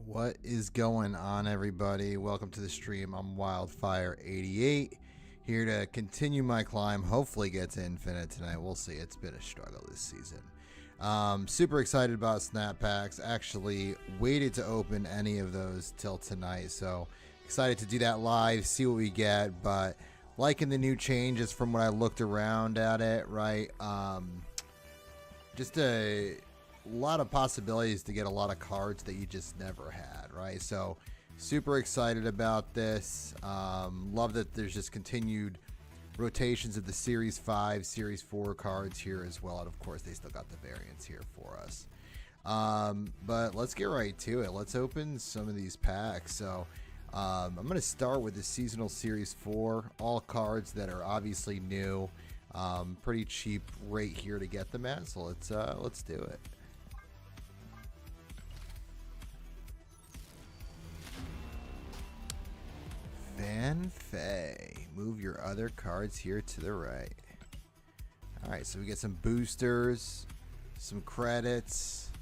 What is going on, everybody? Welcome to the stream. I'm Wildfire88, here to continue my climb. Hopefully get to infinite tonight. We'll see. It's been a struggle this season. Super excited about snap packs. Actually waited to open any of those till tonight, so excited to do that live, see what we get. But liking the new changes from what I looked around at it, right? Just a lot of possibilities to get a lot of cards that you just never had, right? So super excited about this. Love that there's just continued rotations of the Series 5, Series 4 cards here as well. And of course, they still got the variants here for us. But let's get right to it. Let's open some of these packs. So I'm going to start with the Seasonal Series 4. All cards that are obviously new. Pretty cheap rate here to get them at. So let's do it. Fan Fei. Move your other cards here to the right. Alright, so we get some boosters, some credits.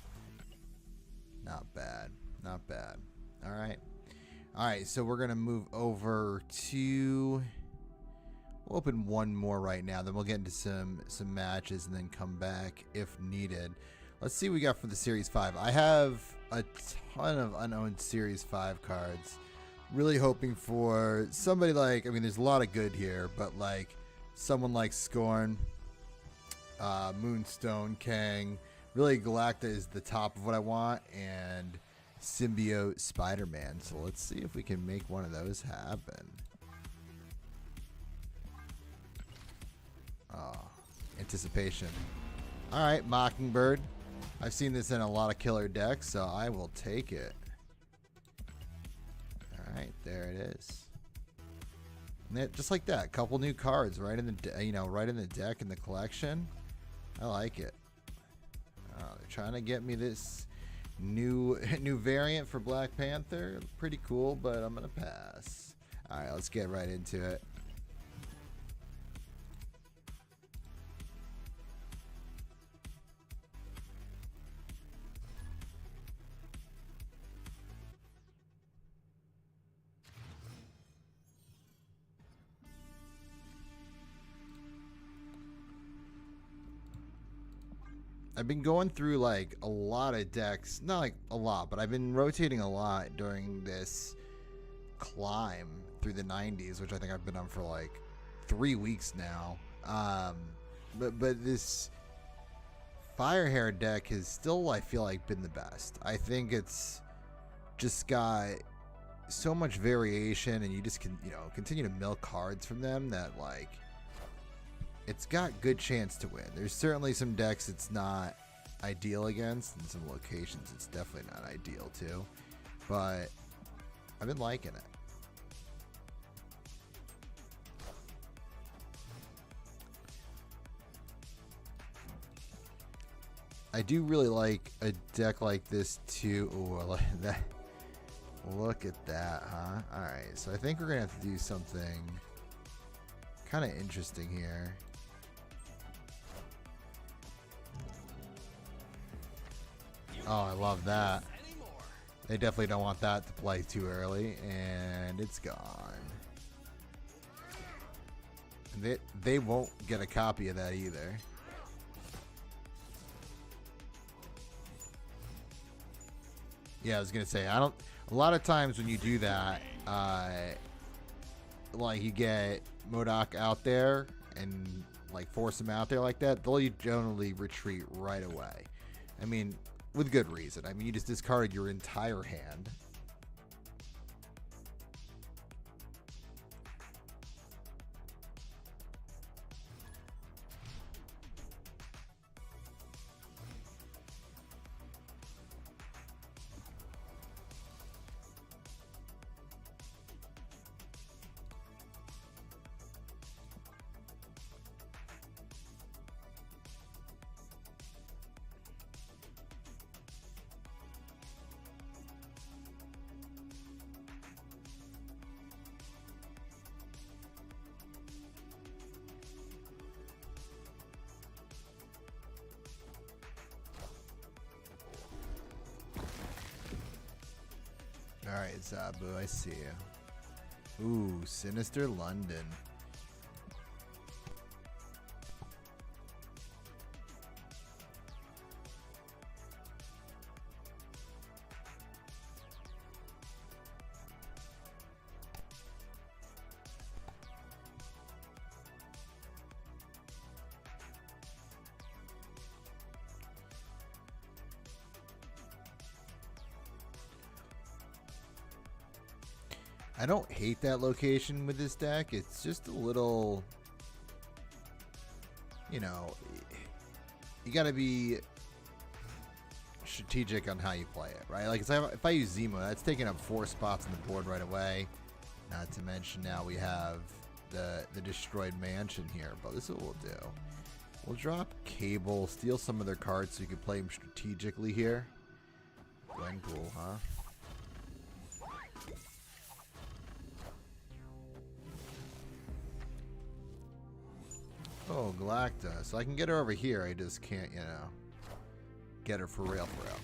Not bad. Not bad. Alright. Alright, so we're going to move over to... We'll open one more right now, then we'll get into some matches and then come back if needed. Let's see what we got for the Series 5. I have a ton of unowned Series 5 cards. Really hoping for somebody like, I mean, there's a lot of good here, but like someone like Scorn, Moonstone, Kang. Really, Galacta is the top of what I want, and Symbiote Spider-Man. So let's see if we can make one of those happen. Oh, anticipation. All right, Mockingbird. I've seen this in a lot of killer decks, so I will take it. Alright, there it is. And just like that, couple new cards right in the right in the deck in the collection. I like it. Oh, they're trying to get me this new variant for Black Panther. Pretty cool, but I'm gonna pass. Alright, let's get right into it. I've been going through like a lot of decks, not like a lot, but I've been rotating a lot during this climb through the 90s, which I think I've been on for like 3 weeks now. But this Firehair deck has still, I feel like, been the best. I think it's just got so much variation, and you just can, continue to milk cards from them that like it's got good chance to win. There's certainly some decks it's not ideal against, and some locations it's definitely not ideal too. But I've been liking it. I do really like a deck like this too. Ooh, I like that. Look at that, huh? Alright, so I think we're gonna have to do something kind of interesting here. Oh, I love that. They definitely don't want that to play too early, and it's gone. They won't get a copy of that either. Yeah, I was gonna say, a lot of times when you do that, like you get MODOK out there and like force them out there like that, they'll generally retreat right away. I mean, with good reason. I mean, you just discarded your entire hand. Alright, Zabu, I see you. Ooh, Sinister London. I don't hate that location with this deck. It's just a little, you know, you got to be strategic on how you play it, right? Like if I use Zemo, that's taking up 4 spots on the board right away. Not to mention now we have the destroyed mansion here, but this is what we'll do. We'll drop Cable, steal some of their cards so you can play them strategically here. Gwenpool, huh? Oh, Galacta. So I can get her over here. I just can't, you know, get her for real, for real.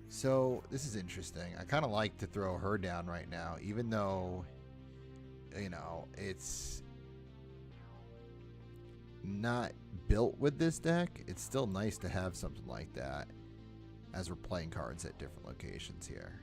So this is interesting. I kind of like to throw her down right now, even though, you know, it's not built with this deck. It's still nice to have something like that as we're playing cards at different locations here.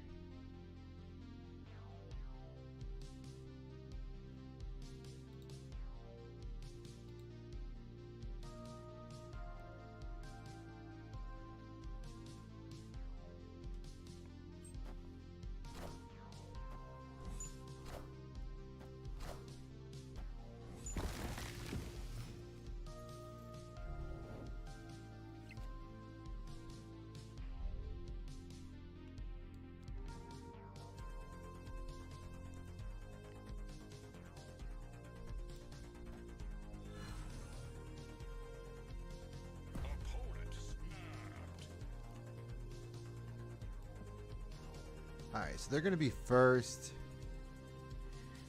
Alright, so they're going to be first.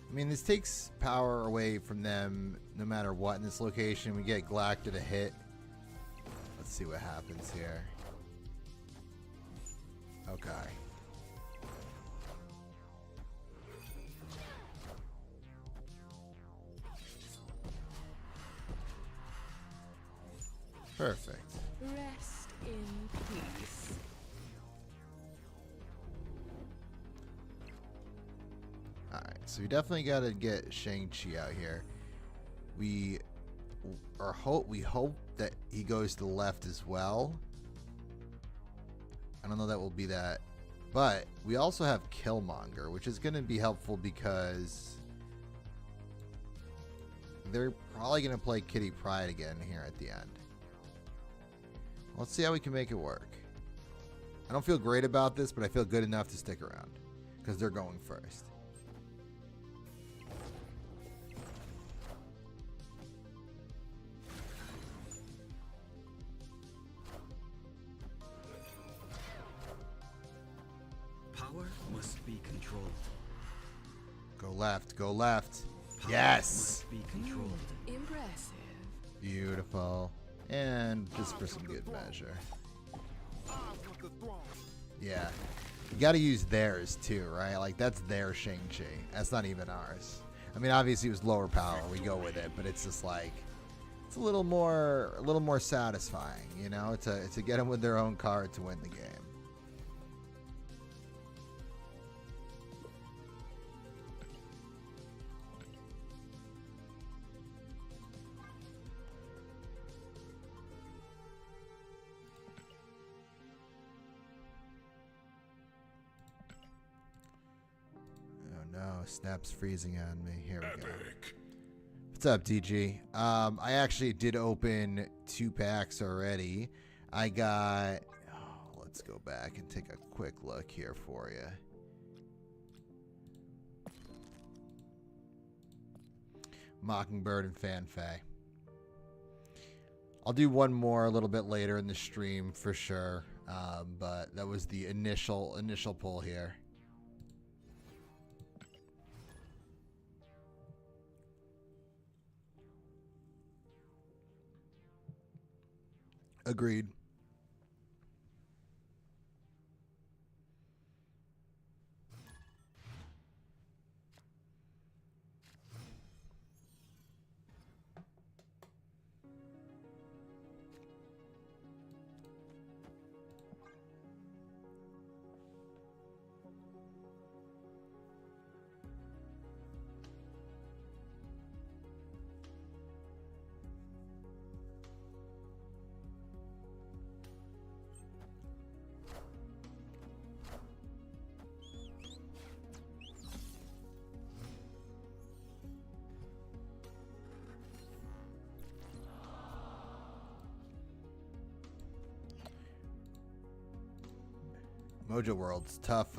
I mean, this takes power away from them no matter what in this location. We get Galacta to hit. Let's see what happens here. Okay. Perfect. Rest in peace. Alright, so we definitely got to get Shang-Chi out here. We hope that he goes to the left as well. I don't know that will be that. But we also have Killmonger, which is going to be helpful because they're probably going to play Kitty Pryde again here at the end. Let's see how we can make it work. I don't feel great about this, but I feel good enough to stick around because they're going first. Power must be controlled. Go left, go left. Power Yes! must be controlled. Impressive. Beautiful. And just for some good measure. Yeah. You gotta use theirs too, right? Like that's their Shang-Chi. That's not even ours. I mean, obviously it was lower power. We go with it, but it's just like it's a little more satisfying, you know, to get them with their own card to win the game. Oh, Snap's freezing on me. Here we go. What's up, DG? I actually did open 2 packs already. I got... Oh, let's go back and take a quick look here for you. Mockingbird and Fanfei. I'll do one more a little bit later in the stream for sure. But that was the initial pull here. Agreed. Mojo World's tough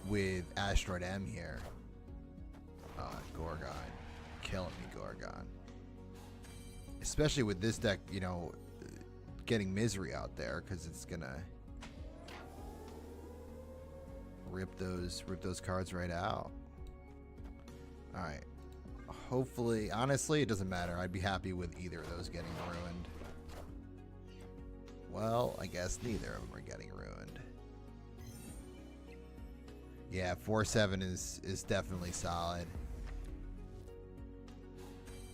with Asteroid M here. Gorgon. Killing me, Gorgon. Especially with this deck, you know, getting Misery out there, because it's gonna rip those cards right out. Alright. Hopefully, honestly, it doesn't matter. I'd be happy with either of those getting ruined. Well, I guess neither of them are getting ruined. Yeah, 4/7 is definitely solid.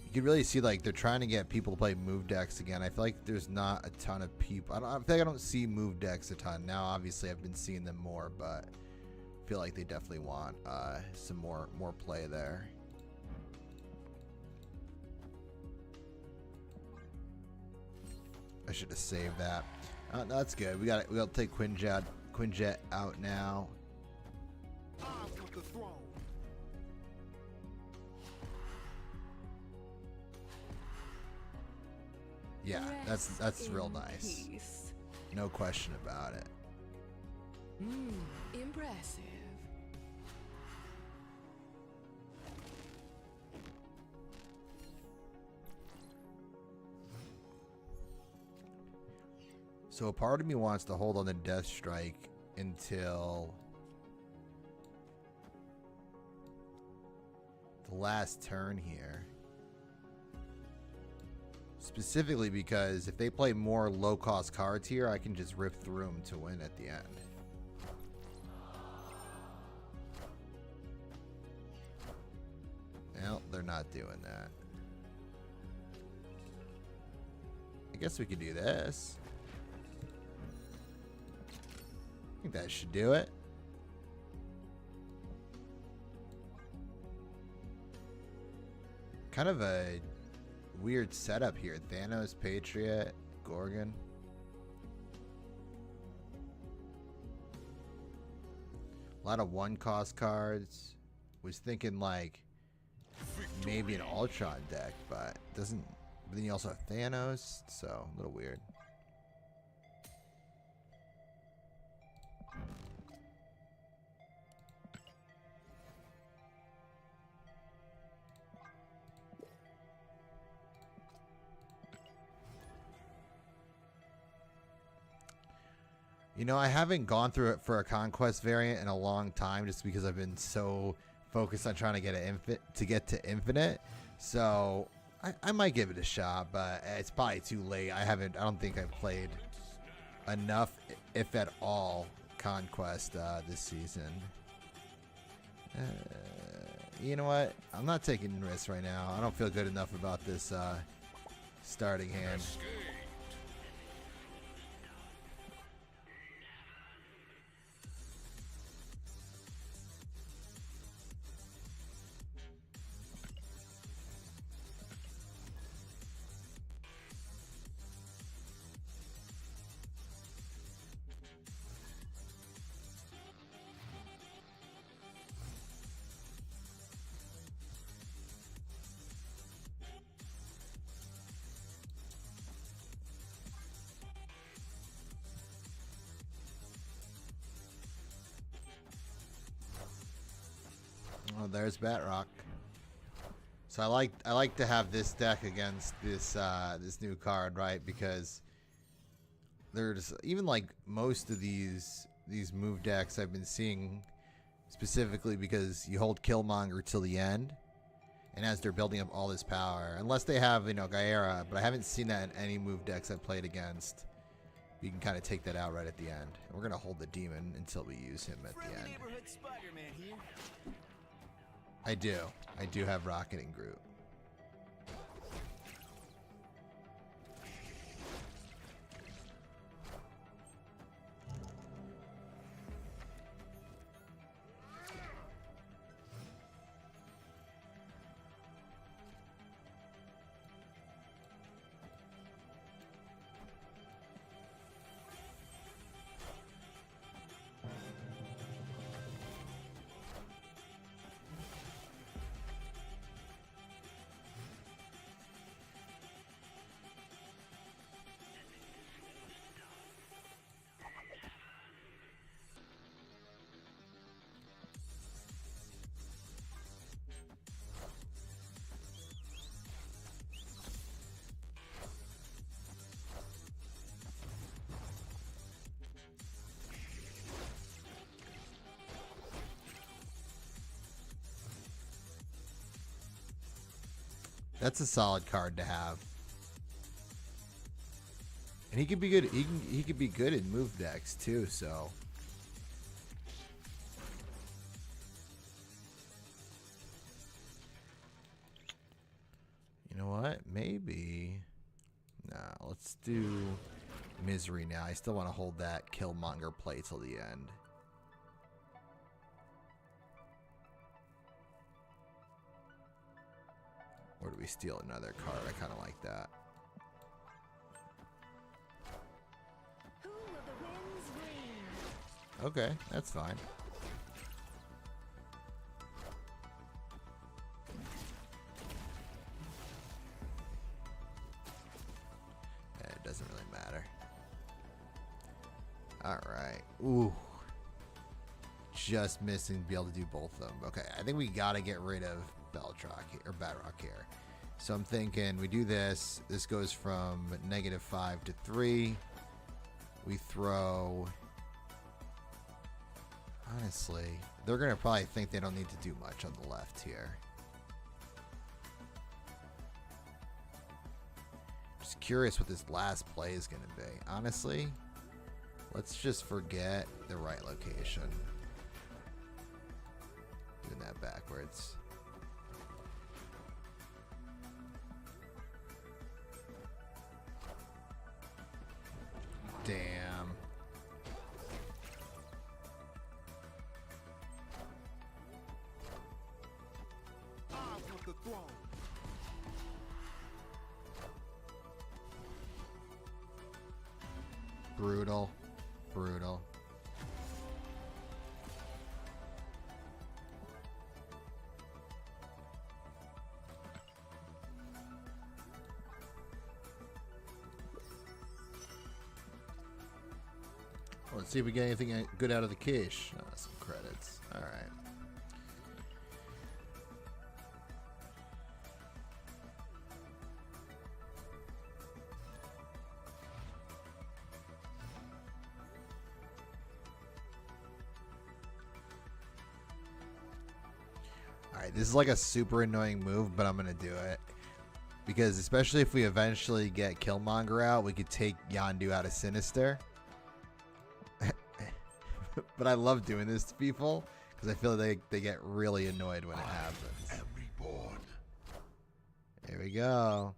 You can really see, like, they're trying to get people to play move decks again. I feel like there's not a ton of people. I feel like I don't see move decks a ton. Now, obviously, I've been seeing them more, but I feel like they definitely want some more play there. I should have saved that. No, that's good. We got to take Quinjet out now. Yeah, that's real nice. Peace. No question about it. Impressive. So a part of me wants to hold on to Death Strike until the last turn here. Specifically because if they play more low-cost cards here, I can just rip through them to win at the end. Well, they're not doing that. I guess we could do this. I think that should do it. Kind of a weird setup here. Thanos, Patriot, Gorgon. A lot of one-cost cards. Was thinking like maybe an Ultron deck, but it doesn't. But then you also have Thanos, so a little weird. You know, I haven't gone through it for a Conquest variant in a long time, just because I've been so focused on trying to get to Infinite. So I might give it a shot, but it's probably too late. I don't think I've played enough, if at all, Conquest this season. You know what? I'm not taking risks right now. I don't feel good enough about this starting hand. Oh, there's Batrock. So I like to have this deck against this this new card, right? Because there's even like most of these move decks I've been seeing, specifically because you hold Killmonger till the end, and as they're building up all this power, unless they have, you know, Gaera, but I haven't seen that in any move decks I've played against. You can kind of take that out right at the end. And we're gonna hold the demon until we use him at the end. I do have Rocket and Groot. That's a solid card to have. And he could be good. He could be good in move decks too. So. You know what? Maybe. Nah, let's do Misery now. I still want to hold that Killmonger play till the end. Or do we steal another card? I kind of like that. Who will the winds bring? Okay, that's fine. It doesn't really matter. Alright. Ooh. Just missing to be able to do both of them. Okay, I think we gotta get rid of Beltrock here, or Bedrock here. So I'm thinking we do this. This goes from -5 to 3. We throw... Honestly, they're going to probably think they don't need to do much on the left here. Just curious what this last play is going to be. Honestly, let's just forget the right location. Doing that backwards. Damn. The throne. Brutal. Brutal. Let's see if we get anything good out of the cache. Some credits. All right. Alright, this is like a super annoying move, but I'm going to do it. Because especially if we eventually get Killmonger out, we could take Yondu out of Sinister. But I love doing this to people, because I feel like they get really annoyed when it happens. I am reborn. Here we go.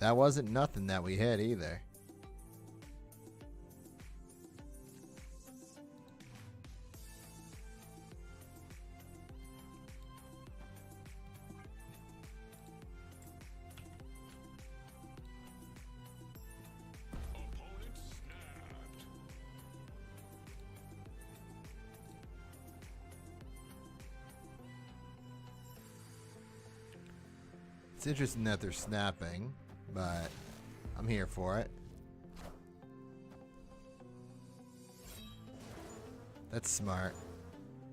That wasn't nothing that we hit either. It's interesting that they're snapping, but I'm here for it. That's smart.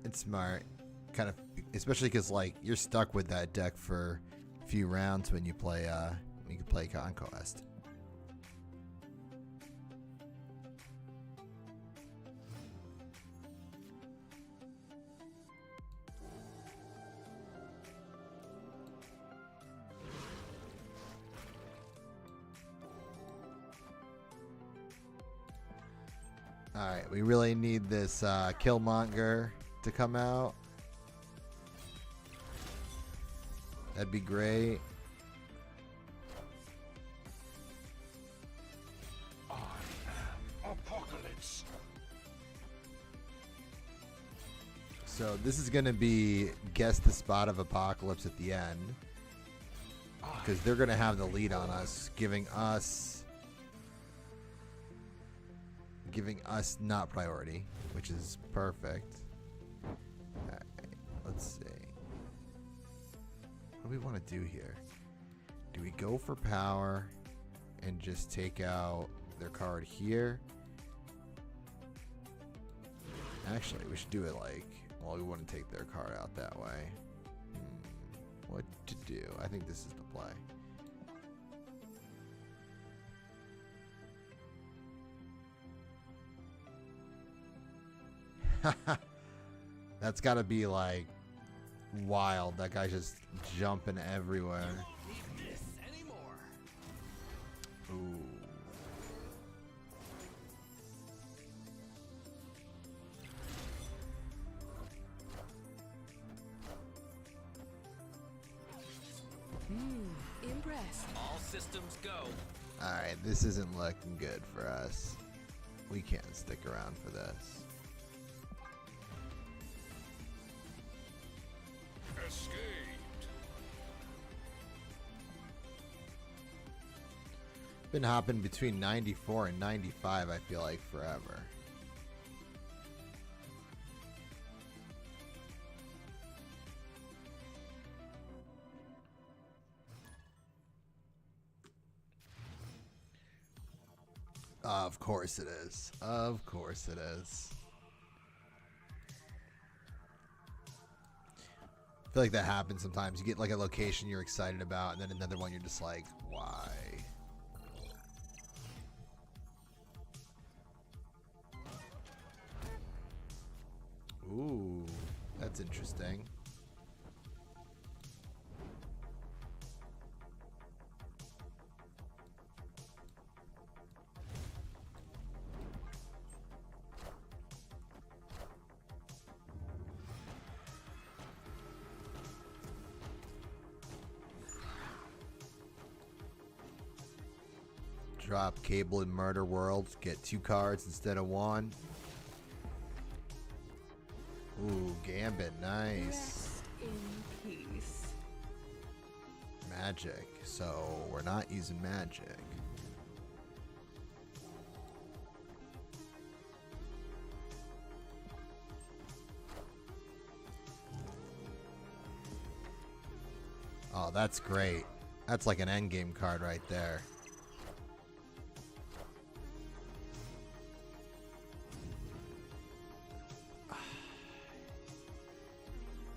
It's smart. Kind of, especially because like you're stuck with that deck for a few rounds when you play Conquest. Alright, we really need this Killmonger to come out. That'd be great. I am Apocalypse. So this is going to be guess the spot of Apocalypse at the end. Because they're going to have the lead on us, giving us not priority, which is perfect. Alright, let's see. What do we want to do here? Do we go for power and just take out their card here? Actually, we should do it like, well, we wouldn't take their card out that way. what to do. I think this is the play. That's got to be like wild. That guy's just jumping everywhere. Need this anymore. Ooh. Impressed. All systems go. Alright, this isn't looking good for us. We can't stick around for this. Escaped. Been hopping between 94 and 95, I feel like, forever. Of course it is. Of course it is. I feel like that happens sometimes. You get like a location you're excited about, and then another one you're just like, why? Ooh, that's interesting. Drop Cable in Murder World. Get 2 cards instead of 1. Ooh, Gambit. Nice. Rest in peace. Magic. So we're not using magic. Oh, that's great. That's like an endgame card right there.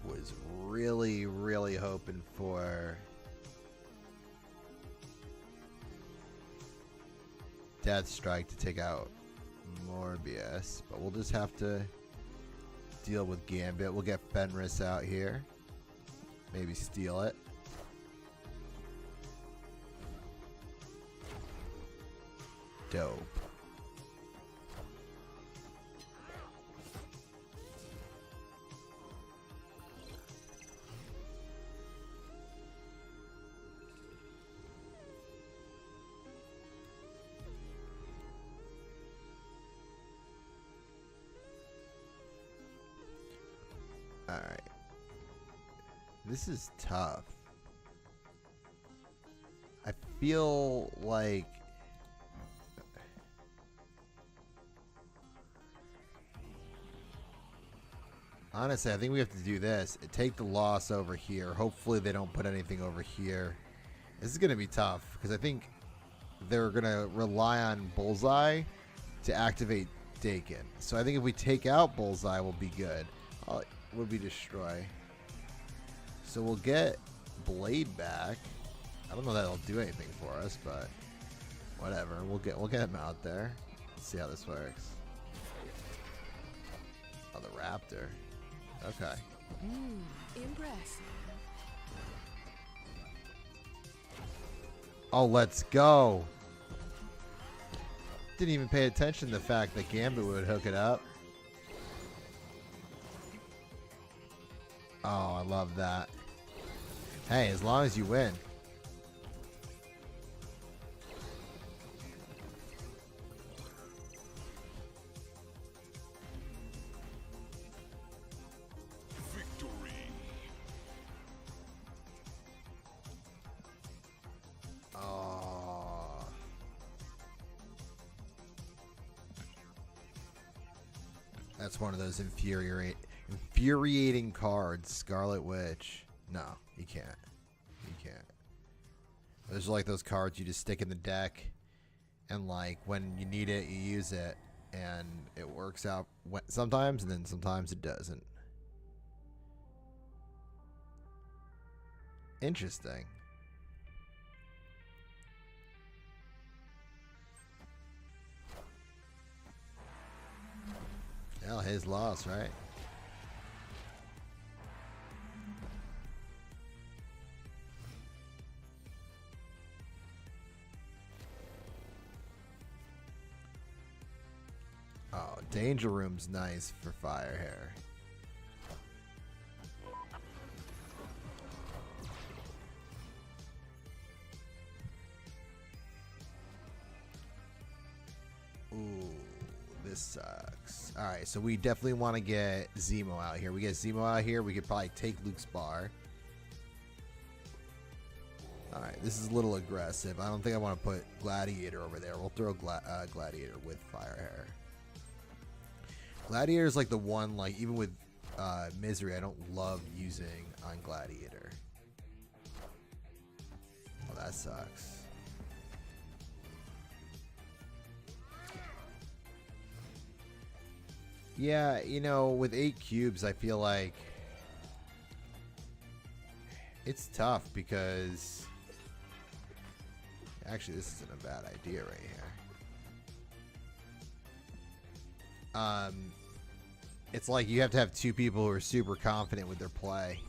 Was really hoping for Death Strike to take out Morbius, but we'll just have to deal with Gambit. We'll get Fenris out here. Maybe steal it. Dope. Alright. This is tough. I feel like honestly, I think we have to do this. Take the loss over here. Hopefully they don't put anything over here. This is going to be tough because I think they're going to rely on Bullseye to activate Dakin. So I think if we take out Bullseye, we'll be good. Would be destroy. So we'll get Blade back. I don't know that it'll do anything for us, but whatever. We'll get him out there. Let's see how this works. Oh, the Raptor. Okay. Impressed. Oh, let's go. Didn't even pay attention to the fact that Gambit would hook it up. Oh, I love that. Hey, as long as you win. Victory. Oh. That's one of those infuriating cards. Scarlet Witch. No, you can't. You can't. Those are like those cards you just stick in the deck, and like when you need it, you use it, and it works out sometimes, and then sometimes it doesn't. Interesting. Well, his loss, right? Oh, Danger Room's nice for fire hair. Ooh, this sucks. Alright, so we definitely want to get Zemo out here. We get Zemo out here, we could probably take Luke's bar. Alright, this is a little aggressive. I don't think I want to put Gladiator over there. We'll throw Gladiator with fire hair. Gladiator is like the one, like, even with Misery, I don't love using on Gladiator. Oh, that sucks. Yeah, you know, with 8 cubes, I feel like it's tough because actually this isn't a bad idea right here. It's like you have to have 2 people who are super confident with their play.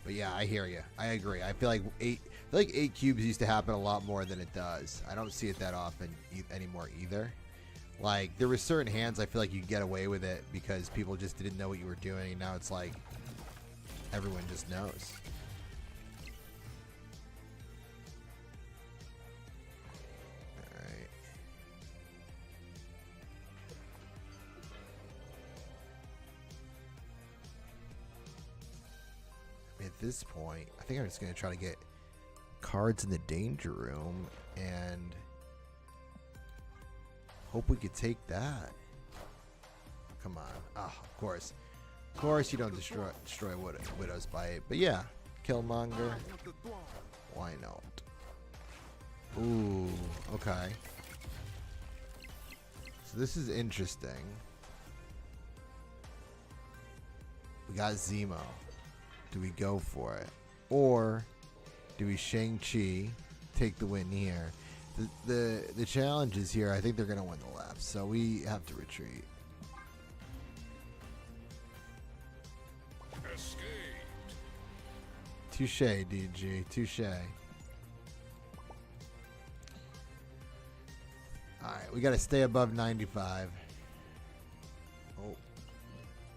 But yeah, I hear you. I agree. I feel like 8 cubes used to happen a lot more than it does. I don't see it that often anymore either. Like, there were certain hands I feel like you get away with it because people just didn't know what you were doing. And now it's like everyone just knows. Alright. At this point, I think I'm just going to try to get cards in the Danger Room and hope we could take that. Come on. Ah, of course. Of course you don't destroy Widows by 8. But yeah, Killmonger. Why not? Ooh, okay. So this is interesting. We got Zemo. Do we go for it? Or do we Shang-Chi, take the win here? The challenge is here. I think they're going to win the left, so we have to retreat. Escaped. Touche, DG. Touche. Alright, we got to stay above 95. Oh.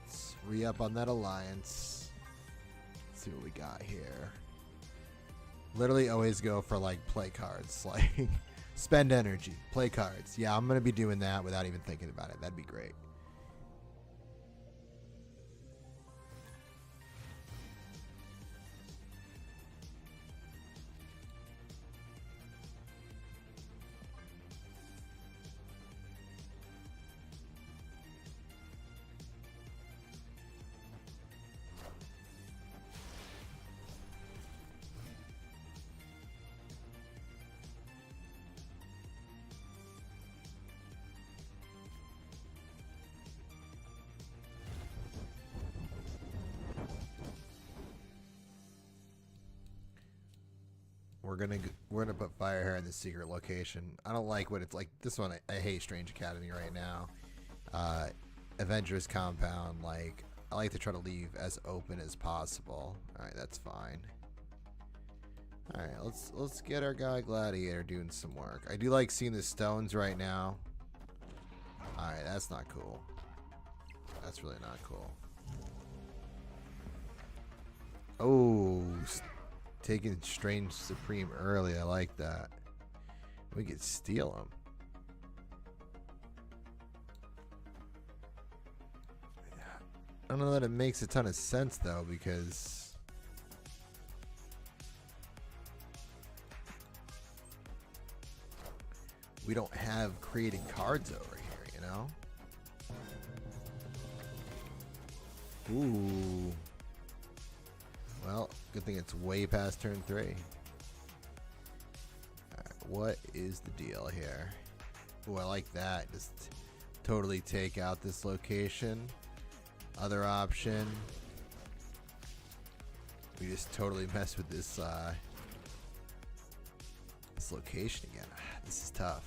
Let's re-up on that alliance. Let's see what we got here. Literally always go for like play cards. Like spend energy. Play cards. Yeah, I'm going to be doing that without even thinking about it. That'd be great. We're gonna put fire hair in the secret location. I don't like what it's like. This one I hate Strange Academy right now. Avengers Compound, like I like to try to leave as open as possible. All right, that's fine. All right, let's get our guy Gladiator doing some work. I do like seeing the stones right now. All right, that's not cool. That's really not cool. Oh. Taking Strange Supreme early, I like that. We could steal him. I don't know that it makes a ton of sense though, because we don't have creating cards over here, you know? Ooh. Well, good thing it's way past turn 3. Alright, what is the deal here? Ooh, I like that. Just totally take out this location. Other option. We just totally messed with this this location again. This is tough.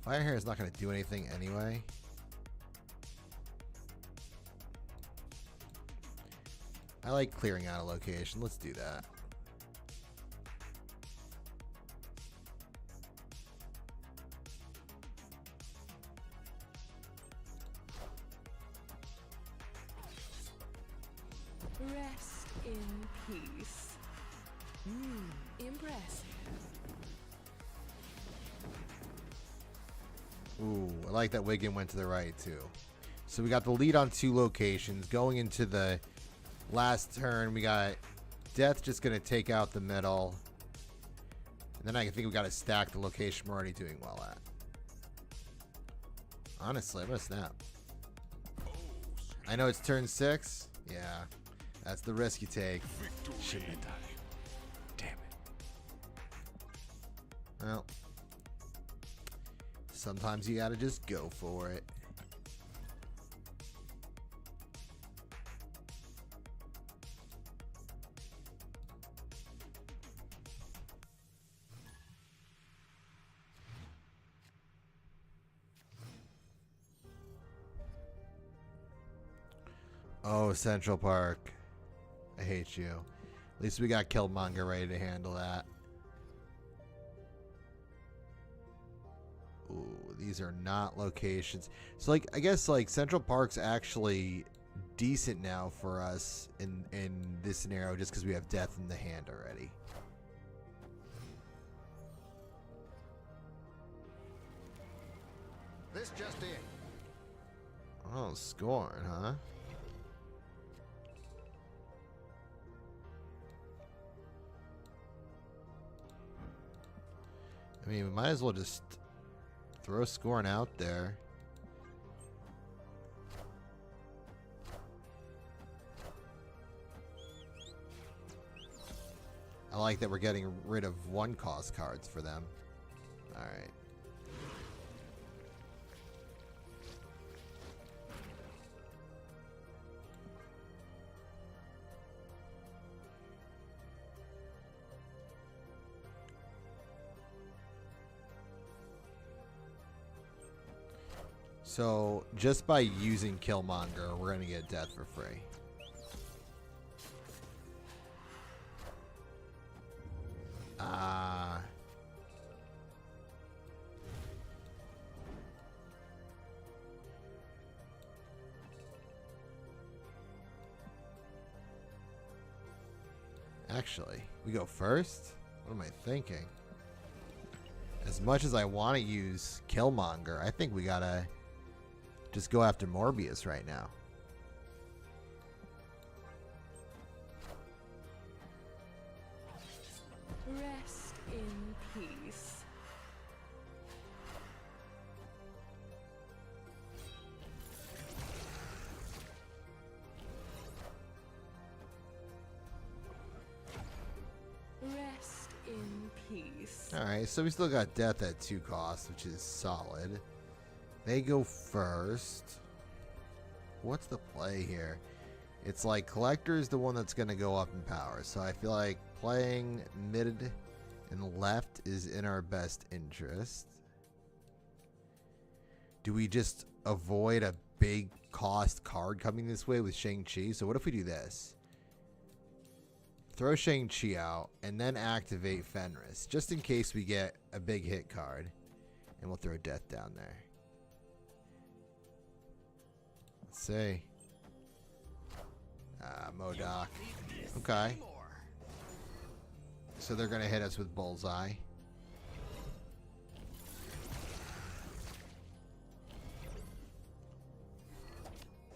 Fire hair is not going to do anything anyway. I like clearing out a location. Let's do that. Rest in peace. Impressive. Ooh, I like that Wigan went to the right too. So we got the lead on 2 locations. Going into the last turn, we got Death just going to take out the middle. And then I think we got to stack the location we're already doing well at. Honestly, I'm going to snap. I know it's turn 6. Yeah, that's the risk you take. Shouldn't have done it. Damn it. Well, sometimes you got to just go for it. Oh, Central Park. I hate you. At least we got Killmonger ready to handle that. Ooh, these are not locations. So, like, I guess, like, Central Park's actually decent now for us in this scenario just because we have Death in the hand already. This just in. Oh, scoring, huh? I mean, we might as well just throw scoring out there. I like that we're getting rid of 1 cost cards for them. Alright. So, just by using Killmonger, we're going to get Death for free. Actually, we go first? What am I thinking? As much as I want to use Killmonger, I think we gotta just go after Morbius right now. Rest in peace. Rest in peace. Alright, so we still got Death at 2 costs, which is solid. They go first. What's the play here? It's like Collector is the one that's going to go up in power. So I feel like playing mid and left is in our best interest. Do we just avoid a big cost card coming this way with Shang-Chi? So what if we do this? Throw Shang-Chi out and then activate Fenris, just in case we get a big hit card. And we'll throw Death down there. Let's see. MODOK. Okay. So they're going to hit us with Bullseye.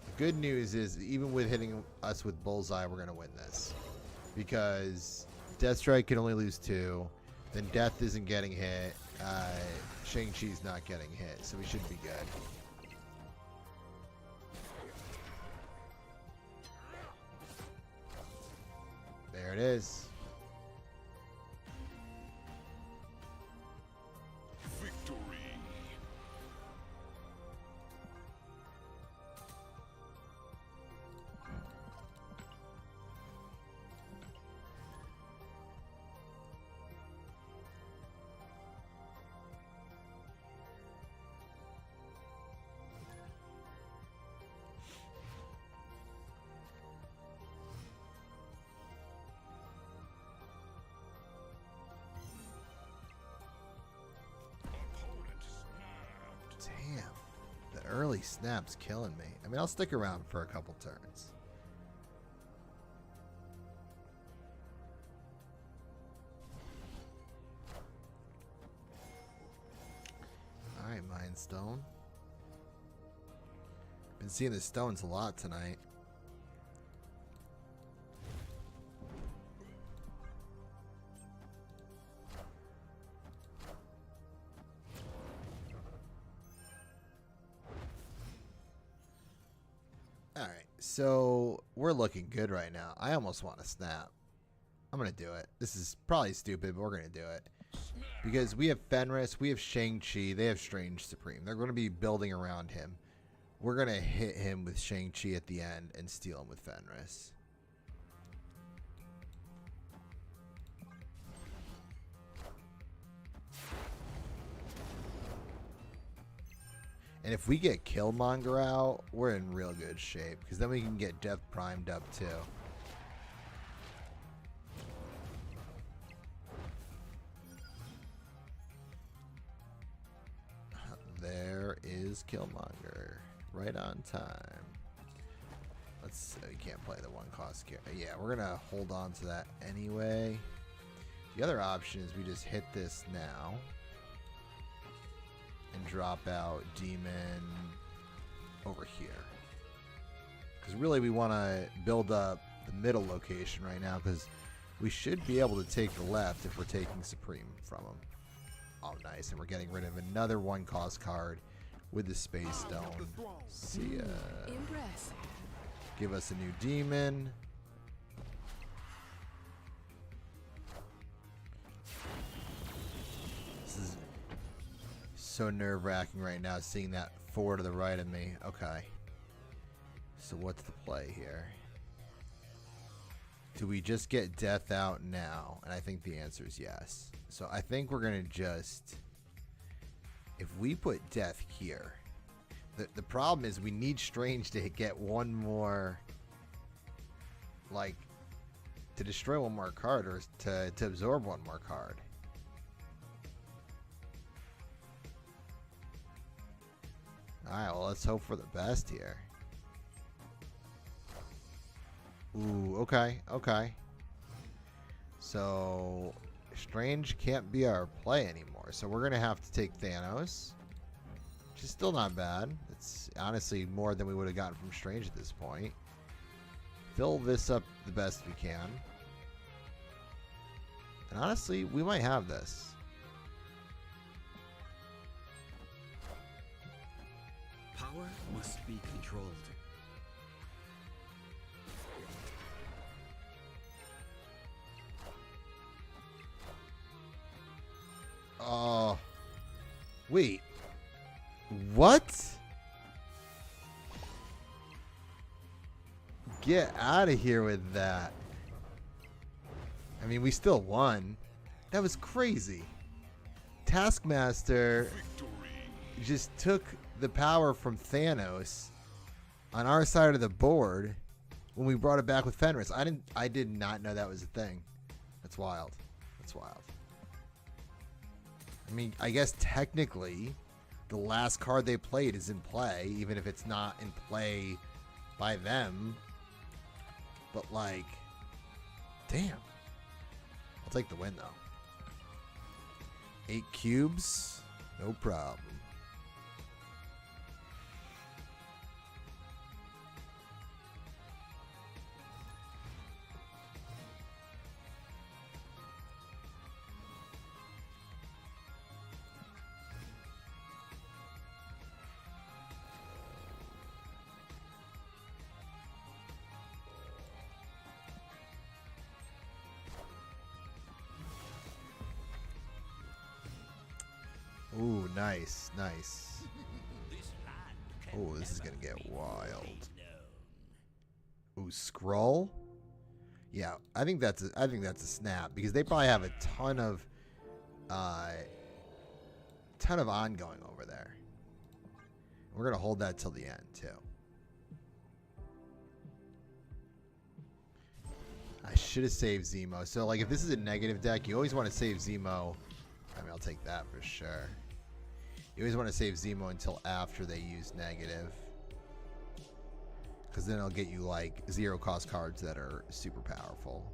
The good news is, even with hitting us with Bullseye, we're going to win this. Because Deathstrike can only lose 2. Then Death isn't getting hit. Shang-Chi's not getting hit. So we should be good. There it is. Victory. early snap's killing me. I mean, I'll stick around for a couple turns. Alright, Mind Stone. Been seeing the stones a lot tonight. Alright, so we're looking good right now. I almost want to snap. I'm going to do it. This is probably stupid, but we're going to do it. Because we have Fenris, we have Shang-Chi, they have Strange Supreme. They're going to be building around him. We're going to hit him with Shang-Chi at the end and steal him with Fenris. And if we get Killmonger out, we're in real good shape. Because then we can get Death primed up too. There is Killmonger. Right on time. Let's you can't play the one cost character. Yeah, we're going to hold on to that anyway. The other option is we just hit this now. And drop out Demon over here. Because really we want to build up the middle location right now. Because we should be able to take the left if we're taking Supreme from them. Oh, nice. And we're getting rid of another one cost card with the Space Stone. See ya. Impressive. Give us a new demon. This is so nerve-wracking right now, seeing that 4 to the right of me. Okay. So what's the play here? Do we just get Death out now? And I think the answer is yes. So I think we're going to just... If we put Death here... The problem is we need Strange to get one more... Like... To destroy one more card or to absorb one more card. Alright, well, let's hope for the best here. Ooh, okay, okay. So, Strange can't be our play anymore. So we're going to have to take Thanos. Which is still not bad. It's honestly more than we would have gotten from Strange at this point. Fill this up the best we can. And honestly, we might have this. Power must be controlled. Oh. Wait. What? Get out of here with that. I mean, we still won. That was crazy. Taskmaster just took the power from Thanos on our side of the board when we brought it back with Fenris. I did not know that was a thing. That's wild. That's wild. I mean, I guess technically the last card they played is in play, even if it's not in play by them. But like, damn. I'll take the win though. 8 cubes, no problem. Ooh, nice, nice. Oh, this is gonna get wild. Ooh, scroll. Yeah, I think that's a snap because they probably have a ton of ongoing over there. We're gonna hold that till the end too. I should have saved Zemo. So like, if this is a negative deck, you always want to save Zemo. I mean, I'll take that for sure. You always want to save Zemo until after they use negative. Because then it'll get you like 0 cost cards that are super powerful.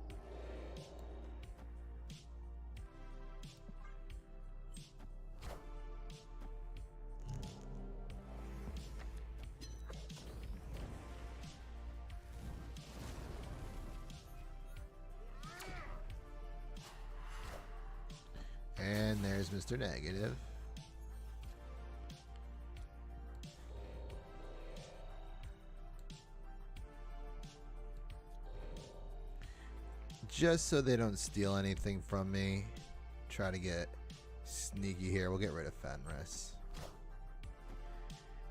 And there's Mr. Negative. Just so they don't steal anything from me. Try to get sneaky here. We'll get rid of Fenris.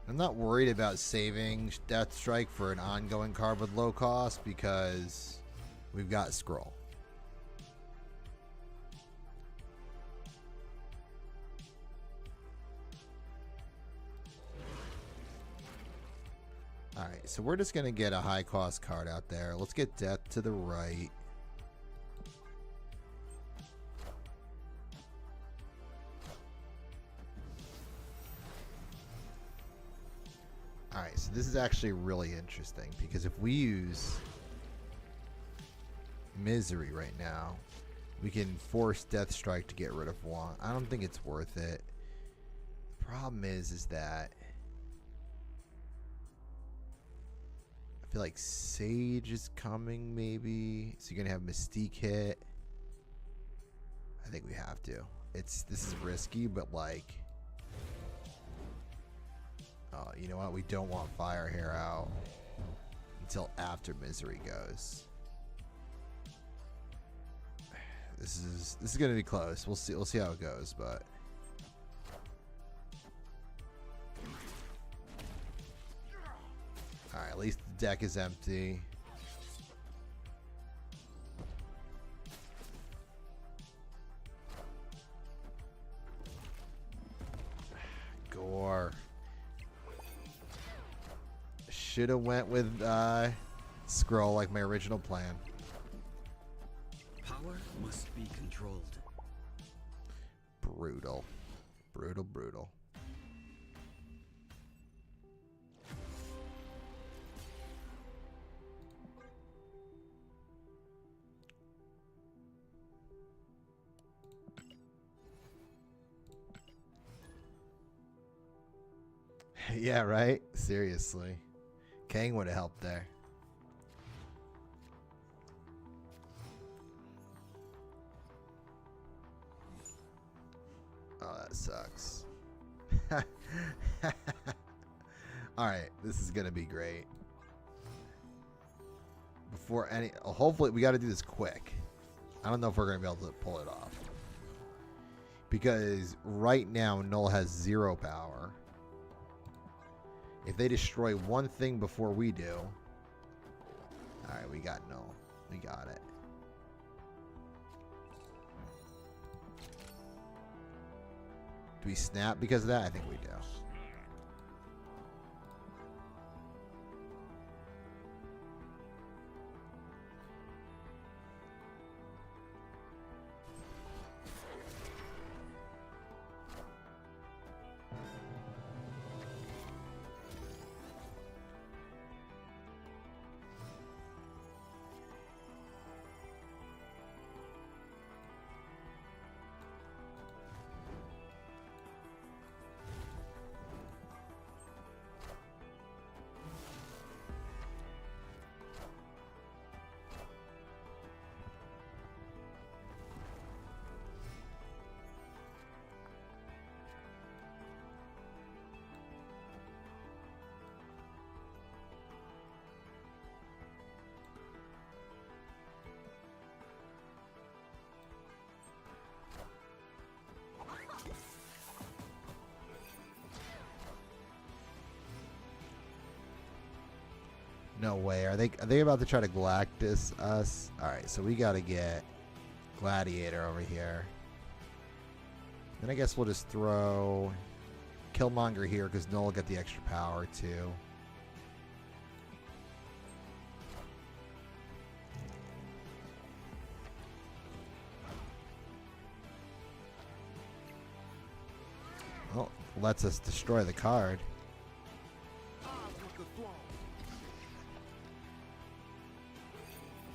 I'm not worried about saving Death Strike for an ongoing card with low cost because we've got Scroll. Alright, so we're just going to get a high cost card out there. Let's get Death to the right. Alright, so this is actually really interesting because if we use Misery right now, we can force Death Strike to get rid of one. I don't think it's worth it. The problem is that I feel like Sage is coming maybe. So you're going to have Mystique hit. I think we have to. This is risky, but like, you know what? We don't want Fire Hair out until after Misery goes. This is going to be close. We'll see how it goes, but all right, at least the deck is empty. Gore. Should have went with Scroll like my original plan. Power must be controlled. Brutal. Brutal, brutal. Yeah, right? Seriously. Kang would have helped there. Oh, that sucks. Alright, this is going to be great. Hopefully, we got to do this quick. I don't know if we're going to be able to pull it off. Because right now, Null has 0 power. If they destroy one thing before we do. Alright, we got Null. We got it. Do we snap because of that? I think we do. No way. Are they about to try to Galactus us? Alright, so we gotta get Gladiator over here. Then I guess we'll just throw Killmonger here because Null will get the extra power too. Oh, lets us destroy the card.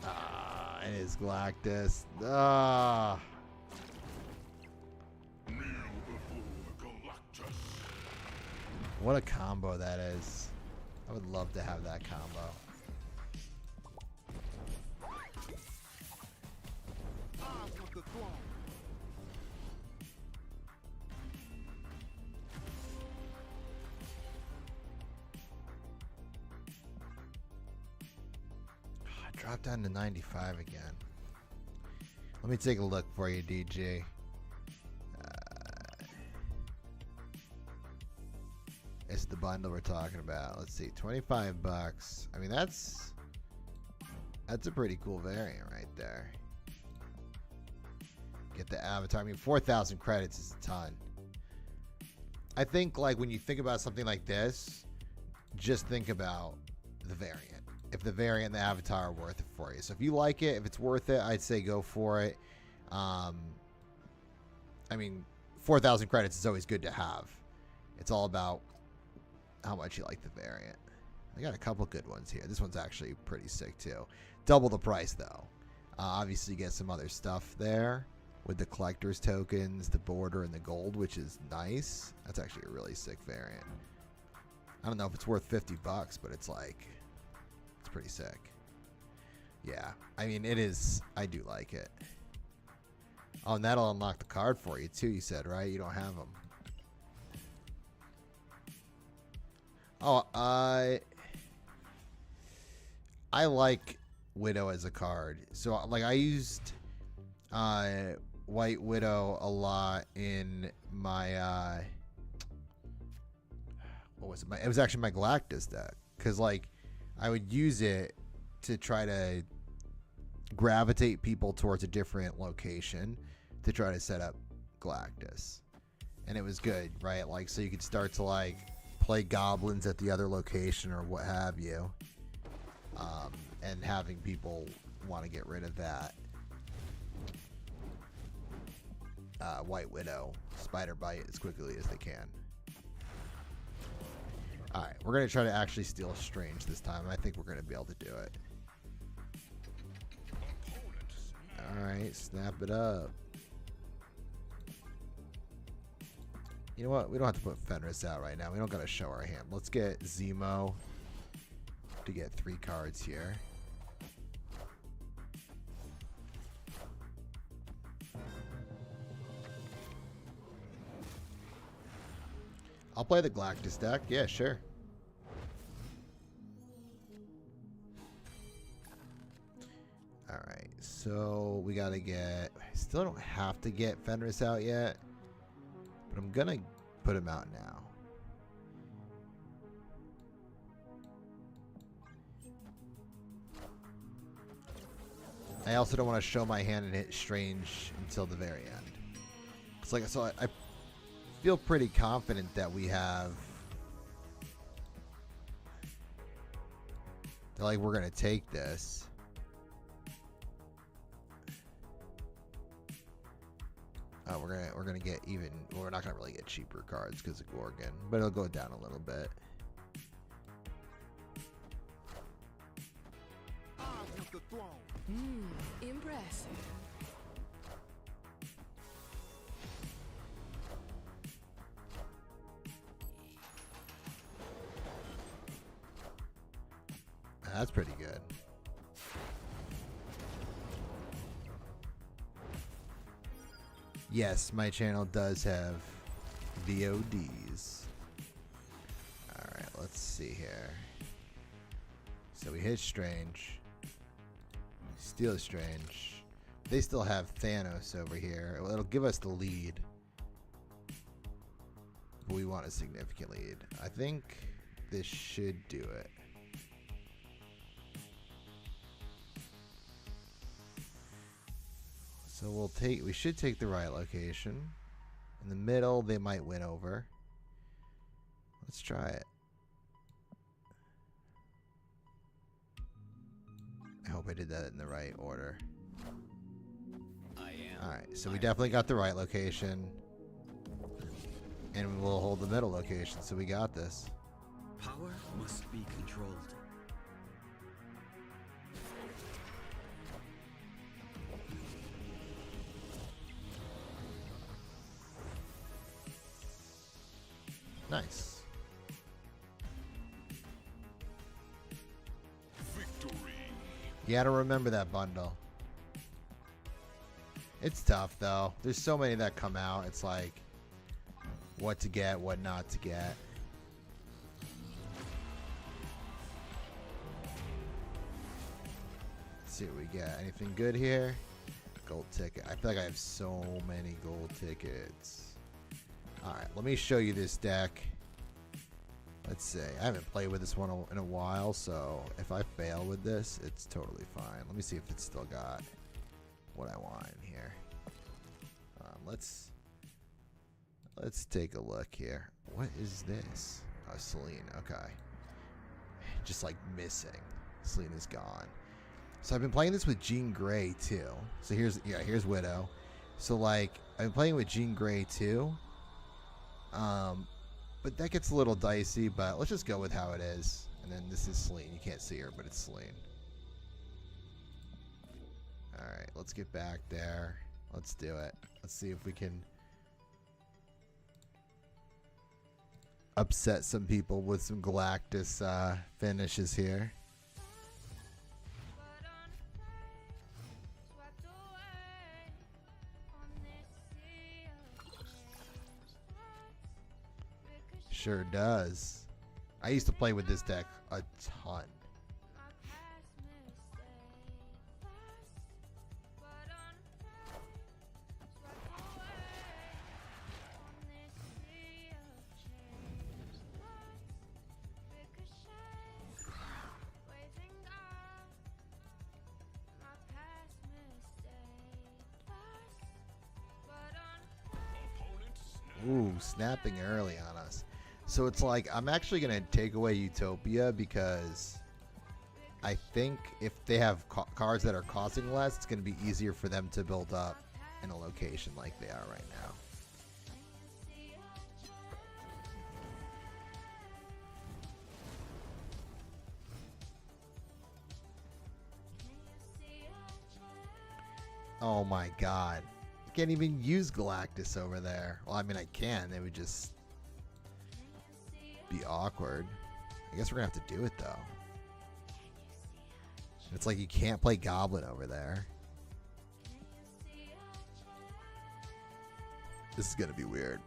Ah, it is Galactus. Ah. Kneel before Galactus. What a combo that is. I would love to have that combo. Drop down to 95 again. Let me take a look for you, DG. It's the bundle we're talking about. Let's see, 25 bucks. I mean, that's a pretty cool variant right there. Get the avatar. I mean, 4,000 credits is a ton. I think, like, when you think about something like this, just think about the variant. If the variant and the avatar are worth it for you. So if you like it, if it's worth it, I'd say go for it. I mean, 4,000 credits is always good to have. It's all about how much you like the variant. I got a couple good ones here. This one's actually pretty sick too. Double the price though. Obviously you get some other stuff there with the collector's tokens, the border, and the gold, which is nice. That's actually a really sick variant. I don't know if it's worth 50 bucks, but it's like... it's pretty sick. Yeah, I mean, it is. I do like it. Oh, and that'll unlock the card for you too, you said, right? You don't have them. Oh, I like Widow as a card. So, like, I used White Widow a lot in my what was it? It was actually my Galactus deck, because like I would use it to try to gravitate people towards a different location to try to set up Galactus. And it was good, right? Like, so you could start to like play goblins at the other location or what have you. And having people want to get rid of that White Widow Spider Bite as quickly as they can. Alright, we're going to try to actually steal Strange this time. I think we're going to be able to do it. Alright, snap it up. You know what? We don't have to put Fenris out right now. We don't got to show our hand. Let's get Zemo to get 3 cards here. I'll play the Galactus deck. Yeah, sure. Alright, so we gotta get... I still don't have to get Fenris out yet, but I'm gonna put him out now. I also don't want to show my hand and hit Strange until the very end. It's like, so I feel pretty confident that we have, that like we're gonna take this. We're gonna get even. Well, we're not gonna really get cheaper cards because of Gorgon, but it'll go down a little bit. Impressive. That's pretty good. Yes, my channel does have VODs. Alright, let's see here. So we hit Strange. Steal Strange. They still have Thanos over here. Well, it'll give us the lead. But we want a significant lead. I think this should do it. So we should take the right location. In the middle, they might win over. Let's try it. I hope I did that in the right order. I am. Alright, so we definitely got the right location. And we'll hold the middle location, so we got this. Power must be controlled. Nice. Victory. You gotta remember that bundle. It's tough, though. There's so many that come out. It's like, what to get, what not to get. Let's see what we get. Anything good here? Gold ticket. I feel like I have so many gold tickets. Alright, let me show you this deck. Let's see. I haven't played with this one in a while, so if I fail with this, it's totally fine. Let me see if it's still got what I want in here. Let's take a look here. What is this? Oh, Celine. Okay. Just like missing. Celine is gone. So I've been playing this with Jean Grey too. So here's Widow. So like I've been playing with Jean Grey too. But that gets a little dicey, but let's just go with how it is. And then this is Celine. You can't see her, but it's Celine. Alright, let's get back there. Let's do it. Let's see if we can upset some people with some Galactus finishes here. Sure does. I used to play with this deck a ton. Ooh, snapping early on us. So it's like, I'm actually going to take away Utopia because I think if they have cards that are costing less, it's going to be easier for them to build up in a location like they are right now. Oh my god. I can't even use Galactus over there. Well, I mean, I can. They would just be awkward. I guess we're gonna have to do it though. It's like you can't play Goblin over there. This is gonna be weird.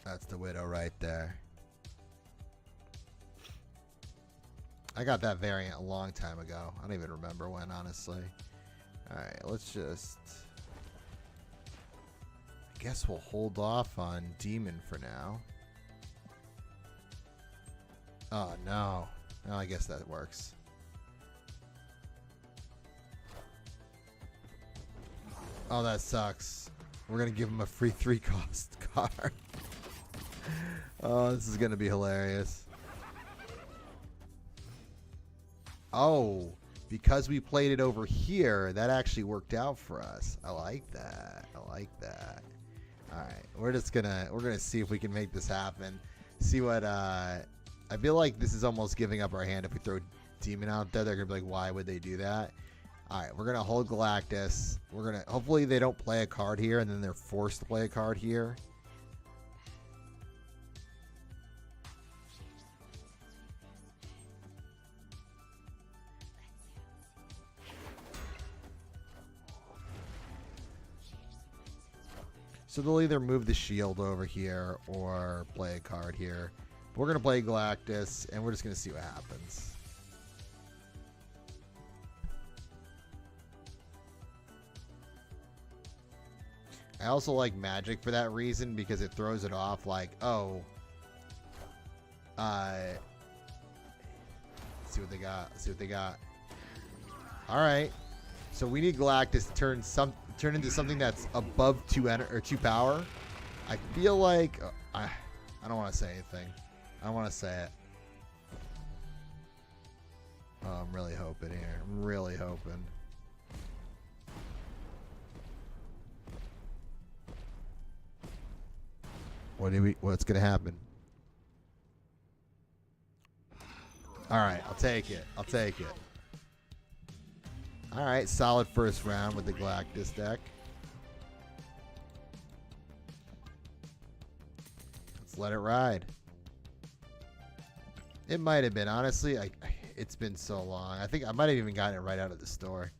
That's the Widow right there. I got that variant a long time ago. I don't even remember when, honestly. Alright, let's just... I guess we'll hold off on Demon for now. Oh, no. No, I guess that works. Oh, that sucks. We're going to give him a free 3-cost card. Oh, this is going to be hilarious. Oh, because we played it over here, that actually worked out for us. I like that. I like that. All right, we're gonna see if we can make this happen. See what I feel like this is almost giving up our hand if we throw Demon out there. They're gonna be like, why would they do that? All right, we're gonna hold Galactus. We're gonna hopefully they don't play a card here and then they're forced to play a card here. So they'll either move the shield over here or play a card here. We're going to play Galactus, and we're just going to see what happens. I also like Magic for that reason, because it throws it off like, oh, let's see what they got. Let's see what they got. All right. So we need Galactus to turn into something that's above 2 power. I feel like I don't want to say anything. I want to say it. Oh, I'm really hoping here. I'm really hoping. What's gonna happen? Alright, I'll take it. I'll take it. Alright, solid first round with the Galactus deck. Let's let it ride. It might have been, honestly. It's been so long. I think I might have even gotten it right out of the store.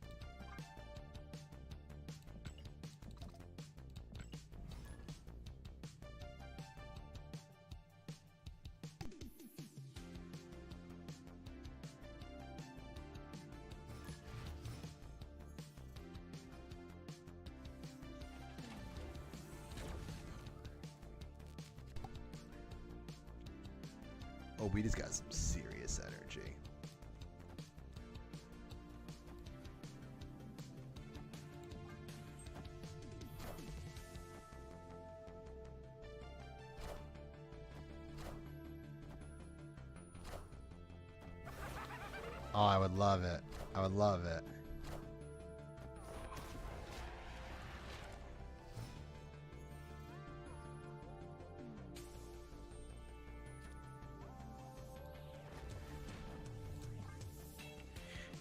Oh, we just got some serious energy. Oh, I would love it. I would love it.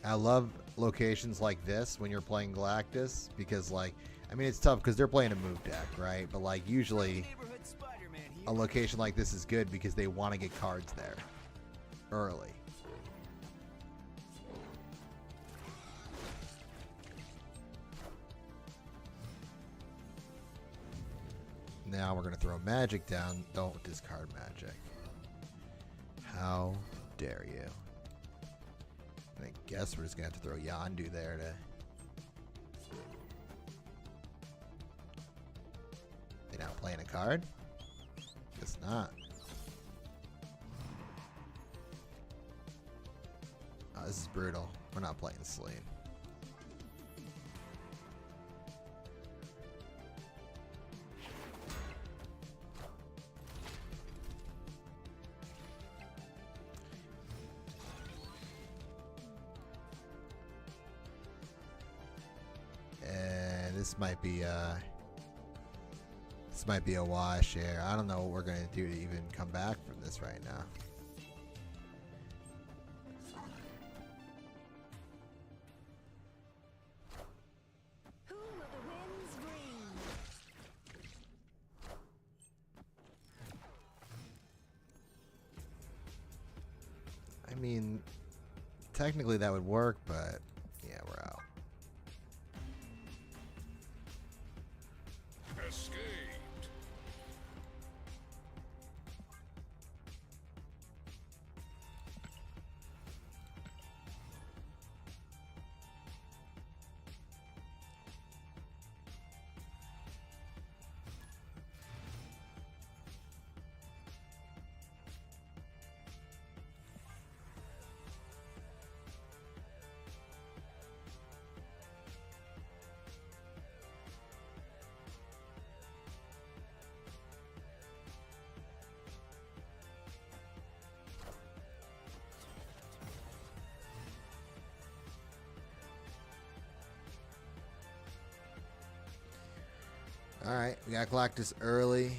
I love locations like this when you're playing Galactus because, like, I mean, it's tough because they're playing a move deck, right? But, like, usually a location like this is good because they want to get cards there early. Now we're going to throw magic down. Don't discard magic. How dare you? I guess we're just going to have to throw Yondu there to... They not playing a card? Guess not. Oh, this is brutal. We're not playing Selene. This might be a wash here. I don't know what we're gonna do to even come back from this right now. Who will the winds bring? I mean, technically that would work, but yeah, we're out. Escaped. Alright, we got Galactus early.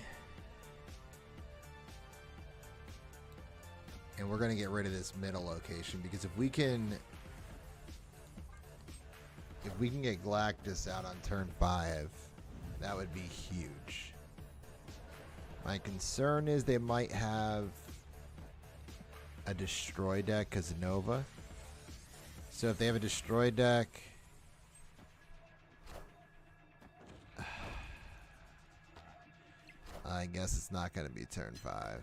And we're going to get rid of this middle location because if we can get Galactus out on turn 5, that would be huge. My concern is they might have a destroy deck because of Nova. So if they have a destroy deck, I guess it's not going to be turn 5.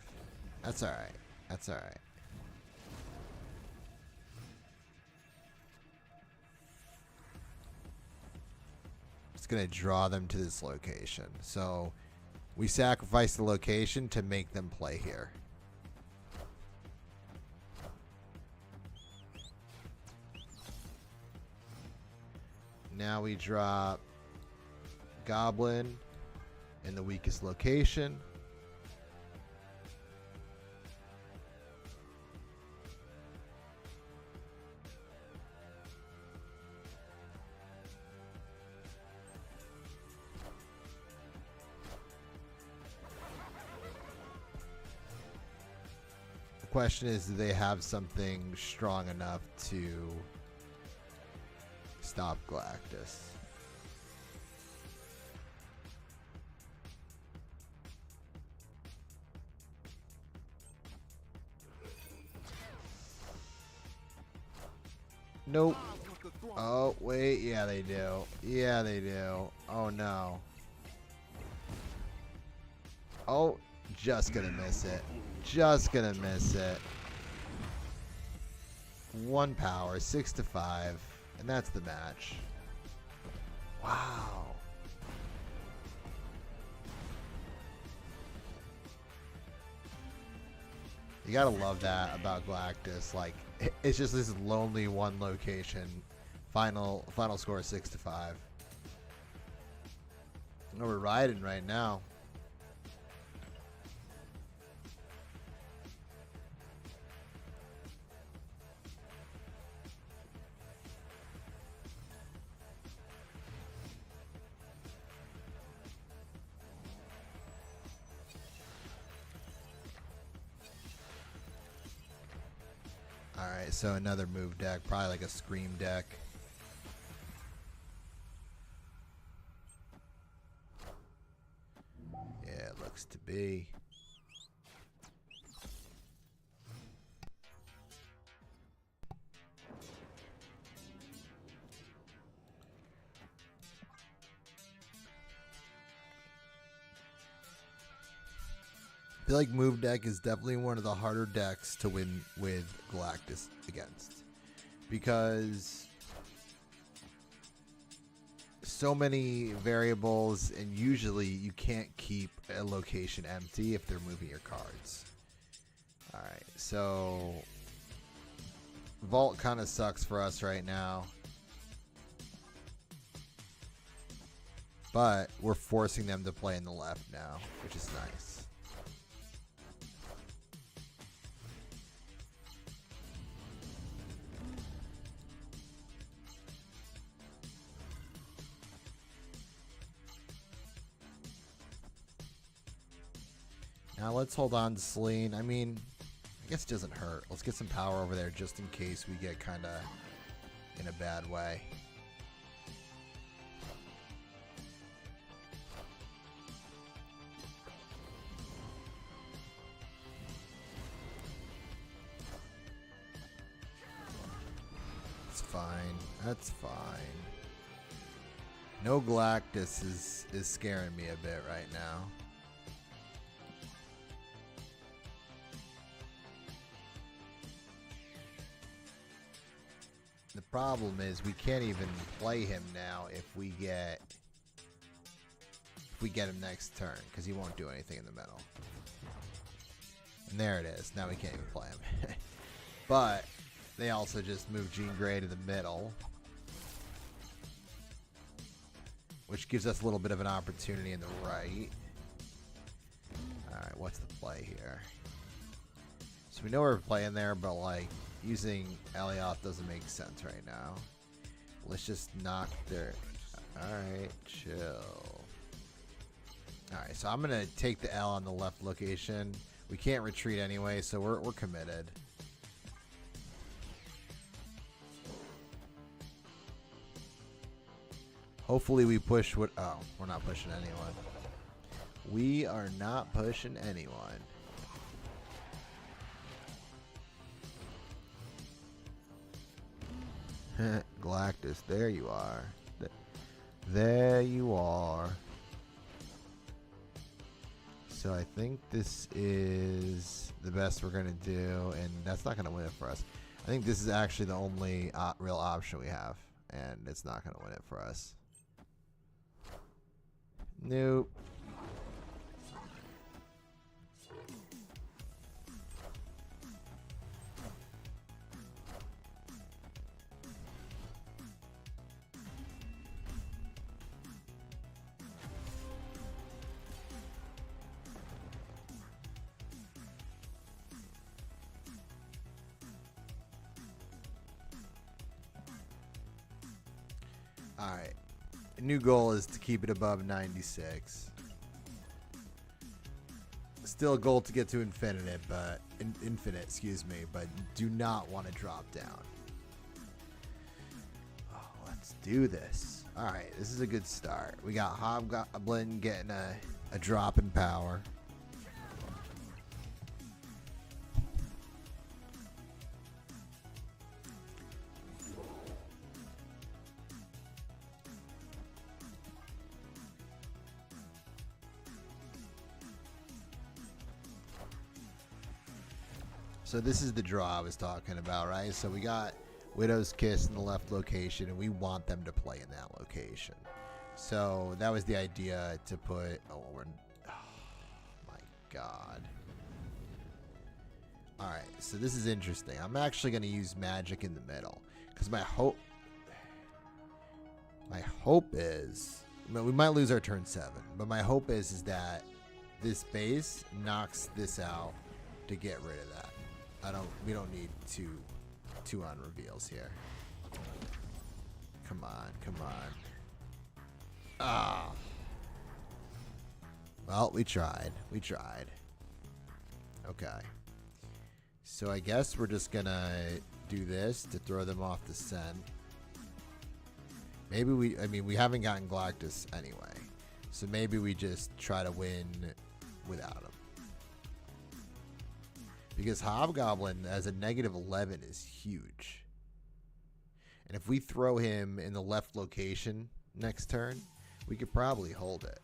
That's alright. That's alright. It's going to draw them to this location. So we sacrifice the location to make them play here. Now we drop Goblin in the weakest location. question is, do they have something strong enough to stop Galactus? Nope. Oh, wait. Yeah, they do. Yeah, they do. Oh, no. Oh, just gonna miss it. Just gonna miss it. 1 power, 6-5. And that's the match. Wow. You gotta love that about Galactus. Like, it's just this lonely one location. Final score 6-5. No, we're riding right now. Alright, so another move deck. Probably like a Scream deck. Yeah, it looks to be. I feel like move deck is definitely one of the harder decks to win with Galactus against, because so many variables, and usually you can't keep a location empty if they're moving your cards. Alright, so Vault kind of sucks for us right now, but we're forcing them to play in the left now, which is nice. Now let's hold on to Selene. I mean, I guess it doesn't hurt. Let's get some power over there just in case we get kind of in a bad way. It's fine. That's fine. No Galactus is scaring me a bit right now. The problem is we can't even play him now if we get him next turn, because he won't do anything in the middle. And there it is. Now we can't even play him. But they also just moved Jean Grey to the middle, which gives us a little bit of an opportunity in the right. Alright, what's the play here? So we know we're playing there, but like using Elioth doesn't make sense right now. Let's just knock their... Alright, chill. Alright, so I'm going to take the L on the left location. We can't retreat anyway, so we're committed. Hopefully we push what... Oh, we're not pushing anyone. We are not pushing anyone. Galactus, there you are. There you are. So I think this is the best we're going to do, and that's not going to win it for us. I think this is actually the only real option we have, and it's not going to win it for us. Nope. Alright. New goal is to keep it above 96. Still a goal to get to infinite, but infinite, excuse me, but do not want to drop down. Oh, let's do this. All right, this is a good start. We got Hobgoblin getting a drop in power. So this is the draw I was talking about, right? So we got Widow's Kiss in the left location, and we want them to play in that location. So that was the idea to put... Oh, my God. All right, so this is interesting. I'm actually going to use magic in the middle, because my hope is... We might lose our turn 7, but my hope is that this base knocks this out to get rid of that. We don't need two on reveals here. Come on, come on. Ah. Well, we tried. We tried. Okay. So I guess we're just gonna do this to throw them off the scent. Maybe we haven't gotten Galactus anyway. So maybe we just try to win without him. Because Hobgoblin as a -11 is huge. And if we throw him in the left location next turn, we could probably hold it.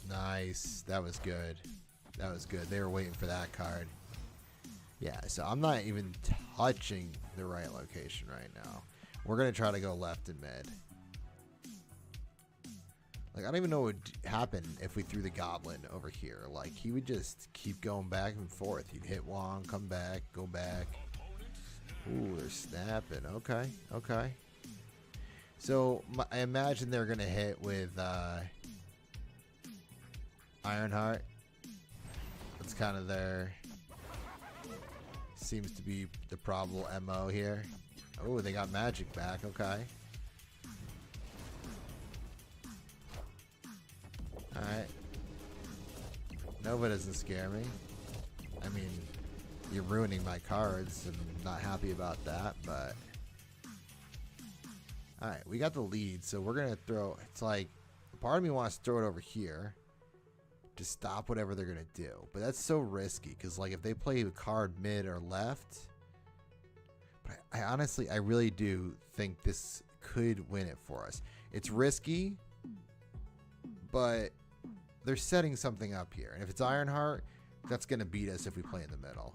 Nice. That was good. That was good. They were waiting for that card. Yeah, so I'm not even touching the right location right now. We're going to try to go left and mid. Like, I don't even know what would happen if we threw the Goblin over here. Like, he would just keep going back and forth. He'd hit Wong, come back, go back. Ooh, they're snapping. Okay, okay. So, I imagine they're going to hit with Ironheart. That's kind of their... Seems to be the probable MO here. Oh, they got magic back. Okay. Alright. Nova doesn't scare me. I mean, you're ruining my cards. I'm not happy about that, but... Alright, we got the lead, so we're going to throw... It's like, part of me wants to throw it over here to stop whatever they're going to do. But that's so risky, because like if they play a card mid or left... But I honestly, I really do think this could win it for us. It's risky, but... They're setting something up here. And if it's Ironheart, that's going to beat us if we play in the middle.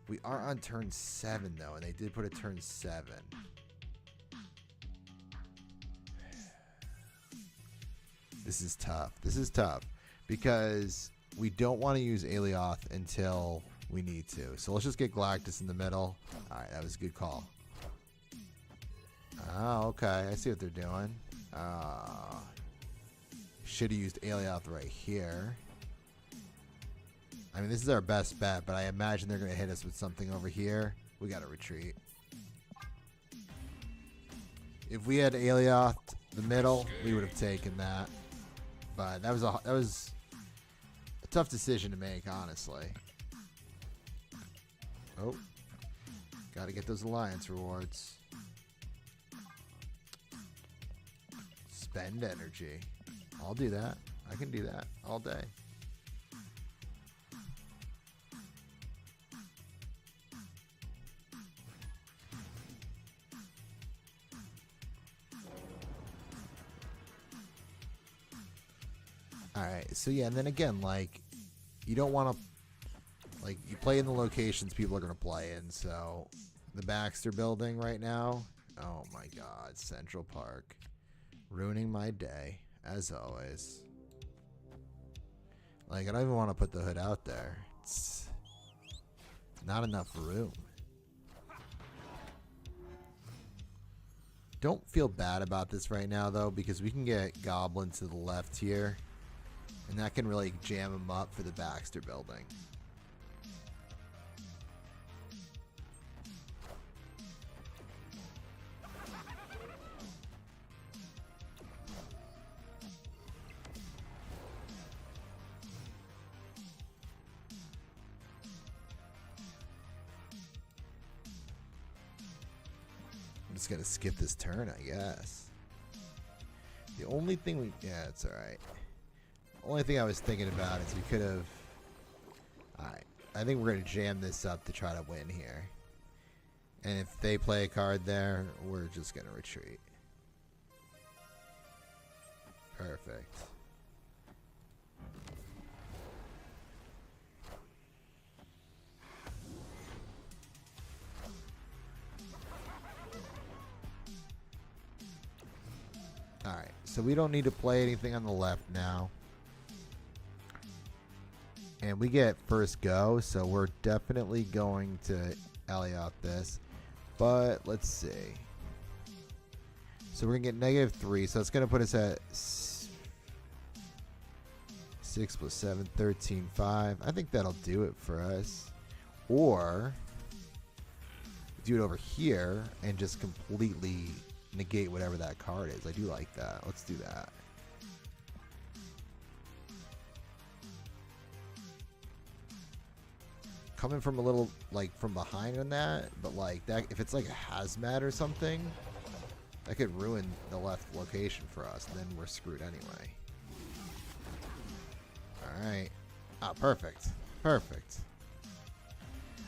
We are on turn 7, though, and they did put a turn 7. This is tough. This is tough. Because we don't want to use Aelioth until we need to. So let's just get Galactus in the middle. Alright, that was a good call. Oh, okay. I see what they're doing. Should have used Aelioth right here. I mean, this is our best bet, but I imagine they're going to hit us with something over here. We got to retreat. If we had Aelioth the middle, we would have taken that. But that was a tough decision to make, honestly. Oh, got to get those alliance rewards. Spend energy. I'll do that. I can do that all day. Alright, so yeah, and then again, like, you don't want to, like, you play in the locations people are going to play in, so the Baxter building right now, oh my god, Central Park, ruining my day. As always. Like, I don't even want to put the hood out there. It's not enough room. Don't feel bad about this right now, though, because we can get Goblin to the left here. And that can really jam him up for the Baxter building. just gonna skip this turn, I guess. The only thing we... Yeah, it's alright. Only thing I was thinking about is we could have... Alright. I think we're gonna jam this up to try to win here. And if they play a card there, we're just gonna retreat. Perfect. Alright, so we don't need to play anything on the left now. And we get first go, so we're definitely going to alley out this. But let's see. So we're going to get -3, so it's going to put us at 6 plus 7, 13, 5. I think that'll do it for us. Or do it over here and just completely negate whatever that card is. I do like that. Let's do that. Coming from a little, like, from behind on that, but like that, if it's like a hazmat or something, that could ruin the left location for us, and then we're screwed anyway. Alright. Ah, perfect. Perfect.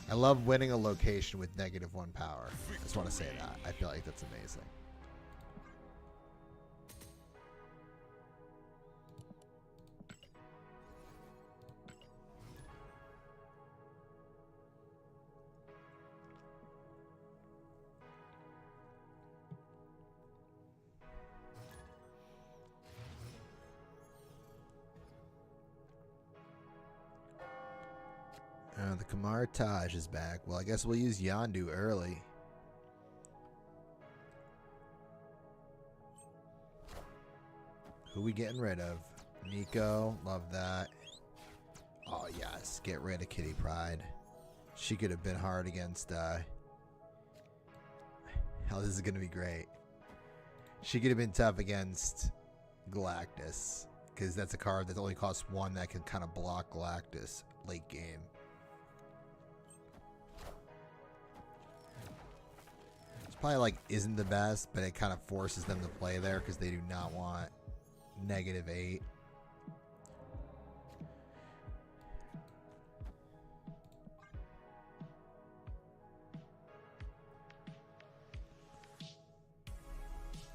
I love winning a location with -1 power. I just want to say that. I feel like that's amazing. The Kamar Taj is back. Well, I guess we'll use Yondu early. Who we getting rid of? Nico, love that. Oh yes, get rid of Kitty Pride. She could have been hard against hell, this is gonna be great. She could have been tough against Galactus, because that's a card that only costs 1 that can kind of block Galactus late game. Probably like isn't the best, but it kind of forces them to play there because they do not want -8.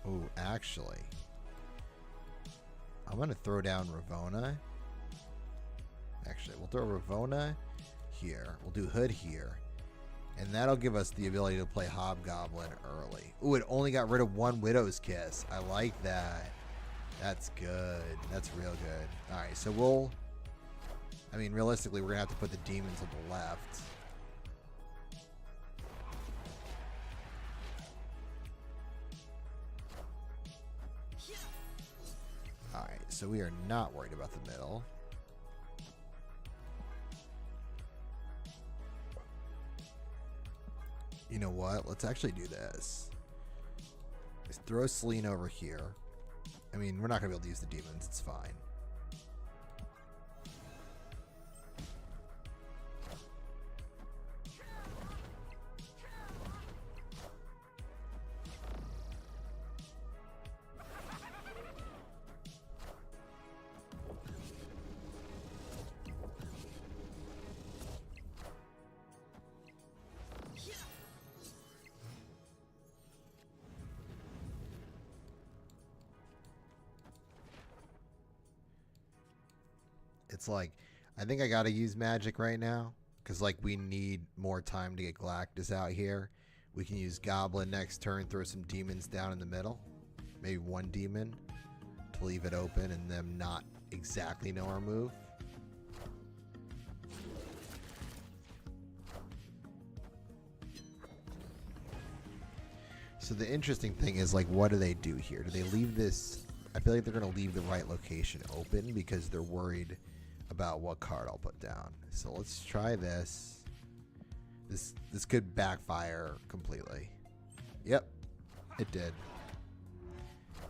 Oh, actually, I'm gonna throw down Ravona. Actually, we'll throw Ravona here. We'll do Hood here. And that'll give us the ability to play Hobgoblin early. Ooh, it only got rid of 1 Widow's Kiss. I like that. That's good. That's real good. Alright, so we'll... I mean, realistically, we're going to have to put the demons on the left. Alright, so we are not worried about the middle. You know what? Let's actually do this. Let's throw Selene over here. I mean, we're not going to be able to use the demons. It's fine. It's like, I think I got to use magic right now because like we need more time to get Galactus out here. We can use Goblin next turn, throw some demons down in the middle. Maybe 1 demon to leave it open and them not exactly know our move. So the interesting thing is, like, what do they do here? Do they leave this... I feel like they're going to leave the right location open because they're worried about what card I'll put down. So let's try this. This could backfire completely. Yep, it did.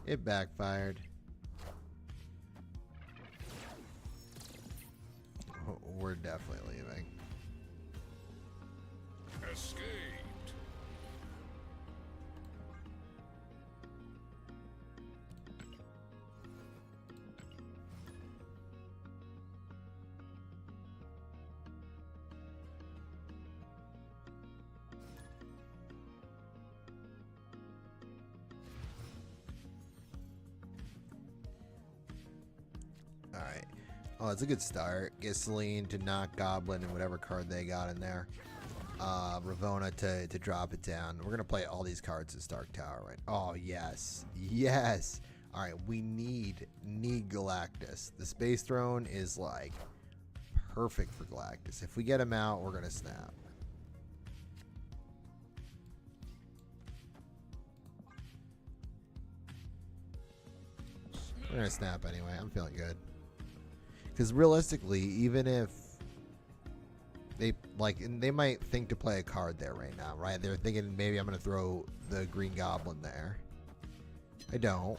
It backfired. We're definitely leaving. Escaped. Oh, it's a good start. Get Celine to knock Goblin and whatever card they got in there. Ravona to drop it down. We're gonna play all these cards as Dark Tower, right? Oh yes, yes. All right, we need Galactus. The Space Throne is like perfect for Galactus. If we get him out, we're gonna snap. We're gonna snap anyway. I'm feeling good. Because realistically, even if they might think to play a card there right now, right? They're thinking maybe I'm gonna throw the Green Goblin there. I don't.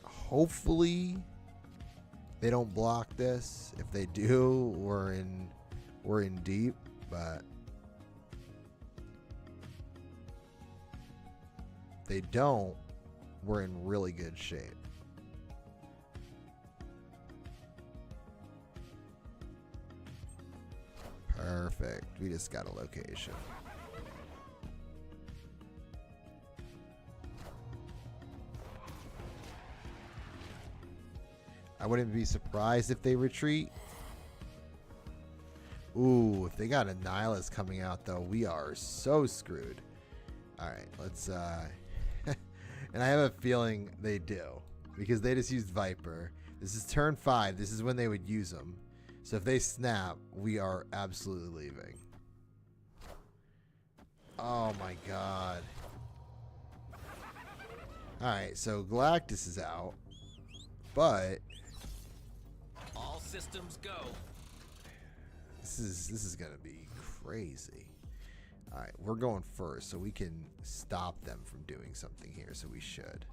Hopefully, they don't block this. If they do, we're in deep. But if they don't, we're in really good shape. Perfect. We just got a location. I wouldn't be surprised if they retreat. Ooh, if they got a Nihilus coming out, though, we are so screwed. All right, let's... and I have a feeling they do, because they just used Viper. This is turn 5. This is when they would use them. So if they snap, we are absolutely leaving. Oh my god. Alright, so Galactus is out. But All systems go. this is gonna be crazy. Alright, we're going first, so we can stop them from doing something here, so we should.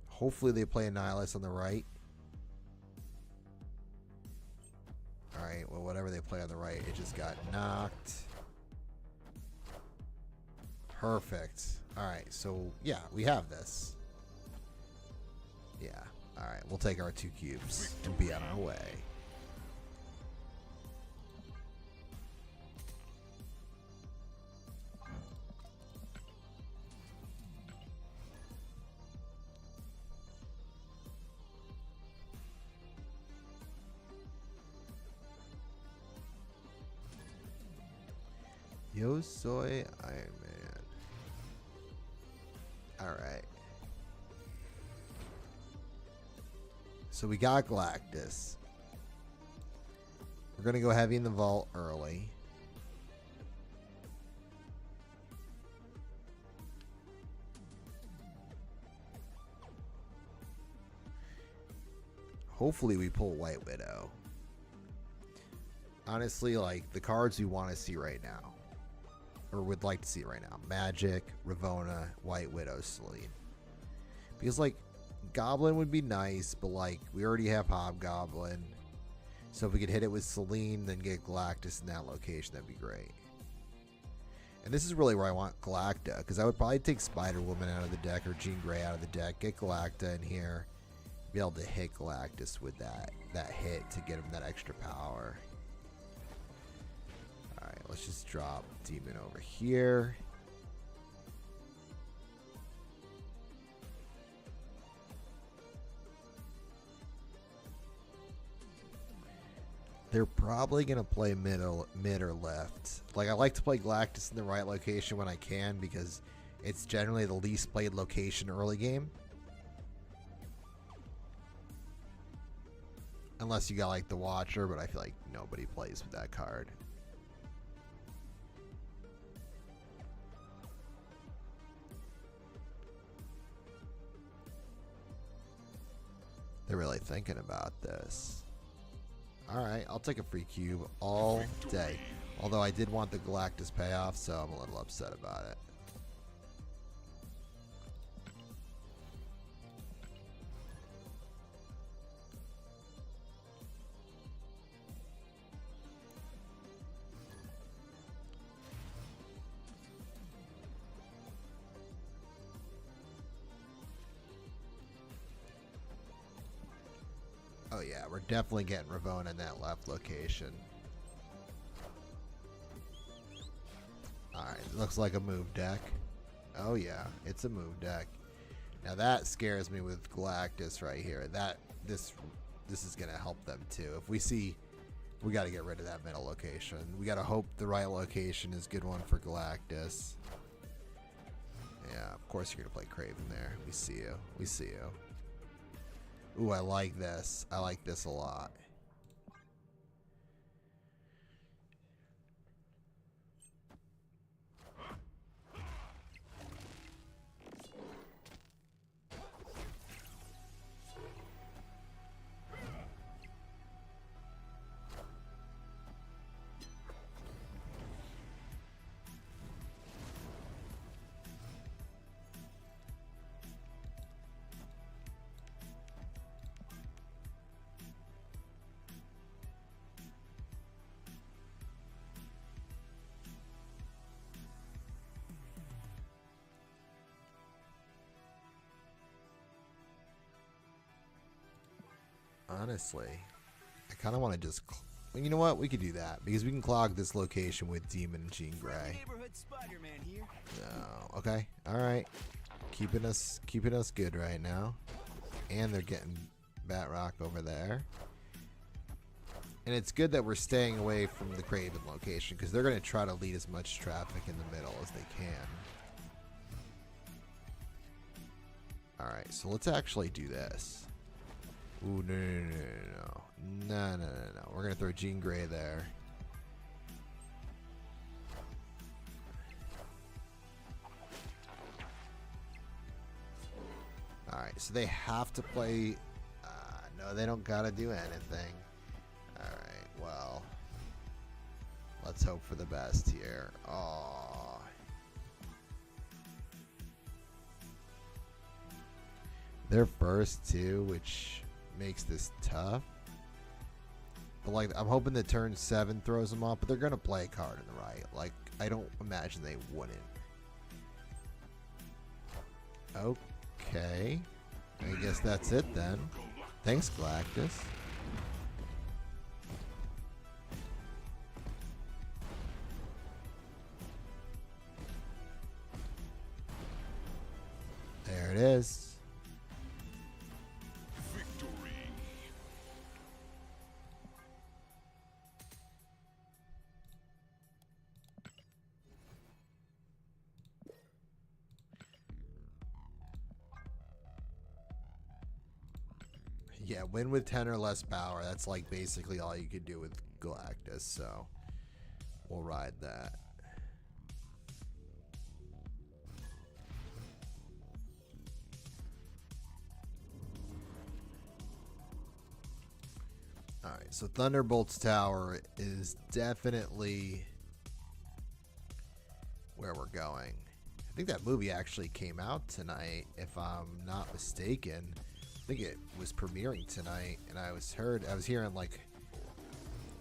Hopefully they play a Nihilus on the right. Alright, well, whatever they play on the right, it just got knocked. Perfect. Alright, so, yeah, we have this. Yeah. Alright, we'll take our 2 cubes and be on our way. Yo soy Iron Man. Alright. So we got Galactus. We're going to go heavy in the vault early. Hopefully we pull White Widow. Honestly, like, the cards we want to see right now, or would like to see right now: Magic, Ravona, White Widow, Celine. Because, like, Goblin would be nice, but, like, we already have Hobgoblin. So if we could hit it with Celine, then get Galactus in that location, that'd be great. And this is really where I want Galacta, because I would probably take Spider-Woman out of the deck, or Jean Grey out of the deck, get Galacta in here, be able to hit Galactus with that hit to get him that extra power. Alright, let's just drop Demon over here. They're probably going to play mid or left. Like, I like to play Galactus in the right location when I can, because it's generally the least played location early game. Unless you got, like, the Watcher, but I feel like nobody plays with that card. They're really thinking about this. Alright, I'll take a free cube all day. Although I did want the Galactus payoff, so I'm a little upset about it. Oh yeah, we're definitely getting Ravona in that left location. Alright, looks like a move deck. Oh yeah, it's a move deck. Now that scares me with Galactus right here. This is gonna help them too. If we see, we got to get rid of that middle location. We got to hope the right location is a good one for Galactus. Yeah, of course you're gonna play Craven there. We see you. We see you. Ooh, I like this. I like this a lot. Honestly, I kind of want to just... you know what? We could do that. Because we can clog this location with Demon and Jean Grey. No. Okay. Alright. Keeping us good right now. And they're getting Batrock over there. And it's good that we're staying away from the Craven location. Because they're going to try to lead as much traffic in the middle as they can. Alright. So let's actually do this. Ooh, no. We're going to throw Jean Grey there. Alright, so they have to play... no, they don't got to do anything. Alright, well... let's hope for the best here. Aww. They're first, too, which... makes this tough. But like, I'm hoping that turn 7 throws them off, but they're gonna play a card in the right. Like, I don't imagine they wouldn't. Okay, I guess that's it then. Thanks, Galactus. There it is. Yeah, win with 10 or less power. That's like basically all you could do with Galactus, so we'll ride that. Alright, so Thunderbolt's Tower is definitely where we're going. I think that movie actually came out tonight, if I'm not mistaken. I think it was premiering tonight, and I was hearing like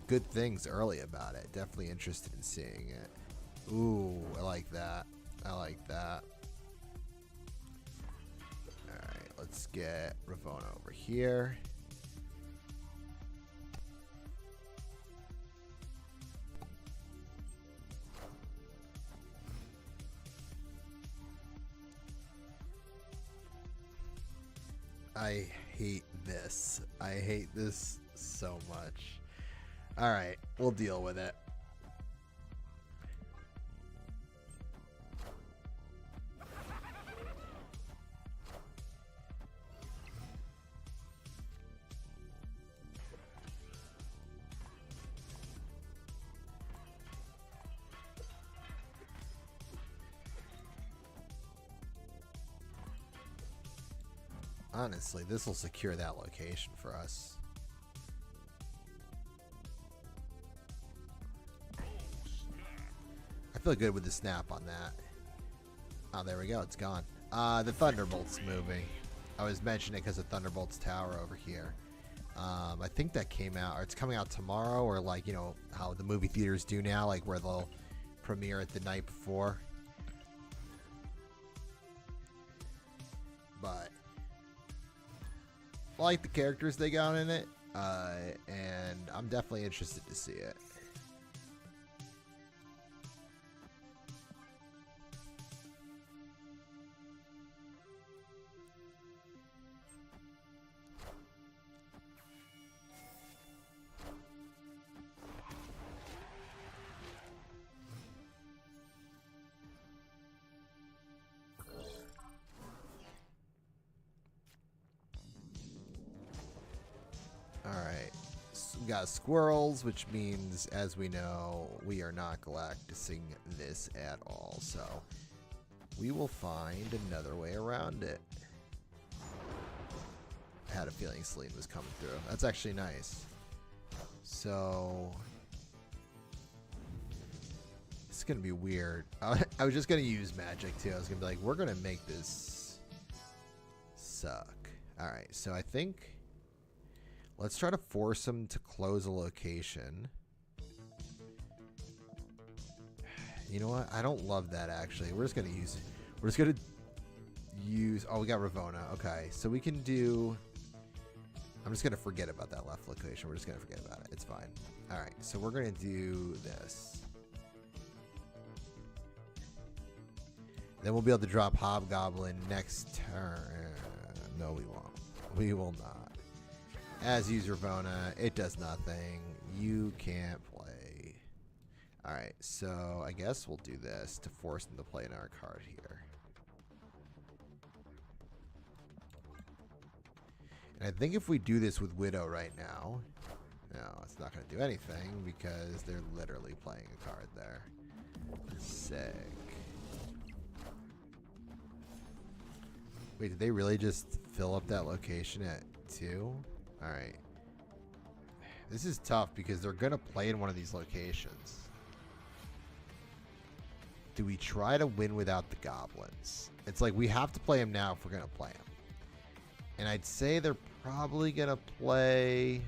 good things early about it. Definitely interested in seeing it. Ooh, I like that. I like that. Alright, let's get Ravonna over here. I hate this. I hate this so much. Alright, we'll deal with it. Honestly, this will secure that location for us. I feel good with the snap on that. Oh, there we go. It's gone. The Thunderbolt's moving. I was mentioning it because of Thunderbolt's Tower over here. I think that came out, or it's coming out tomorrow, or like, you know, how the movie theaters do now, like where they'll premiere it the night before. But I like the characters they got in it, and I'm definitely interested to see it. We got squirrels, which means, as we know, we are not galactusing this at all. So we will find another way around it. I had a feeling Celine was coming through. That's actually nice. So it's going to be weird. I was just going to use magic too. I was going to be like, we're going to make this suck. All right. So I think let's try to force them to close a location. You know what? I don't love that actually. We're just going to use it. We're just going to use. Oh, we got Ravona. Okay. So we can do. I'm just going to forget about that left location. We're just going to forget about it. It's fine. All right. So we're going to do this. Then we'll be able to drop Hobgoblin next turn. No, we won't. We will not. As user Ravona, it does nothing. You can't play. All right. So I guess we'll do this to force them to play an our card here. And I think if we do this with Widow right now, no, it's not going to do anything because they're literally playing a card there. Sick. Wait, did they really just fill up that location at 2? All right. This is tough because they're going to play in one of these locations. Do we try to win without the goblins? It's like we have to play them now if we're going to play them. And I'd say they're probably going to play.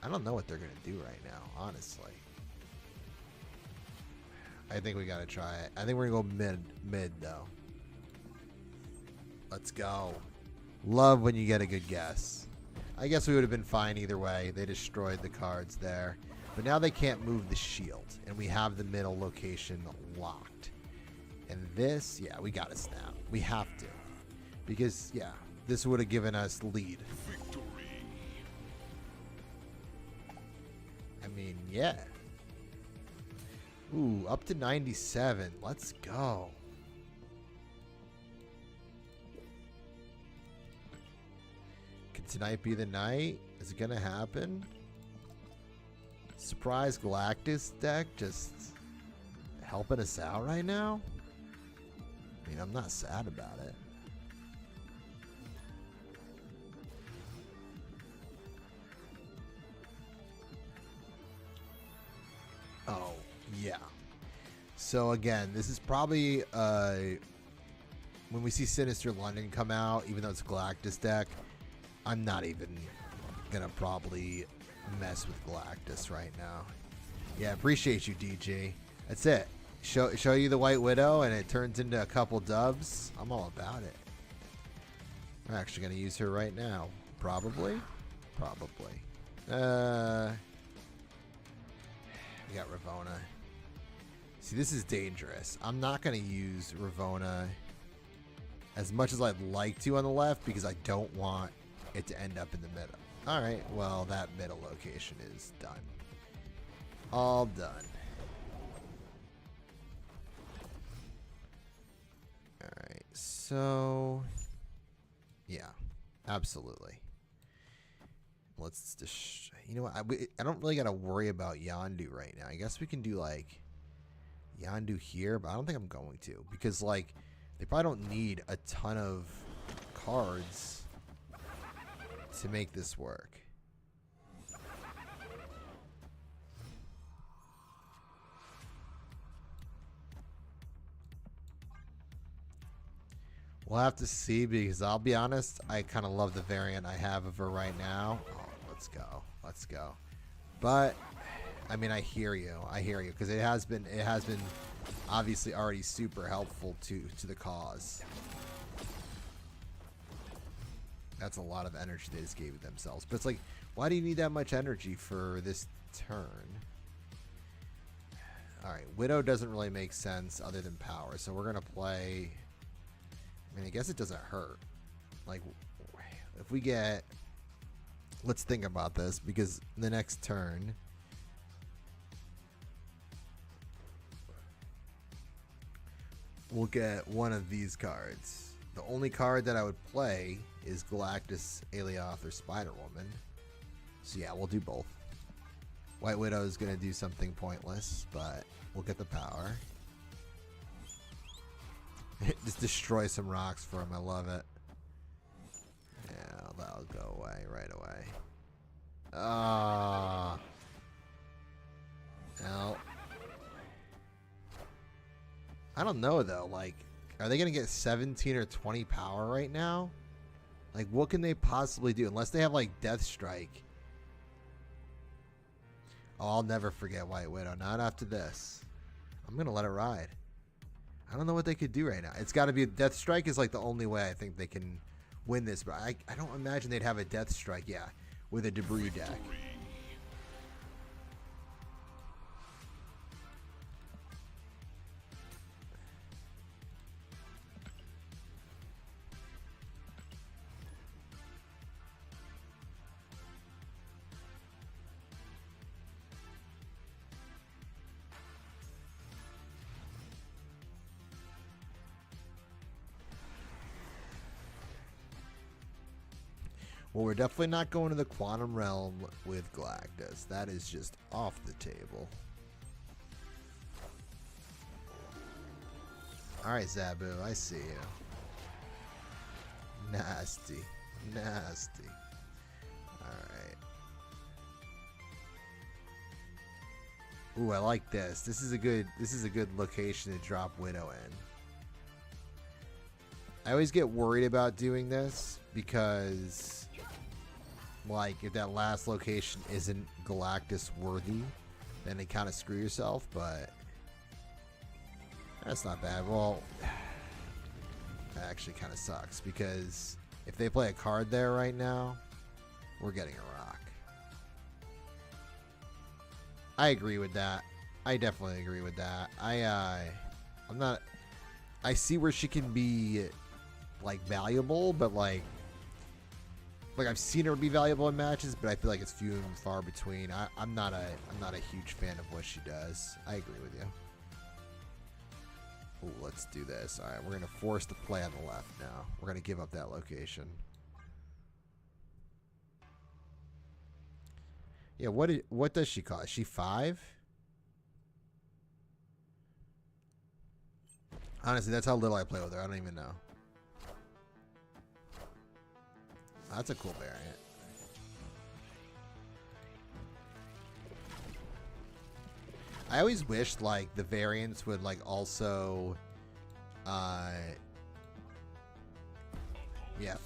I don't know what they're going to do right now, honestly. I think we got to try it. I think we're going to go mid though. Let's go. Love when you get a good guess. I guess we would have been fine either way. They destroyed the cards there. But now they can't move the shield. And we have the middle location locked. And this, yeah, we got to snap. We have to. Because, yeah, this would have given us lead. Victory. I mean, yeah. Ooh, up to 97. Let's go. Can tonight be the night? Is it going to happen? Surprise Galactus deck just helping us out right now? I mean, I'm not sad about it. Oh, yeah. So again, this is probably when we see Sinister London come out, even though it's a Galactus deck, I'm not even gonna probably mess with Galactus right now. Yeah, appreciate you, DG. That's it. Show you the White Widow and it turns into a couple dubs. I'm all about it. I'm actually gonna use her right now. Probably. We got Ravona. See, this is dangerous. I'm not going to use Ravona as much as I'd like to on the left because I don't want it to end up in the middle. All right, well, that middle location is done. All done. All right, so yeah, absolutely. Let's just, you know what? I don't really got to worry about Yondu right now. I guess we can do like Yondu here, but I don't think I'm going to because like they probably don't need a ton of cards to make this work. We'll have to see because I'll be honest, I kind of love the variant I have of her right now. Oh, let's go. Let's go. But I mean, I hear you because it has been obviously already super helpful to the cause. That's a lot of energy they just gave themselves. But it's like, why do you need that much energy for this turn? All right, Widow doesn't really make sense other than power. So we're going to play, I mean, I guess it doesn't hurt. Like, if we get, let's think about this because the next turn, we'll get one of these cards. The only card that I would play is Galactus, Alioth, or Spider-Woman. So yeah, we'll do both. White Widow is going to do something pointless, but we'll get the power. Just destroy some rocks for him. I love it. Yeah, that'll go away right away. Ah. No. I don't know, though. Like, are they going to get 17 or 20 power right now? Like, what can they possibly do? Unless they have, like, Death Strike. Oh, I'll never forget White Widow. Not after this. I'm going to let it ride. I don't know what they could do right now. It's got to be... Death Strike is, like, the only way I think they can win this. But I don't imagine they'd have a Death Strike, yeah, with a Debris deck. Well, we're definitely not going to the Quantum Realm with Galactus. That is just off the table. Alright, Zabu, I see you. Nasty. Nasty. Alright. Ooh, I like this. This is a good location to drop Widow in. I always get worried about doing this because, like, if that last location isn't Galactus worthy, then you kind of screw yourself, but that's not bad. Well, that actually kind of sucks because if they play a card there right now, we're getting a rock. I agree with that. I definitely agree with that. I'm not... I see where she can be, like, valuable, but, like I've seen her be valuable in matches, but I feel like it's few and far between. I'm not a huge fan of what she does. I agree with you. Ooh, let's do this. All right, we're gonna force the play on the left now. We're gonna give up that location. Yeah, what does she cost? Is she 5? Honestly, that's how little I play with her. I don't even know. That's a cool variant. I always wished, like, the variants would, like, also... yeah,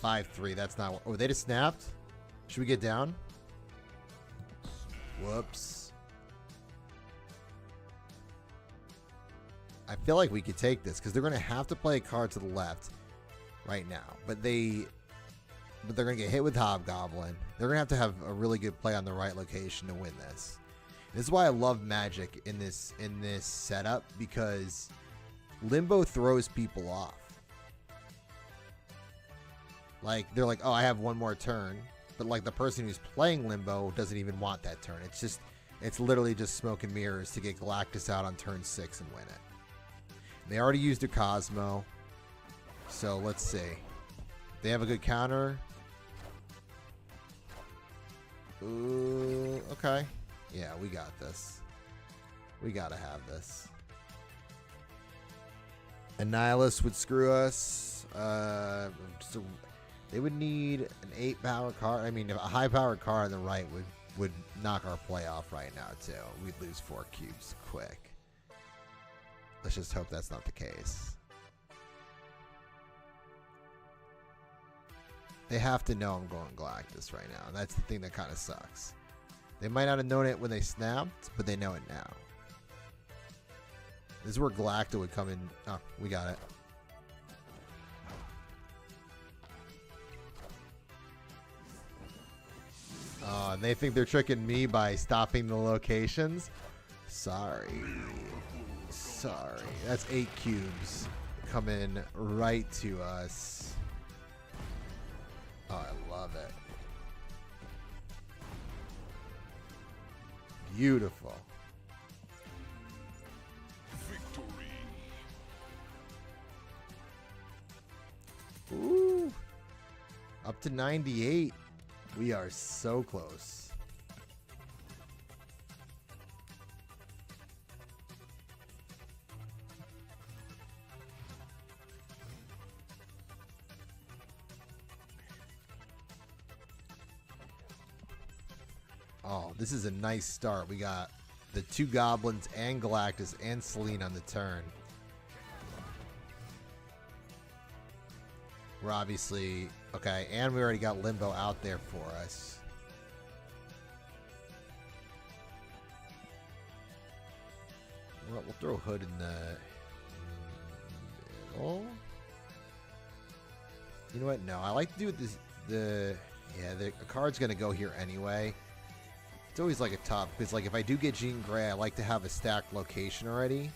5-3. That's not... Oh, they just snapped? Should we get down? Whoops. I feel like we could take this, because they're going to have to play a card to the left right now. But they're going to get hit with Hobgoblin. They're going to have a really good play on the right location to win this. This is why I love Magic in this setup, because Limbo throws people off. Like, they're like, oh, I have one more turn. But, like, the person who's playing Limbo doesn't even want that turn. It's literally just smoke and mirrors to get Galactus out on turn 6 and win it. They already used a Cosmo. So, let's see. They have a good counter. Ooh, okay. Yeah, we got this. We gotta have this. Annihilus would screw us. They would need an 8-power card. I mean, a high-powered card on the right would knock our play off right now, too. We'd lose 4 cubes quick. Let's just hope that's not the case. They have to know I'm going Galactus right now. And that's the thing that kind of sucks. They might not have known it when they snapped, but they know it now. This is where Galacta would come in. Oh, we got it. Oh, and they think they're tricking me by stopping the locations? Sorry. Sorry. That's 8 cubes coming right to us. Oh, I love it. Beautiful. Victory. Ooh. Up to 98. We are so close. Oh, this is a nice start. We got the 2 goblins and Galactus and Selene on the turn. We're obviously... Okay, and we already got Limbo out there for us. We'll throw Hood in the middle. You know what? No, I like to do this. The card's gonna go here anyway. It's always like a tough because like if I do get Jean Grey, I like to have a stacked location already.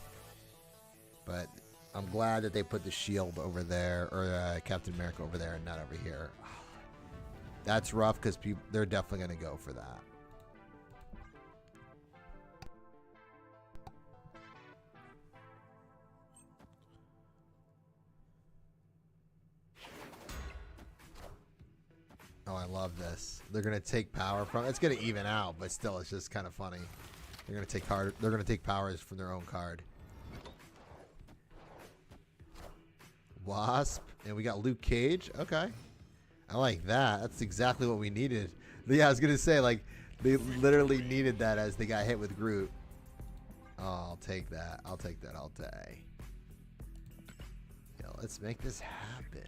But I'm glad that they put the shield over there or Captain America over there and not over here. That's rough because they're definitely gonna go for that. Oh, I love this. They're gonna take power from. It's gonna even out, but still, it's just kind of funny. They're gonna take card. They're gonna take powers from their own card. Wasp, and we got Luke Cage. Okay, I like that. That's exactly what we needed. Yeah, I was gonna say like they literally needed that as they got hit with Groot. Oh, I'll take that. I'll take that all day. Yeah, let's make this happen.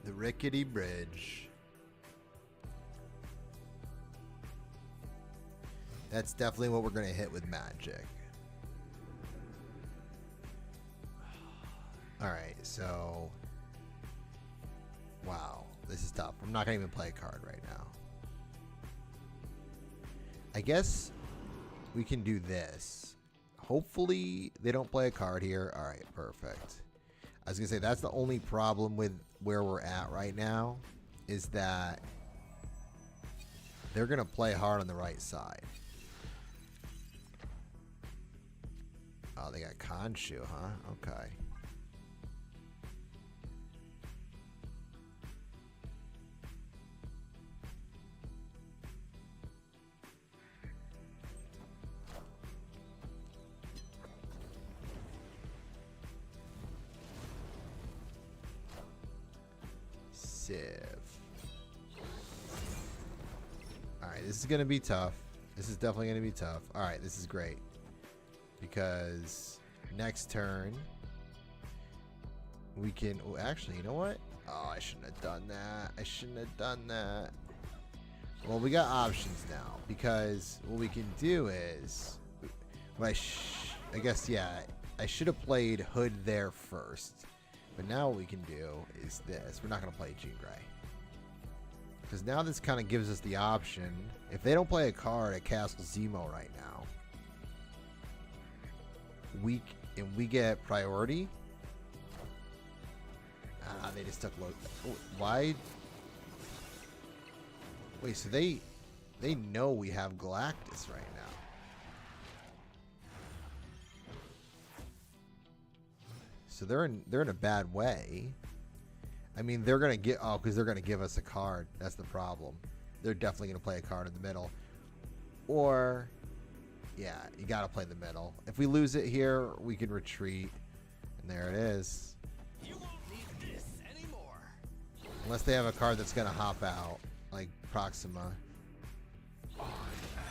The rickety bridge. That's definitely what we're going to hit with magic. Alright, so... Wow, this is tough. I'm not going to even play a card right now. I guess we can do this. Hopefully they don't play a card here. Alright, perfect. I was going to say, that's the only problem with where we're at right now, is that they're going to play hard on the right side. Oh, they got Khonshu, huh? Okay. Alright, this is going to be tough. This is definitely going to be tough. Alright, this is great. Because next turn, we can... Oh, actually, you know what? Oh, I shouldn't have done that. I shouldn't have done that. Well, we got options now. Because what we can do is... Well, I guess, yeah. I should have played Hood there first. But now what we can do is this. We're not going to play Jean Grey. Because now this kind of gives us the option. If they don't play a card at Castle Zemo right now, we get priority. They just took low. Why? Wait, so they know we have Galactus right now. So they're in a bad way. I mean, they're gonna get because they're gonna give us a card. That's the problem. They're definitely gonna play a card in the middle, or yeah, you gotta play the middle. If we lose it here, we can retreat, and there it is. You won't need this anymore. Unless they have a card that's gonna hop out, like Proxima.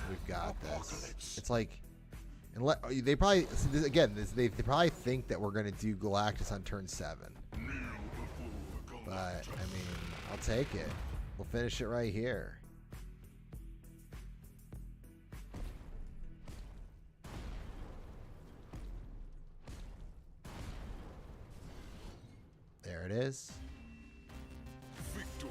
We've got this. It's like, unless they probably they probably think that we're gonna do Galactus on turn 7. But I mean, I'll take it. We'll finish it right here. There it is. Victory.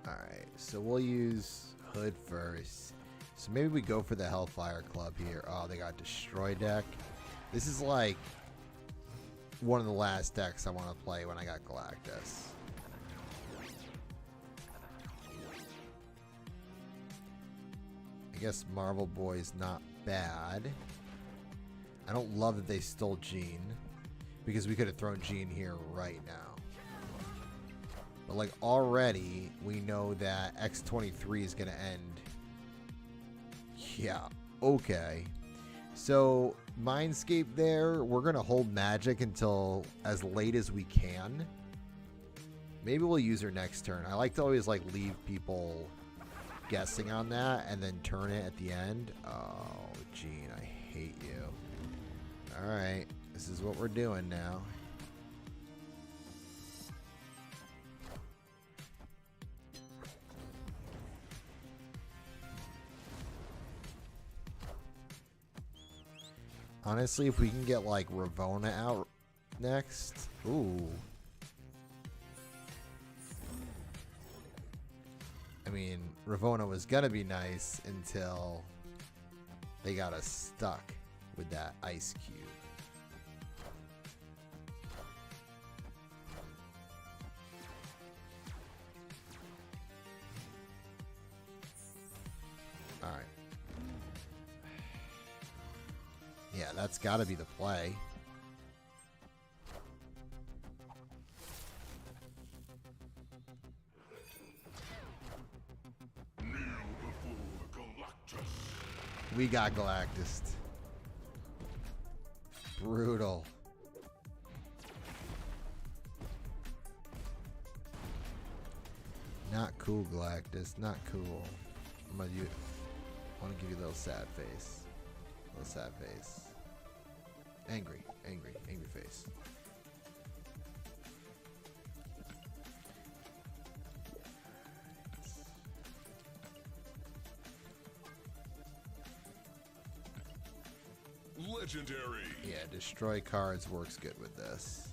Alright, so we'll use Hood first. So maybe we go for the Hellfire Club here. Oh, they got Destroy deck. This is like one of the last decks I want to play when I got Galactus. I guess Marvel Boy's not bad. I don't love that they stole Gene, because we could have thrown Gene here right now. But like already we know that X-23 is going to end. Yeah, okay. So Mindscape there, we're going to hold Magic until as late as we can. Maybe we'll use her next turn. I like to always like leave people guessing on that and then turn it at the end. Oh, Gene, I hate you. Alright, this is what we're doing now. Honestly, if we can get like Ravonna out next. Ooh. I mean, Ravonna was gonna be nice until they got us stuck with that ice cube. Alright. Yeah, that's gotta be the play. We got Galactus. Brutal. Not cool, Galactus. Not cool. I want to give you a little sad face. A little sad face. Angry face. Legendary. Yeah, destroy cards works good with this.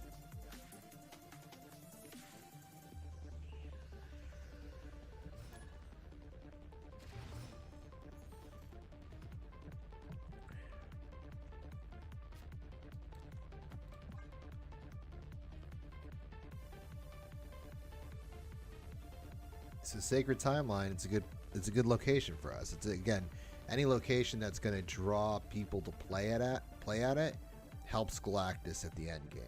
It's a sacred timeline. It's a good location for us. It's again, any location that's going to draw people to play at it helps Galactus at the end game.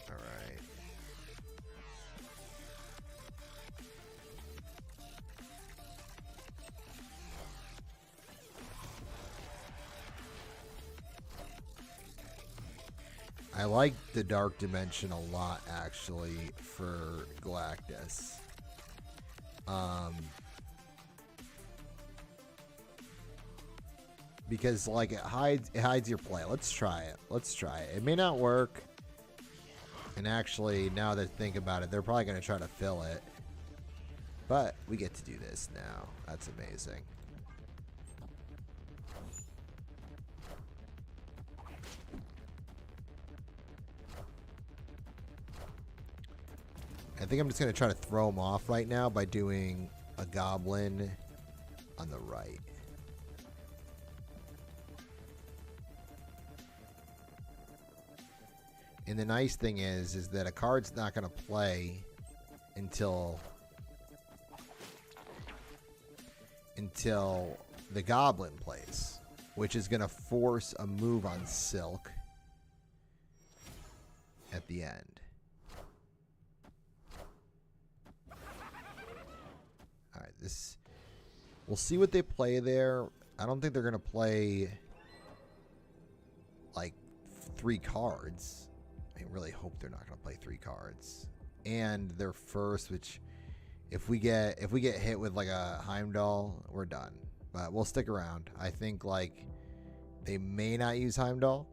All right. I like the Dark Dimension a lot, actually, for Galactus. Because like it hides your play. Let's try it. It may not work. And actually, now that I think about it, they're probably going to try to fill it. But we get to do this now. That's amazing. I think I'm just going to try to throw them off right now by doing a goblin on the right. And the nice thing is that a card's not going to play until the goblin plays, which is going to force a move on Silk at the end. Alright, we'll see what they play there. I don't think they're going to play like 3 cards. I really hope they're not going to play 3 cards. And their first, which if we get hit with like a Heimdall, we're done. But we'll stick around. I think like they may not use Heimdall,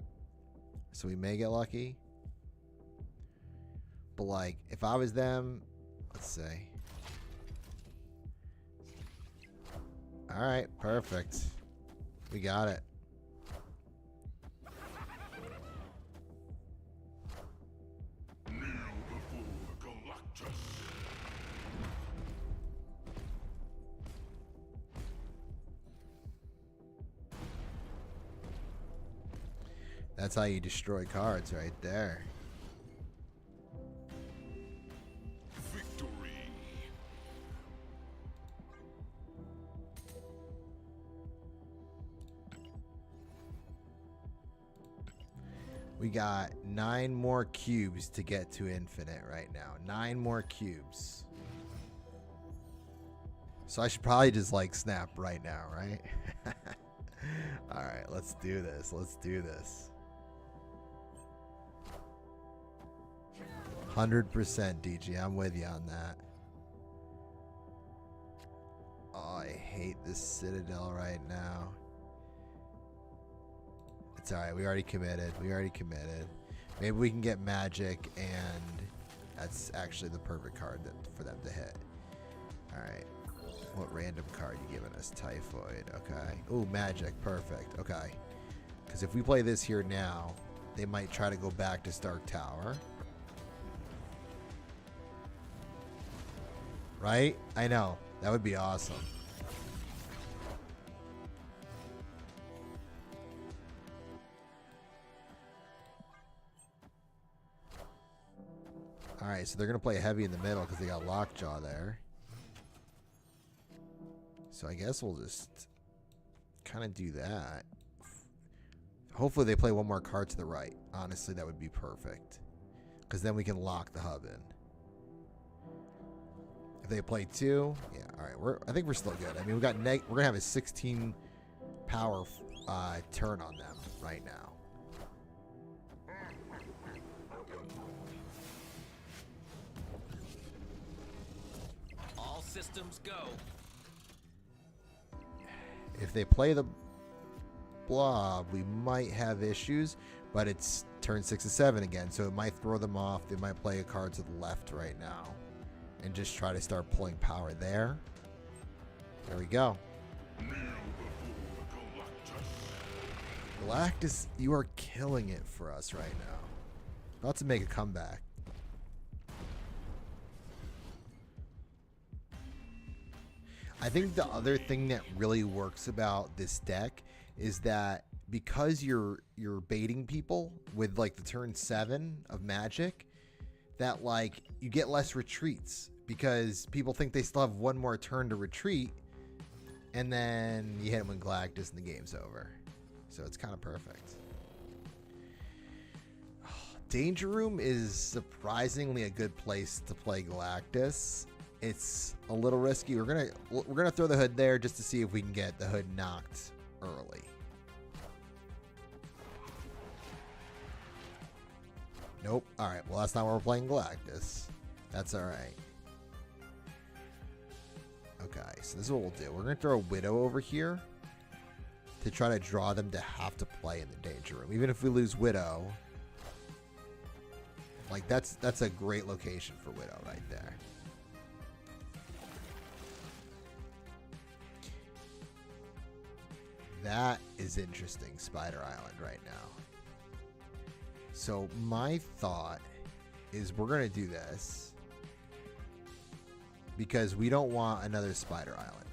so we may get lucky. But like if I was them, let's say Alright, perfect. We got it. Kneel before Galactus. That's how you destroy cards right there. Victory. We got 9 more cubes to get to infinite right now. 9 more cubes. So I should probably just like snap right now, right? Alright, let's do this. Let's do this. 100% DG. I'm with you on that. Oh, I hate this Citadel right now. It's alright. We already committed. We already committed. Maybe we can get magic, and that's actually the perfect card for them to hit. Alright. What random card you giving us? Typhoid. Okay. Ooh, magic. Perfect. Okay. Because if we play this here now, they might try to go back to Stark Tower. Right? I know. That would be awesome. Alright, so they're going to play heavy in the middle because they got Lockjaw there. So I guess we'll just kind of do that. Hopefully they play one more card to the right. Honestly, that would be perfect. Because then we can lock the hub in. If they play 2, yeah, all right. I think we're still good. I mean, we're gonna have a 16 power turn on them right now. All systems go. If they play the blob, we might have issues, but it's turn 6 and 7 again, so it might throw them off. They might play a card to the left right now and just try to start pulling power there. There we go. Kneel before Galactus. Galactus, you are killing it for us right now. About to make a comeback. I think the other thing that really works about this deck is that because you're baiting people with like the turn 7 of magic, that like you get less retreats because people think they still have one more turn to retreat, and then you hit them with Galactus and the game's over. So it's kind of perfect. Danger Room is surprisingly a good place to play Galactus. It's a little risky. We're gonna throw the hood there just to see if we can get the hood knocked early. Nope. All right. Well, that's not where we're playing Galactus. That's all right. Okay. So this is what we'll do. We're gonna throw a Widow over here to try to draw them to have to play in the Danger Room. Even if we lose Widow, like that's a great location for Widow right there. That is interesting, Spider Island right now. So my thought is we're going to do this because we don't want another Spider Island.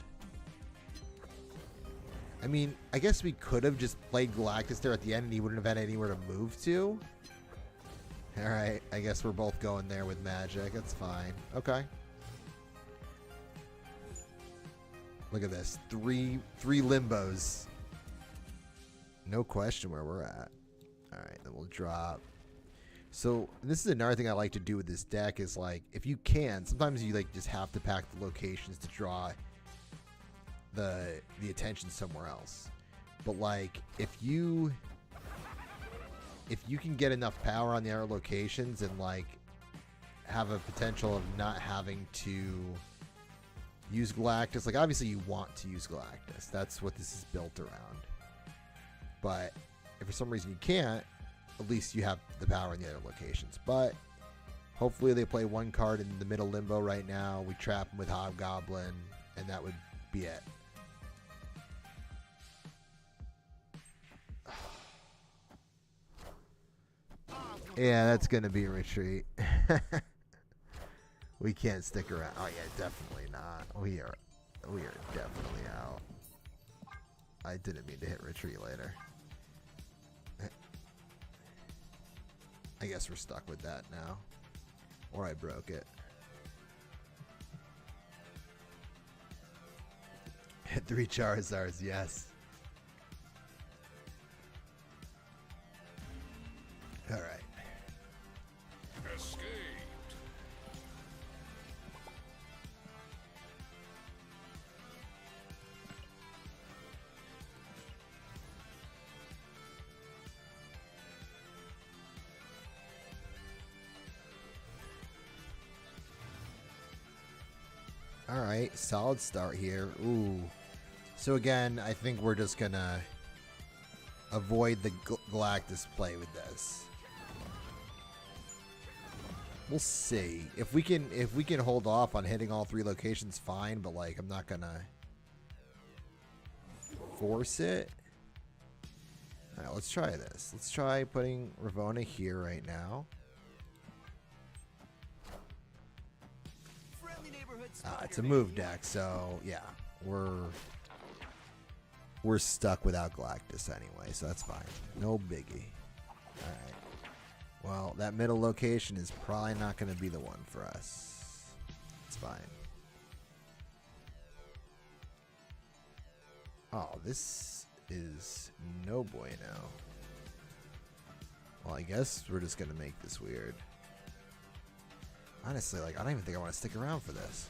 I mean, I guess we could have just played Galactus there at the end and he wouldn't have had anywhere to move to. All right, I guess we're both going there with magic. That's fine. Okay. Look at this. Three limbos. No question where we're at. All right, then we'll drop. So this is another thing I like to do with this deck is like, if you can, sometimes you like just have to pack the locations to draw the attention somewhere else. But like, if you can get enough power on the other locations and like have a potential of not having to use Galactus, like obviously you want to use Galactus. That's what this is built around. But if for some reason you can't, at least you have the power in the other locations. But hopefully they play one card in the middle limbo right now. We trap them with Hobgoblin, and that would be it. Yeah, that's gonna be a retreat. We can't stick around. Oh yeah, definitely not. We are definitely out. I didn't mean to hit retreat later. I guess we're stuck with that now. Or I broke it. Hit 3 Charizards, yes. Alright. Escaped. Alright, solid start here. Ooh. So again, I think we're just gonna avoid the Galactus play with this. We'll see. If we can hold off on hitting all 3 locations, fine, but like I'm not gonna force it. Alright, let's try this. Let's try putting Ravona here right now. It's a move deck, so yeah, we're stuck without Galactus anyway, so that's fine. No biggie. Alright. Well, that middle location is probably not going to be the one for us. It's fine. Oh, this is no bueno. Well, I guess we're just going to make this weird. Honestly, like, I don't even think I want to stick around for this.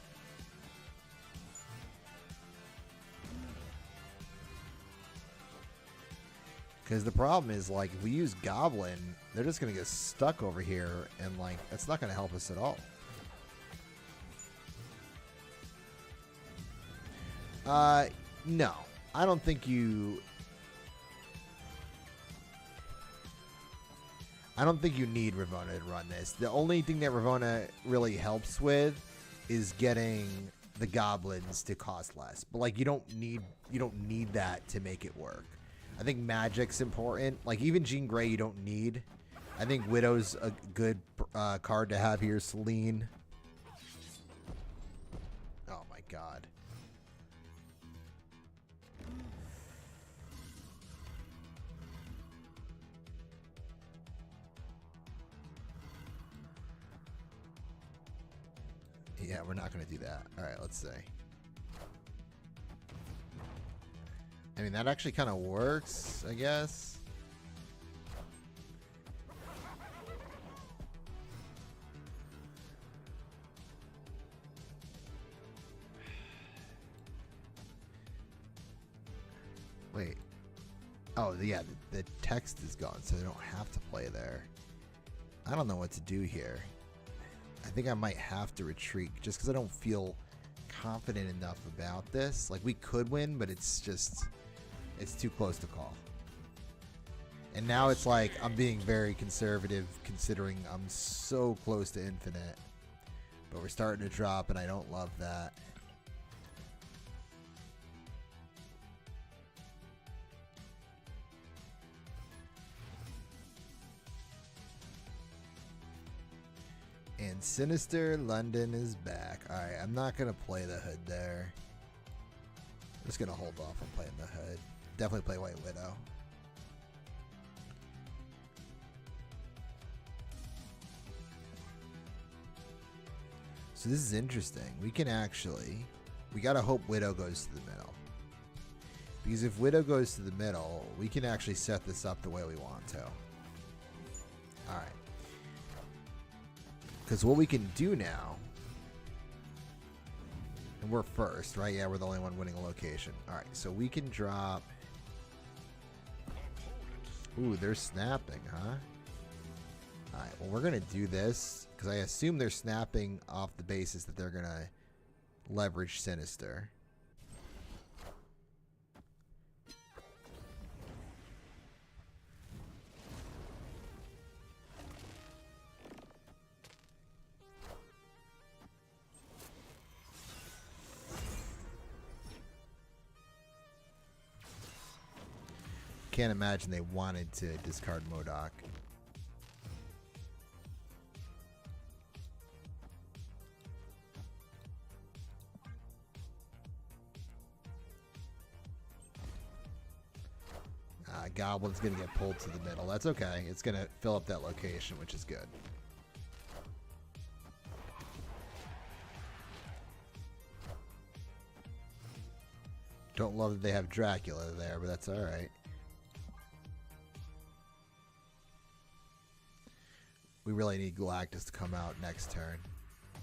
Because the problem is, like, if we use Goblin, they're just going to get stuck over here, and, like, that's not going to help us at all. No. I don't think you... I don't think you need Ravona to run this. The only thing that Ravona really helps with is getting the goblins to cost less. But, like, you don't need that to make it work. I think Magic's important. Like, even Jean Grey you don't need. I think Widow's a good card to have here. Celine. Oh, my God. Yeah, we're not going to do that. All right, let's see. I mean, that actually kind of works, I guess. Wait. Oh, yeah, the text is gone, so they don't have to play there. I don't know what to do here. I think I might have to retreat just because I don't feel confident enough about this. Like, we could win, but it's just... it's too close to call. And now it's like I'm being very conservative considering I'm so close to infinite. But we're starting to drop and I don't love that. And Sinister London is back. Alright, I'm not going to play the hood there. I'm just going to hold off on playing the hood. Definitely play White Widow. So this is interesting. We can actually... we gotta hope Widow goes to the middle. Because if Widow goes to the middle, we can actually set this up the way we want to. Alright. Because what we can do now... and we're first, right? Yeah, we're the only one winning a location. Alright, so we can drop... ooh, they're snapping, huh? Alright, well, we're going to do this, because I assume they're snapping off the basis that they're going to leverage Sinister. Can't imagine they wanted to discard MODOK. Goblin's going to get pulled to the middle. That's okay. It's going to fill up that location, which is good. Don't love that they have Dracula there, but that's alright. We really need Galactus to come out next turn.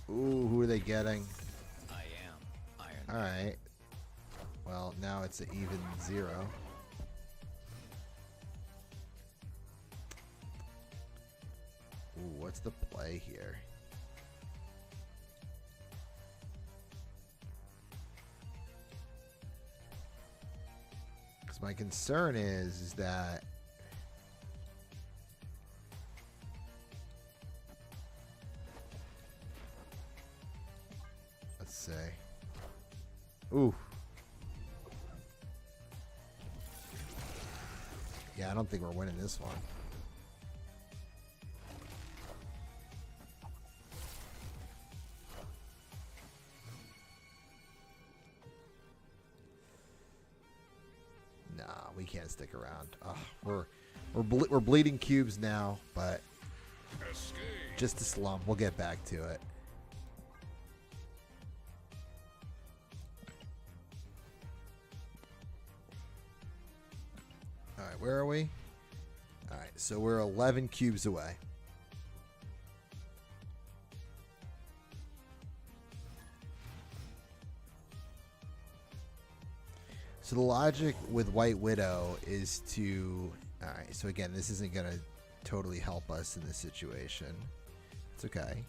Ooh, who are they getting? I am Iron Man. Alright. Well, now it's an even 0. Ooh, what's the play here? Because my concern is that let's see. Ooh. Yeah, I don't think we're winning this one. Nah, we can't stick around. We're bleeding cubes now, but Escape. just a slump. We'll get back to it. All right, where are we? All right, so we're 11 cubes away. So the logic with White Widow is to... Alright, so again, this isn't going to totally help us in this situation. It's okay.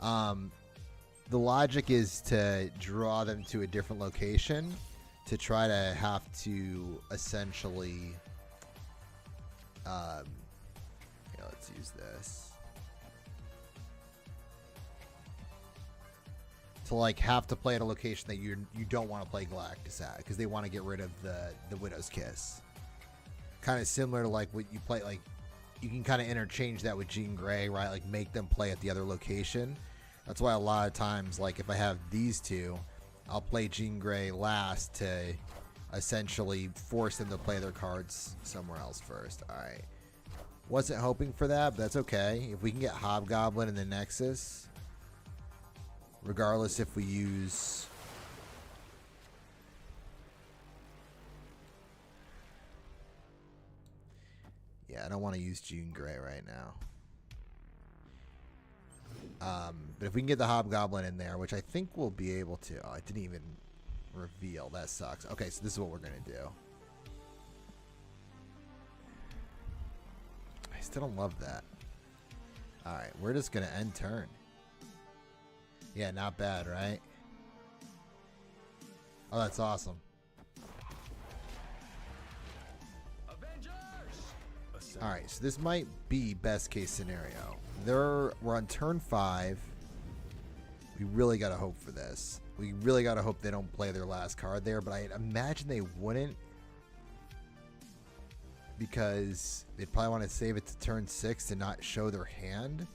The logic is to draw them to a different location to try to have to essentially... yeah, let's use this. To like have to play at a location that you don't want to play Galactus at because they want to get rid of the Widow's Kiss. Kind of similar to like what you play, like you can kind of interchange that with Jean Grey, right? Like make them play at the other location. That's why a lot of times, like if I have these two, I'll play Jean Grey last to essentially force them to play their cards somewhere else first. All right. Wasn't hoping for that, but that's okay. If we can get Hobgoblin in the Nexus, regardless if we use... Yeah, I don't want to use Jean Grey right now. But if we can get the Hobgoblin in there, which I think we'll be able to... Oh, I didn't even reveal. That sucks. Okay, so this is what we're going to do. I still don't love that. Alright, we're just going to end turn. Yeah, not bad, right? Oh, that's awesome. Alright, so this might be best case scenario. We're on turn 5. We really got to hope for this. We really got to hope they don't play their last card there, but I imagine they wouldn't because they'd probably want to save it to turn 6 to not show their hand.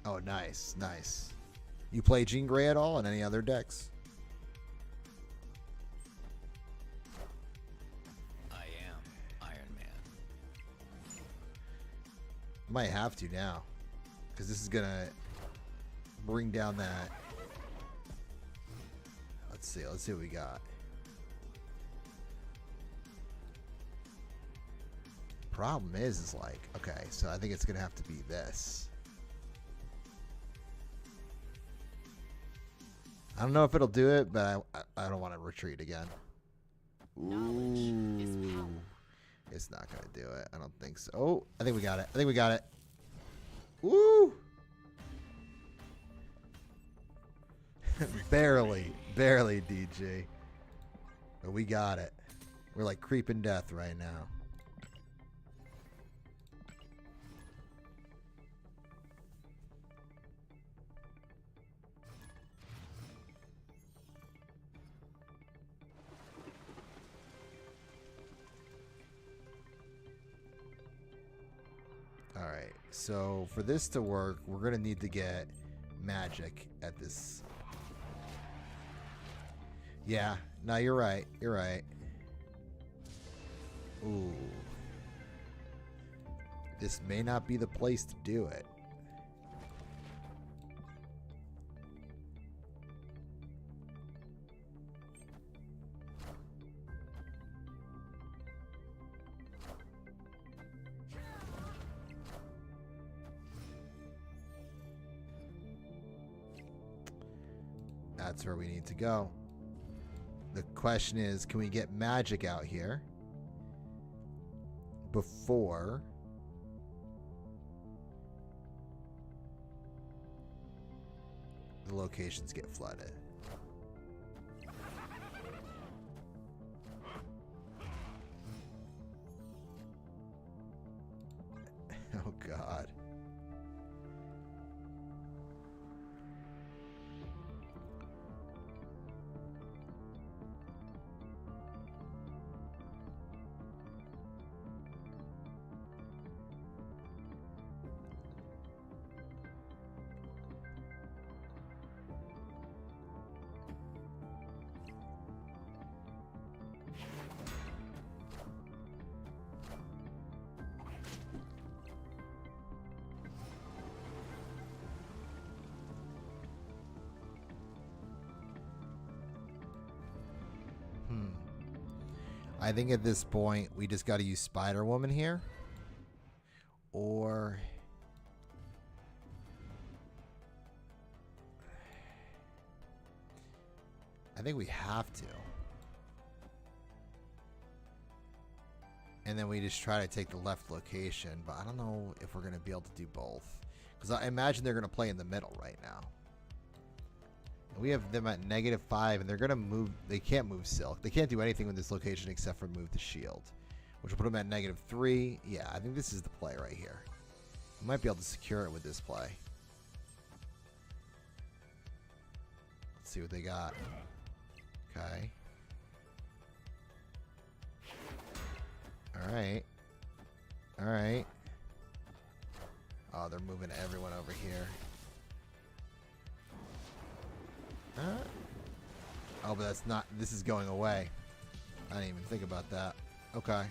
Oh, nice, nice. You play Jean Grey at all in any other decks? I am Iron Man. Might have to now, because this is gonna bring down that. Let's see what we got. Problem is like, okay, so I think it's gonna have to be this. I don't know if it'll do it, but I don't want to retreat again. Ooh. It's not going to do it. I don't think so. Oh, I think we got it. I think we got it. Woo! barely, DG. But we got it. We're like creeping death right now. Alright, so for this to work, we're going to need to get magic at this. Yeah, no, you're right. You're right. Ooh. This may not be the place to do it. That's where we need to go. The question is, can we get magic out here before the locations get flooded? Oh, God. I think at this point we just got to use Spider Woman here, or I think we have to, and then we just try to take the left location. But I don't know if we're gonna be able to do both, because I imagine they're gonna play in the middle right now. We have them at -5, and they're going to move. They can't move Silk. They can't do anything with this location except for move the shield, which will put them at -3. Yeah, I think this is the play right here. We might be able to secure it with this play. Let's see what they got. Okay. All right. All right. Oh, they're moving everyone over here. Oh, but that's not. This is going away. I didn't even think about that. Okay.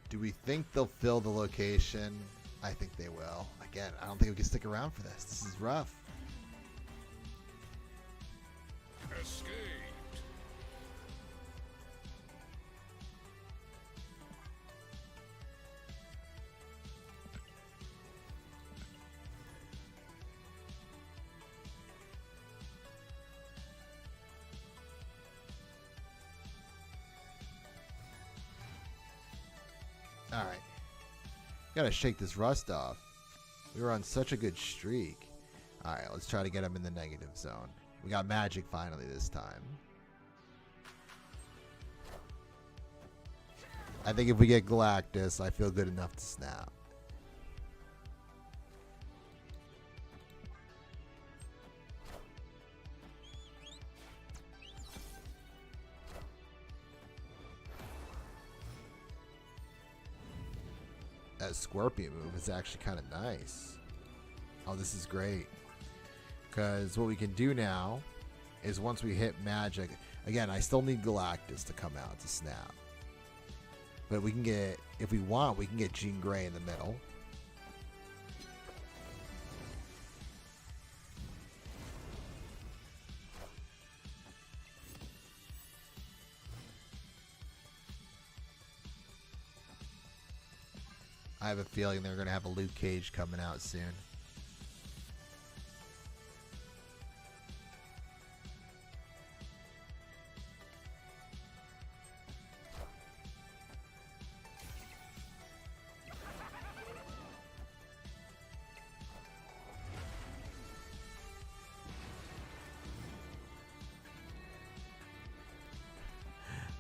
Do we think they'll fill the location? I think they will. Again, I don't think we can stick around for this. This is rough. Escape. Alright. Gotta shake this rust off. We were on such a good streak. Alright, let's try to get him in the negative zone. We got magic finally this time. I think if we get Galactus, I feel good enough to snap. That Scorpion move is actually kind of nice. Oh, this is great. Because what we can do now is once we hit magic, again, I still need Galactus to come out to snap. But we can get, if we want, we can get Jean Grey in the middle. I have a feeling they're going to have a Luke Cage coming out soon.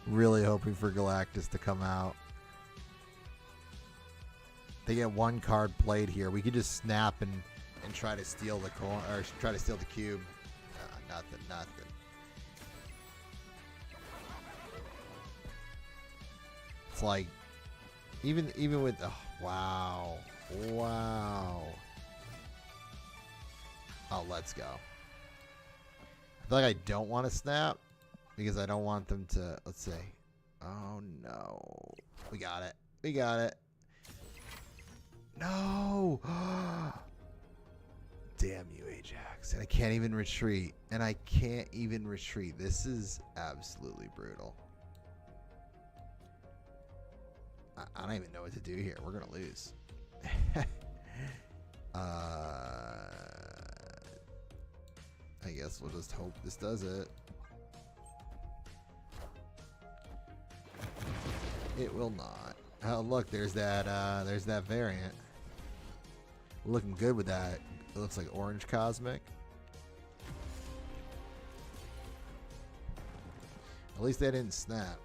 Really hoping for Galactus to come out. They get one card played here. We could just snap and try to steal the coin, or try to steal the cube. Nothing. like, even with, oh, wow. Wow. Oh, let's go. I feel like I don't want to snap because I don't want them to, let's see. Oh, no. We got it. We got it. No. Damn you, Ajax. And I can't even retreat. And I can't even retreat. This is absolutely brutal. I don't even know what to do here. We're going to lose. I guess we'll just hope this does it. It will not. Oh, look, there's that variant. Looking good with that. It looks like orange cosmic. At least they didn't snap.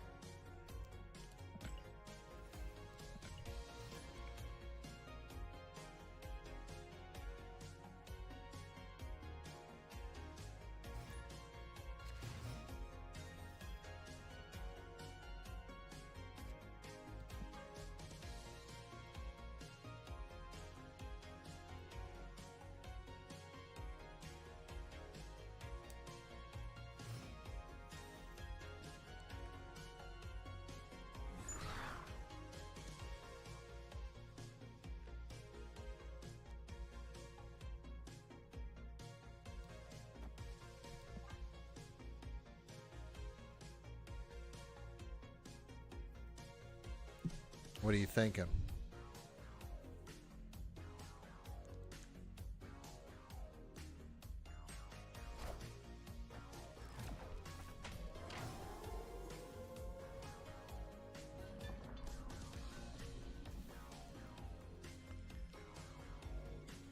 What are you thinking?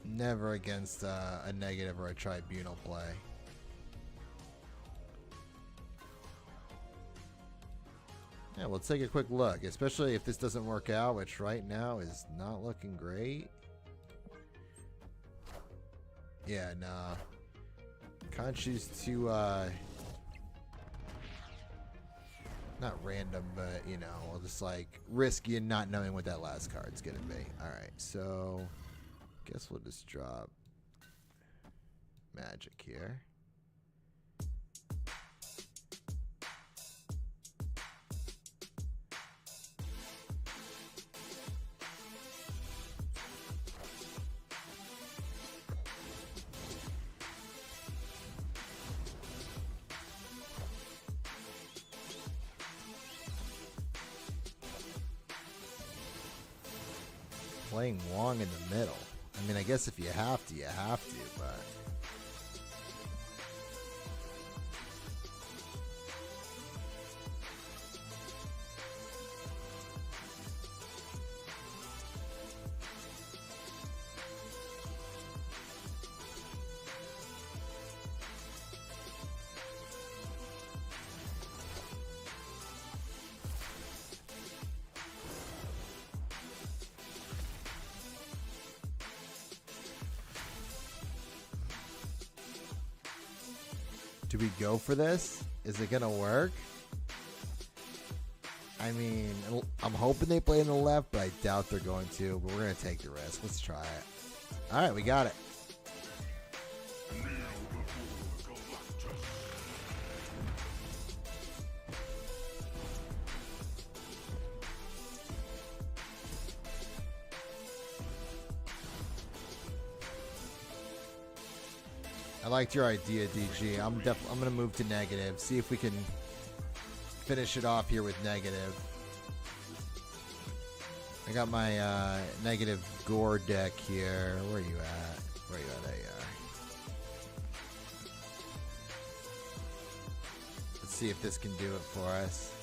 Never against a negative or a tribunal play. Yeah, we'll take a quick look, especially if this doesn't work out, which right now is not looking great. Yeah, nah. Can't choose to, not random, but, you know, we'll just, like, risk you not knowing what that last card's gonna be. Alright, so, guess we'll just drop Magic here. Playing Wong in the middle. I mean, I guess if you have to, you have to, but... Do we go for this? Is it going to work? I mean, I'm hoping they play in the left, but I doubt they're going to. But we're going to take the risk. Let's try it. All right, we got it. I liked your idea, DG. I'm gonna move to negative. See if we can finish it off here with negative. I got my negative gore deck here. Where are you at? Where are you at? There you are. Let's see if this can do it for us.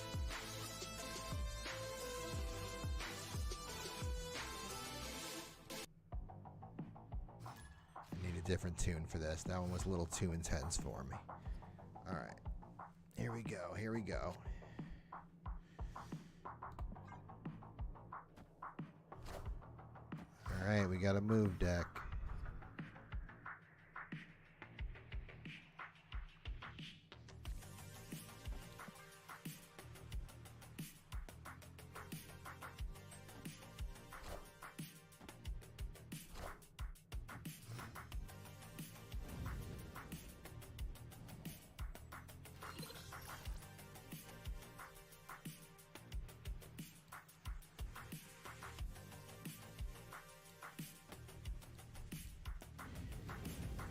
Different tune for this. That one was a little too intense for me. All right. Here we go. Here we go. All right. We got a move deck.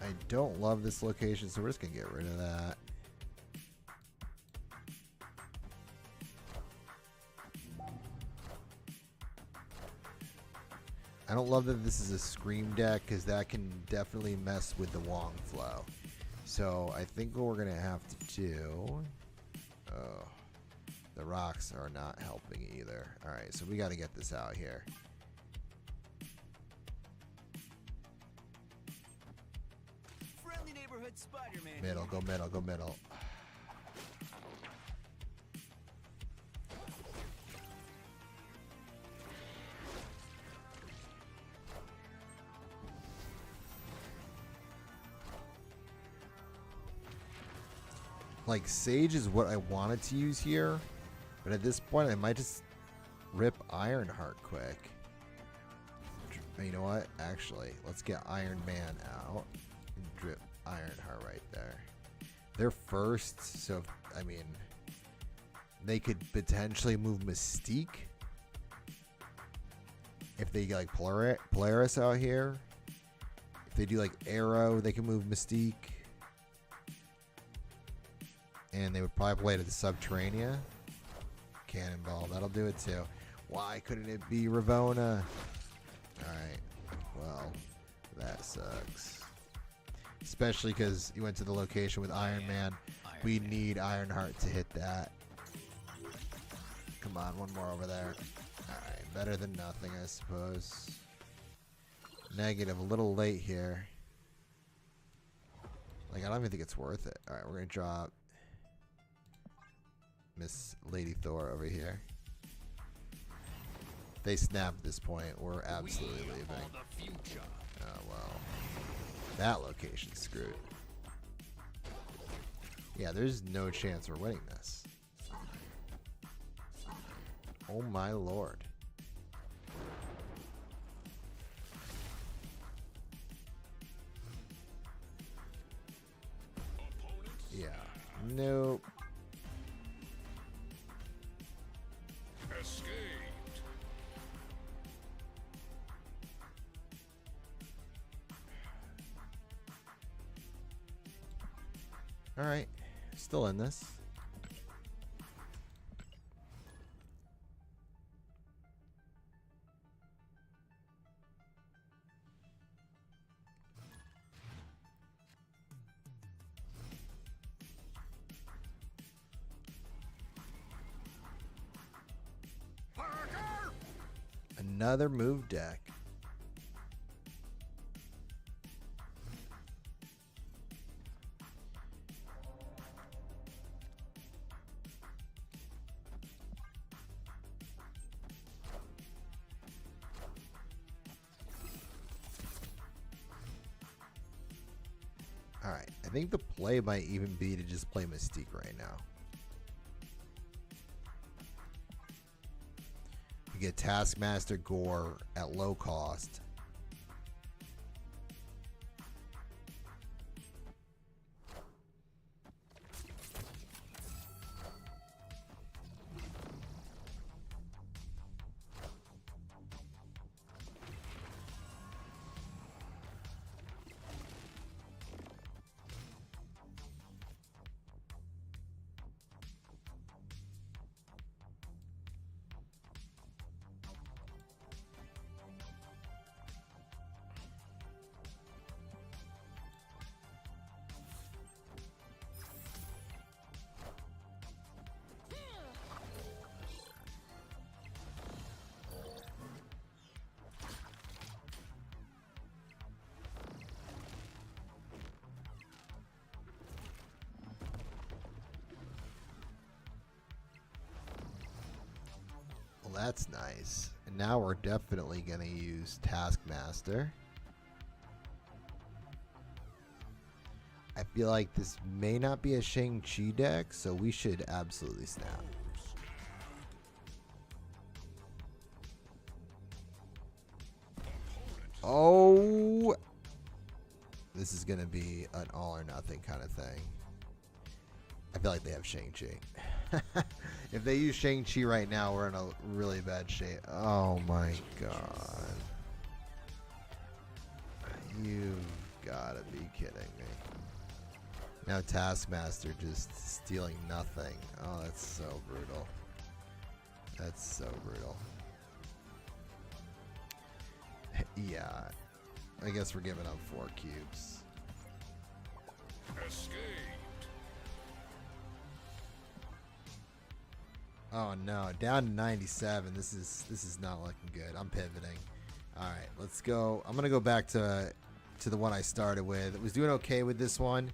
I don't love this location, so we're just going to get rid of that. I don't love that this is a Scream deck because that can definitely mess with the Wong flow. So I think what we're going to have to do... Oh, the rocks are not helping either. Alright, so we got to get this out here. Friendly neighborhood Spider-Man. Middle, go middle, go middle. Like, Sage is what I wanted to use here, but at this point I might just rip Ironheart quick. You know what? Actually, let's get Iron Man out and drip Ironheart right there. They're first, so, I mean, they could potentially move Mystique if they like Polaris out here. If they do like Arrow, they can move Mystique. And they would probably play to the Subterranea. Cannonball, that'll do it too. Why couldn't it be Ravona? Alright, well, that sucks. Especially because you went to the location with Iron Man. We need Ironheart to hit that. Come on, one more over there. Alright, better than nothing, I suppose. Negative, a little late here. Like, I don't even think it's worth it. Alright, we're going to drop Miss Lady Thor over here. They snap at this point. We're absolutely leaving. Oh, well. That location's screwed. Yeah, there's no chance we're winning this. Oh my lord. Yeah. Nope. Escaped. Alright. Still in this. Another move deck. Alright, I think the play might even be to just play Mystique right now. You get Taskmaster Gore at low cost. That's nice. And now we're definitely going to use Taskmaster. I feel like this may not be a Shang-Chi deck, so we should absolutely snap. Oh! This is going to be an all or nothing kind of thing. I feel like they have Shang-Chi. If they use Shang-Chi right now, we're in a really bad shape. Oh my god. You've gotta be kidding me. Now Taskmaster just stealing nothing. Oh, that's so brutal. That's so brutal. Yeah. I guess we're giving up 4 cubes. Escaped. Oh no, down to 97. This is not looking good. I'm pivoting. All right, let's go. I'm gonna go back to the one I started with. I was doing okay with this one.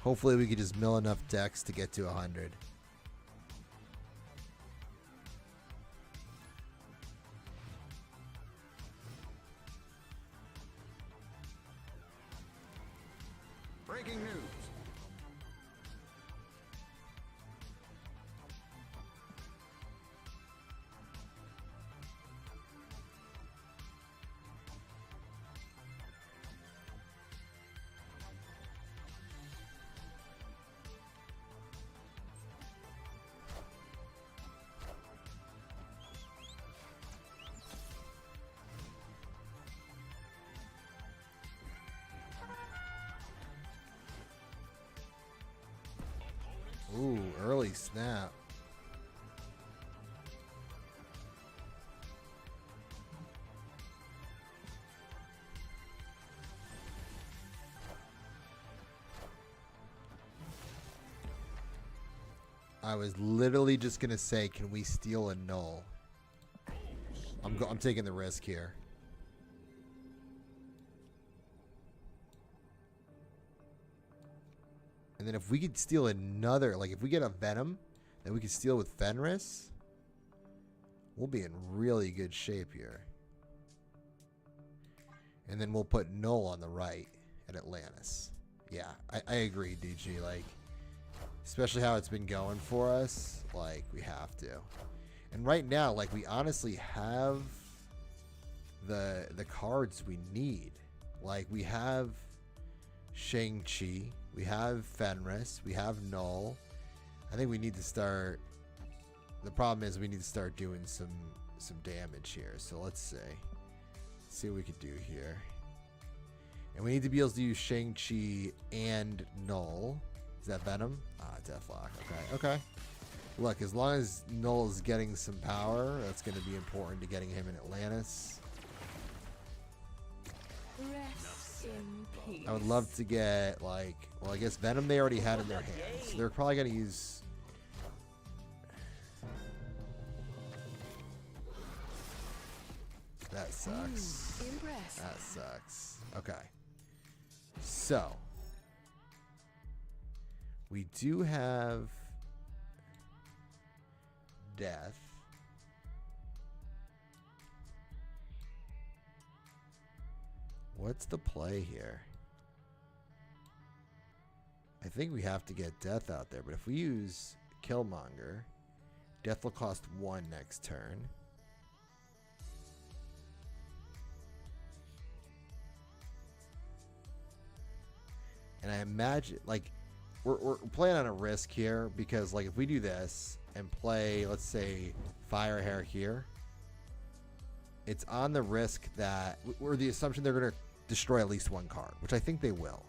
Hopefully we could just mill enough decks to get to 100. Breaking news. Ooh, early snap. I was literally just gonna say, can we steal a null? I'm taking the risk here. And then if we could steal another, like if we get a Venom that we could steal with Fenris, we'll be in really good shape here. And then we'll put Null on the right at Atlantis. Yeah, I agree, DG. Like, especially how it's been going for us, like we have to. And right now, like we honestly have the cards we need. Like we have Shang-Chi. We have Fenris. We have Null. I think we need to start. The problem is we need to start doing some damage here. So let's see. Let's see what we could do here. And we need to be able to use Shang-Chi and Null. Is that Venom? Ah, Deathlock. Okay. Okay. Look, as long as Null is getting some power, that's going to be important to getting him in Atlantis. Rest in peace. I would love to get, like, well, I guess Venom they already had in their hands. So they're probably going to use... That sucks. Impressed. That sucks. Okay. So. We do have... Death. What's the play here? I think we have to get Death out there, but if we use Killmonger, Death will cost 1 next turn. And I imagine, like, we're playing on a risk here because, like, if we do this and play, let's say, Firehair here, it's on the risk that, or the assumption they're going to destroy at least 1 card, which I think they will.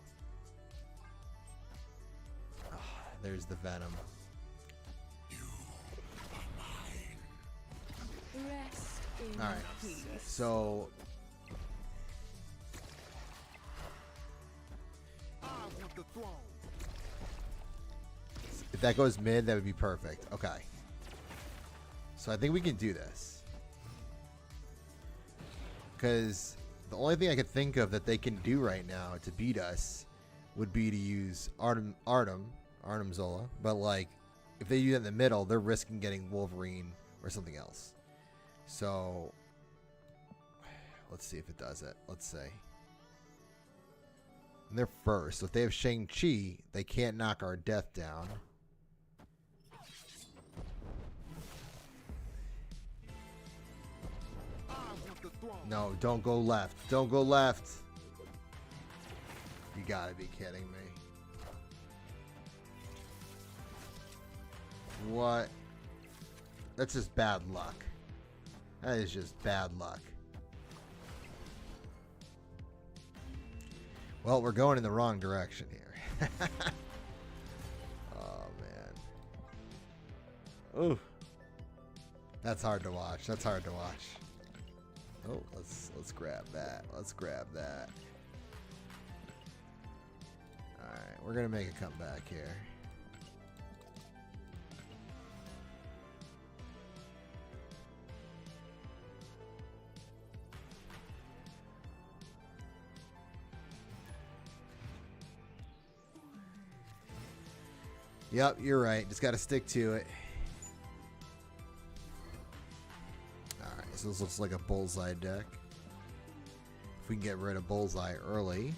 Oh, there's the Venom. Rest in All right. peace. So if that goes mid, that would be perfect. Okay. So I think we can do this. Because the only thing I could think of that they can do right now to beat us would be to use Artem Zola. But, like, if they do that in the middle, they're risking getting Wolverine or something else. So let's see if it does it. Let's see. And they're first. So if they have Shang-Chi, they can't knock our Death down. No, don't go left. Don't go left. You gotta be kidding me. What? That's just bad luck. That is just bad luck. Well, we're going in the wrong direction here. Oh man. Ooh. That's hard to watch. That's hard to watch. Oh, let's grab that. Let's grab that. All right, we're gonna make a comeback here. Yep, you're right. Just got to stick to it. Alright, so this looks like a bullseye deck. If we can get rid of bullseye early.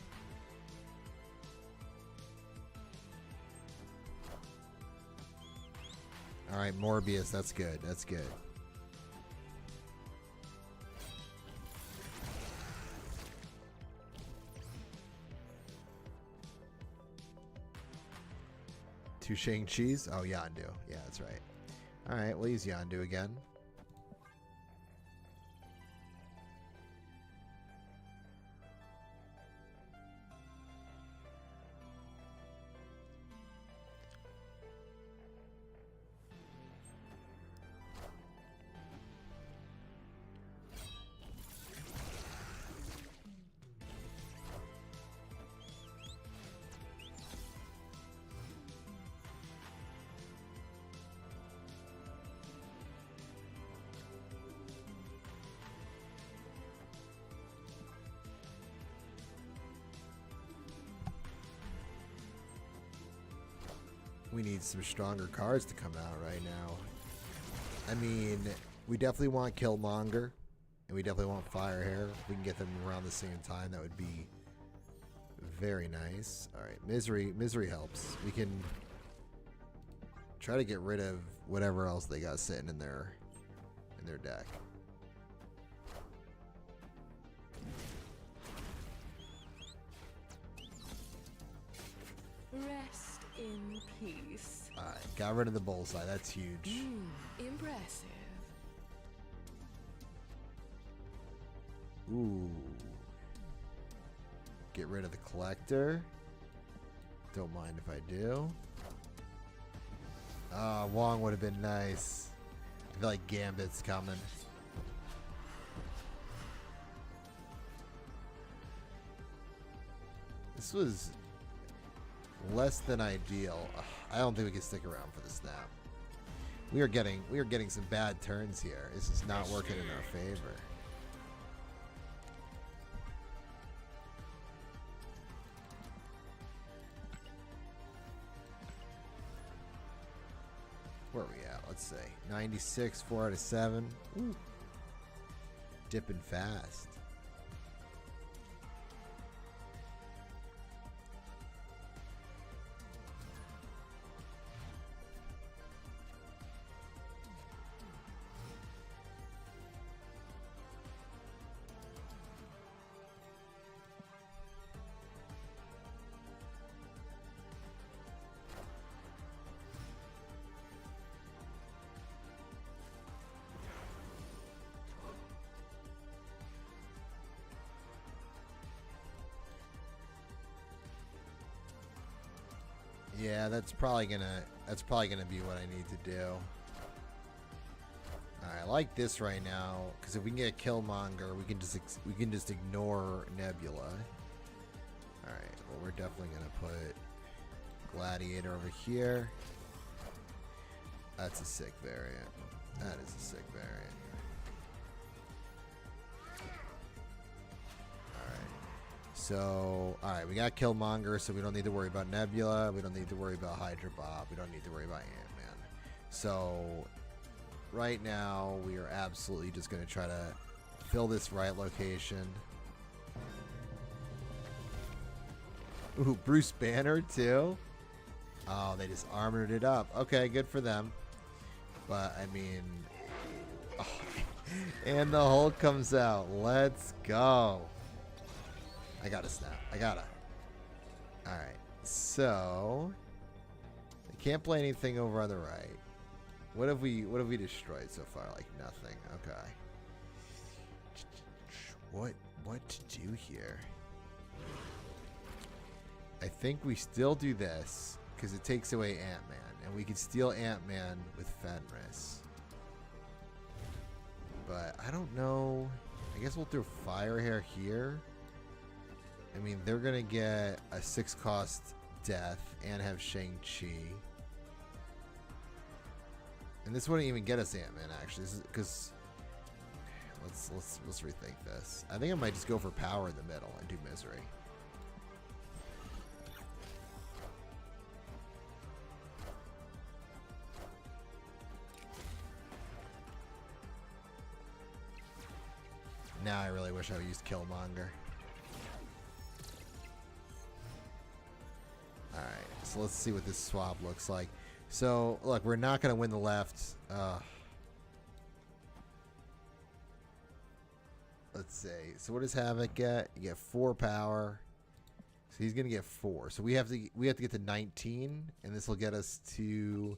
Alright, Morbius. That's good. That's good. Two Shang-Chi's? Oh, Yondu. Yeah, that's right. Alright, we'll use Yondu again. We need some stronger cards to come out right now. I mean, we definitely want Killmonger, and we definitely want Firehair. If we can get them around the same time, that would be very nice. All right, Misery helps. We can try to get rid of whatever else they got sitting in their deck. Rest in peace. Alright, got rid of the bullseye. That's huge. Impressive. Ooh. Get rid of the collector. Don't mind if I do. Ah, Wong would have been nice. I feel like Gambit's coming. This was less than ideal. Ugh, I don't think we can stick around for the snap. We are getting some bad turns here. This is not working in our favor. Where are we at? Let's see. 96, 4 out of 7. Ooh. Dipping fast. Yeah, that's probably gonna be what I need to do. Alright, I like this right now because if we can get Killmonger, we can just ignore Nebula. Alright, well we're definitely gonna put Gladiator over here. That's a sick variant. That is a sick variant. So, alright, we got Killmonger, so we don't need to worry about Nebula. We don't need to worry about Hydra Bob. We don't need to worry about Ant-Man. So, right now, we are absolutely just going to try to fill this right location. Ooh, Bruce Banner, too? Oh, they just armored it up. Okay, good for them. But, I mean... Oh, and the Hulk comes out. Let's go. I gotta snap. I gotta. Alright. So I can't play anything over on the right. What have we destroyed so far? Like nothing. Okay. What to do here? I think we still do this because it takes away Ant-Man, and we could steal Ant-Man with Fenris. But I don't know. I guess we'll throw Fire Hair here. I mean, they're gonna get a 6-cost death and have Shang-Chi. And this wouldn't even get us Ant-Man, actually. This is because let's rethink this. I think I might just go for power in the middle and do Misery. Now I really wish I used Killmonger. Alright, so let's see what this swap looks like. So, look, we're not going to win the left. Let's see. So what does Havoc get? You get 4 power. So he's going to get 4. So we have to get to 19, and this will get us to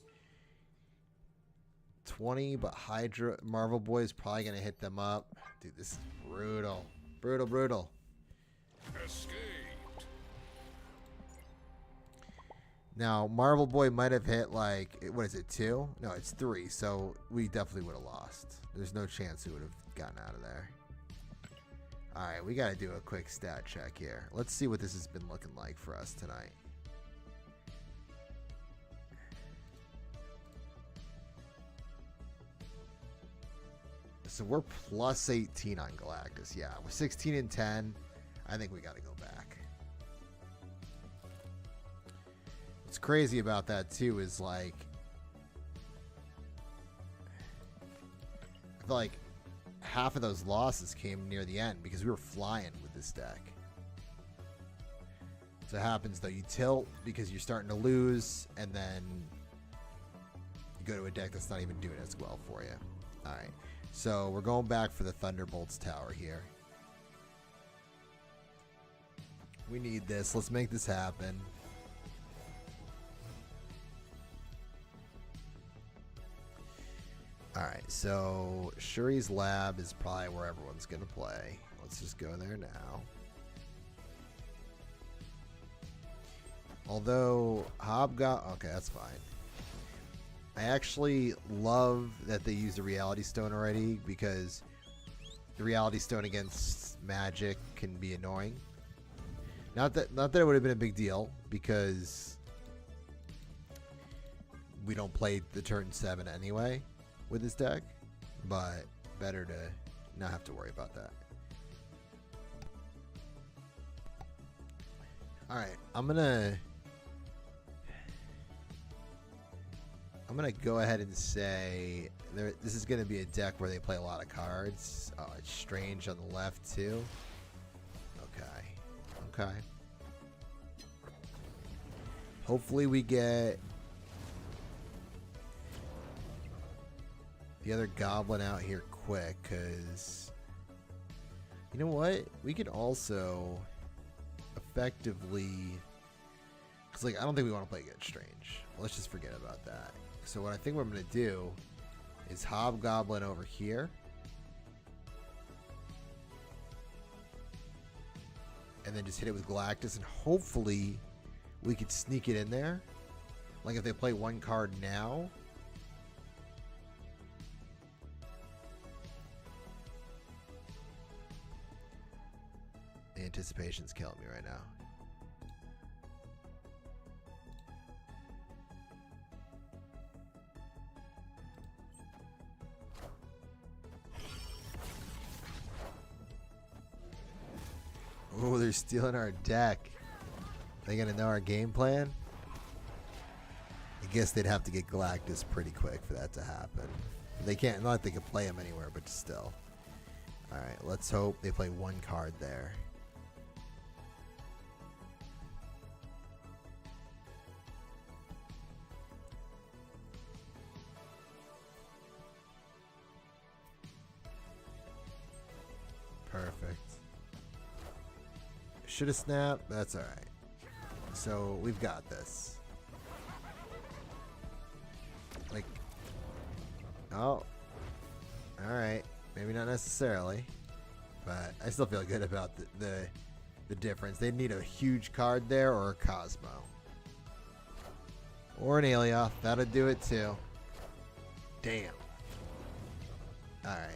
20, but Hydra Marvel Boy is probably going to hit them up. Dude, this is brutal. Brutal, brutal. Escaped. Now, Marvel Boy might have hit, like, what is it, 2? No, it's 3, so we definitely would have lost. There's no chance we would have gotten out of there. Alright, we got to do a quick stat check here. Let's see what this has been looking like for us tonight. So we're plus 18 on Galactus. Yeah, we're 16 and 10. I think we got to go back. What's crazy about that too is like I feel like half of those losses came near the end because we were flying with this deck. So it happens though, you tilt because you're starting to lose, and then you go to a deck that's not even doing as well for you. Alright, so we're going back for the Thunderbolts tower here. We need this. Let's make this happen. Alright, so Shuri's Lab is probably where everyone's going to play. Let's just go there now. Although, okay, that's fine. I actually love that they use the Reality Stone already, because the Reality Stone against Magic can be annoying. Not that it would have been a big deal, because we don't play the turn 7 anyway with this deck, but better to not have to worry about that. Alright, I'm gonna go ahead and say this is gonna be a deck where they play a lot of cards. Oh, it's Strange on the left too. Okay. Hopefully we get the other Goblin out here quick, because you know what? We could also effectively, because like I don't think we want to play against Strange. Let's just forget about that. So what I think what I'm going to do is Hobgoblin over here. And then just hit it with Galactus, and hopefully we could sneak it in there. Like if they play one card now. The anticipation's killing me right now. Oh, they're stealing our deck. They gonna know our game plan? I guess they'd have to get Galactus pretty quick for that to happen. They can't, not that they can play him anywhere, but still. Alright, let's hope they play one card there. Perfect. Should have snapped. That's alright. So we've got this. Like, oh, alright. Maybe not necessarily, but I still feel good about the the difference. They'd need a huge card there or a Cosmo. Or an Aelia. That'd do it too. Damn. Alright.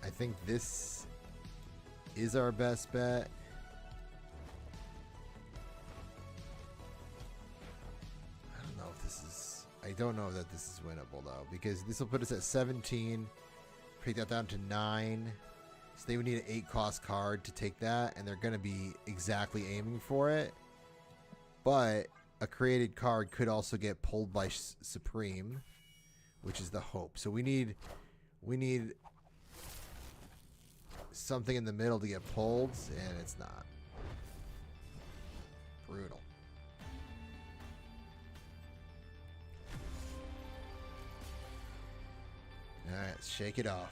I think this is our best bet. I don't know that this is winnable though, because this will put us at 17. Take that down to 9. So they would need an 8 cost card to take that, and they're going to be exactly aiming for it. But a created card could also get pulled by Supreme, which is the hope. So we need something in the middle to get pulled, and it's not. Brutal. Alright, let's shake it off.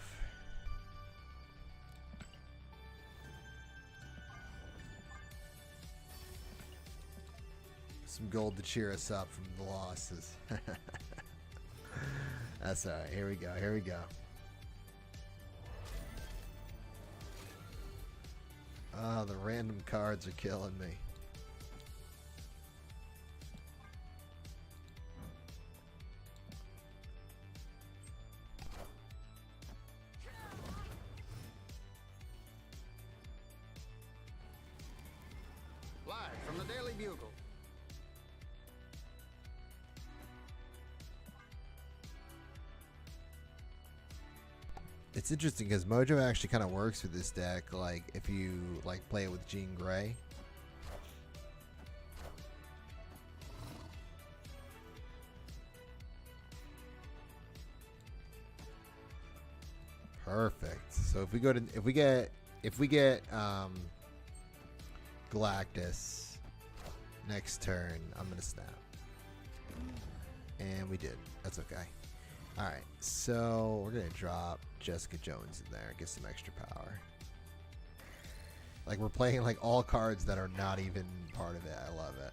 Some gold to cheer us up from the losses. That's alright. Here we go. Here we go. Oh, the random cards are killing me. Live from the Daily Bugle. It's interesting because Mojo actually kind of works with this deck, like if you like play it with Jean Grey. Perfect. So if we go to if we get Galactus next turn, I'm gonna snap. And we did. That's okay. Alright, so we're gonna drop Jessica Jones in there, get some extra power. Like we're playing like all cards that are not even part of it. I love it.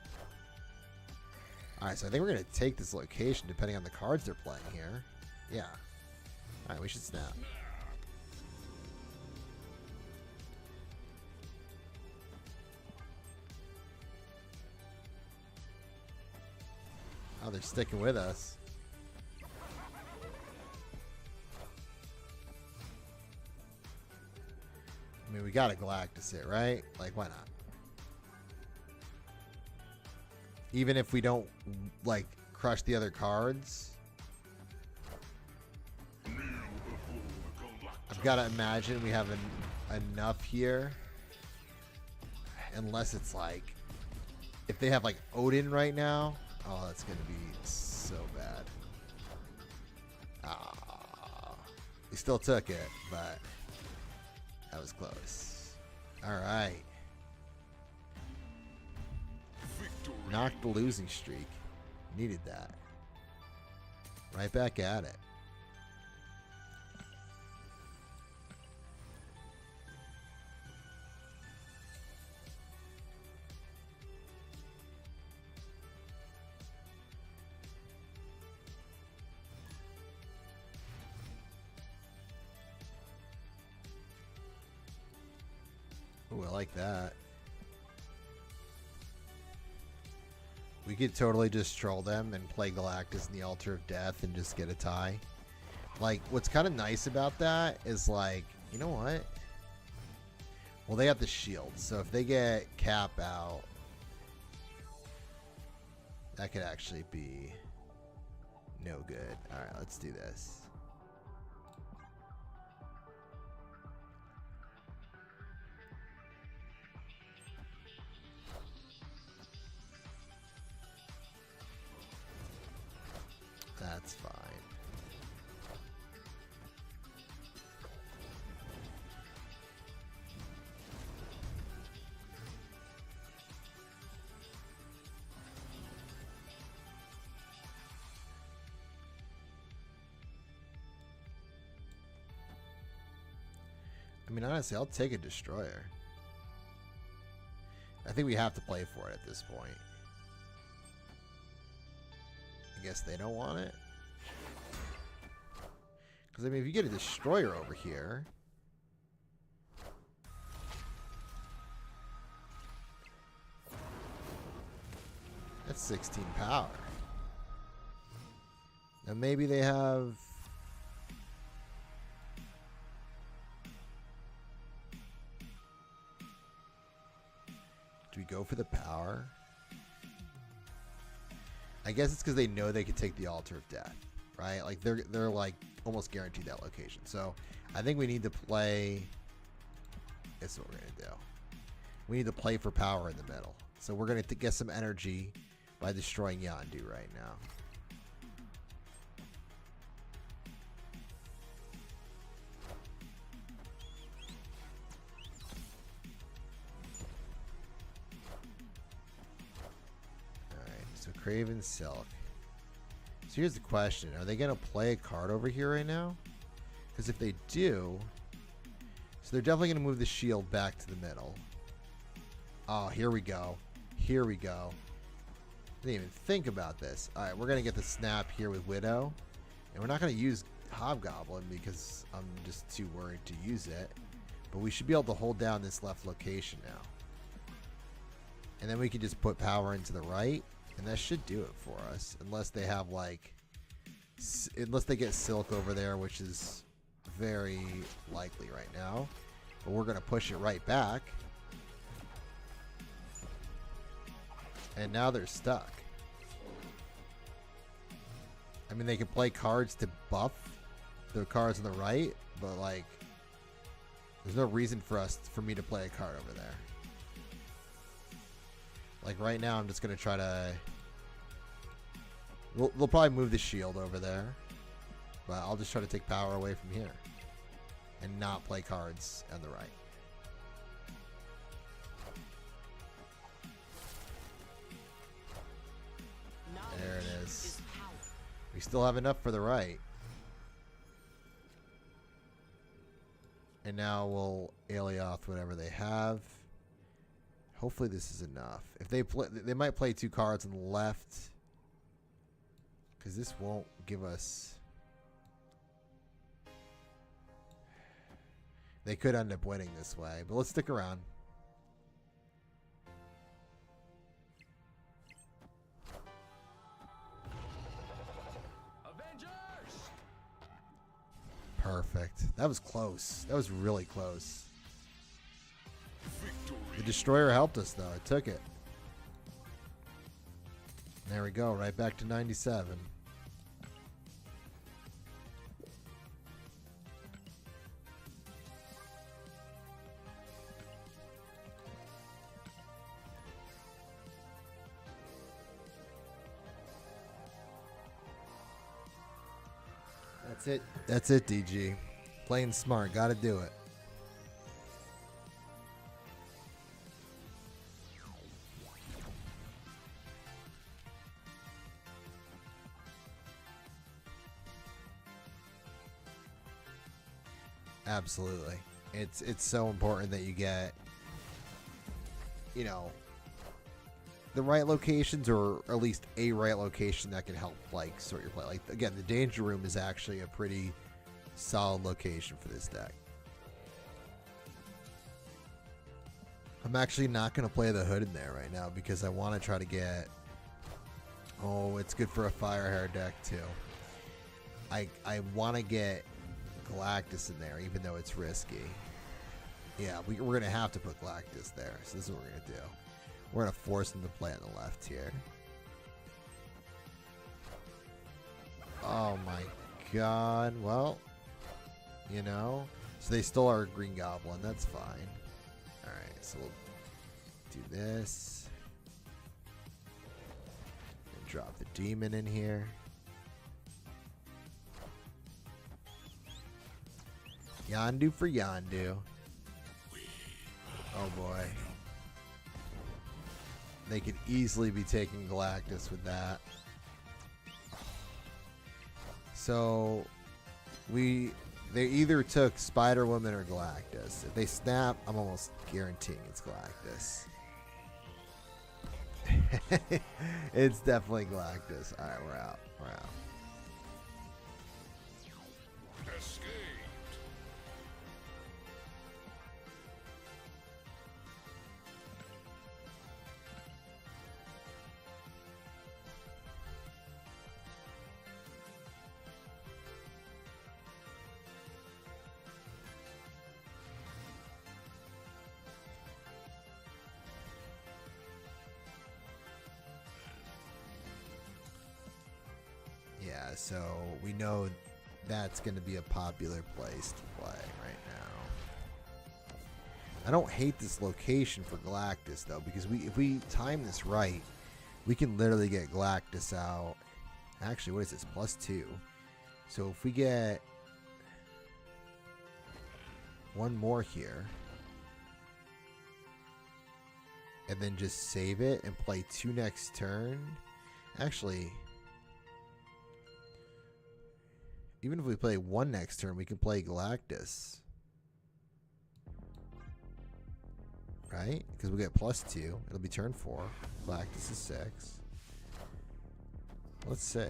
Alright, so I think we're gonna take this location depending on the cards they're playing here. Yeah. Alright, we should snap. Oh, they're sticking with us. I mean, we gotta Galactus it, right? Like, why not? Even if we don't, like, crush the other cards. I've gotta imagine we have enough here. Unless it's like, if they have, like, Odin right now. Oh, that's gonna be so bad. Ah, we still took it, but that was close. All right, knocked the losing streak. Needed that. Right back at it. Ooh, I like that. We could totally just troll them and play Galactus in the Altar of Death and just get a tie. Like, what's kind of nice about that is, like, you know what? Well, they have the shield, so if they get Cap out, that could actually be no good. Alright, let's do this. That's fine. I mean, honestly, I'll take a Destroyer. I think we have to play for it at this point. I guess they don't want it. Because, I mean, if you get a destroyer over here... That's 16 power. Now maybe they have... Do we go for the power? I guess it's because they know they could take the Altar of Death, right? Like they're like almost guaranteed that location. So I think we need to play. This is what we're gonna do. We need to play for power in the middle. So we're gonna get some energy by destroying Yondu right now. So Craven Silk. So here's the question. Are they going to play a card over here right now? Because if they do... So they're definitely going to move the shield back to the middle. Oh, here we go. Here we go. Didn't even think about this. Alright, we're going to get the snap here with Widow. And we're not going to use Hobgoblin because I'm just too worried to use it. But we should be able to hold down this left location now. And then we can just put power into the right. And that should do it for us. Unless they have like... Unless they get Silk over there, which is very likely right now. But we're going to push it right back. And now they're stuck. I mean, they can play cards to buff the cards on the right. But like... There's no reason for me to play a card over there. Like right now, I'm just going to try to... They'll probably move the shield over there. But I'll just try to take power away from here. And not play cards on the right. There it is. We still have enough for the right. And now we'll Alioth whatever they have. Hopefully this is enough. If they play, they might play 2 cards on the left, because this won't give us. They could end up winning this way, but let's stick around. Avengers! Perfect. That was close. That was really close. The destroyer helped us though. It took it. There we go. Right back to 97. That's it. That's it, DG. Playing smart. Got to do it. Absolutely. It's so important that you get, you know, the right locations, or at least a right location that can help like sort your play. Like again, the danger room is actually a pretty solid location for this deck. I'm actually not going to play the hood in there right now because I want to try to get... Oh, it's good for a Firehair deck too. I want to get Galactus in there, even though it's risky. Yeah, we're going to have to put Galactus there. So this is what we're going to do. We're going to force him to play on the left here. Oh my god. Well, you know. So they stole our Green Goblin. That's fine. Alright, so we'll do this. And drop the demon in here. Yondu for Yondu. Oh boy. They could easily be taking Galactus with that. So they either took Spider-Woman or Galactus. If they snap, I'm almost guaranteeing it's Galactus. It's definitely Galactus. All right, we're out. We're out. Yeah, so we know that's going to be a popular place to play right now. I don't hate this location for Galactus though, because if we time this right, we can literally get Galactus out. Actually, what is this? +2. So if we get one more here, and then just save it and play 2 next turn. Actually, even if we play 1 next turn, we can play Galactus. Right? Because we get +2. It'll be turn 4. Galactus is 6. Let's see.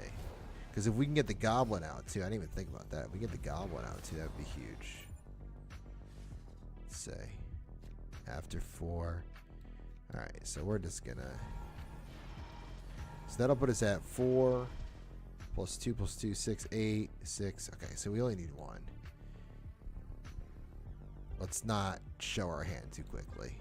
Because if we can get the Goblin out too, I didn't even think about that. If we get the Goblin out too, that would be huge. Let's see. After 4. Alright, so we're just gonna... So that'll put us at 4. +2 +2, 6, 8, 6. Okay, so we only need 1. Let's not show our hand too quickly.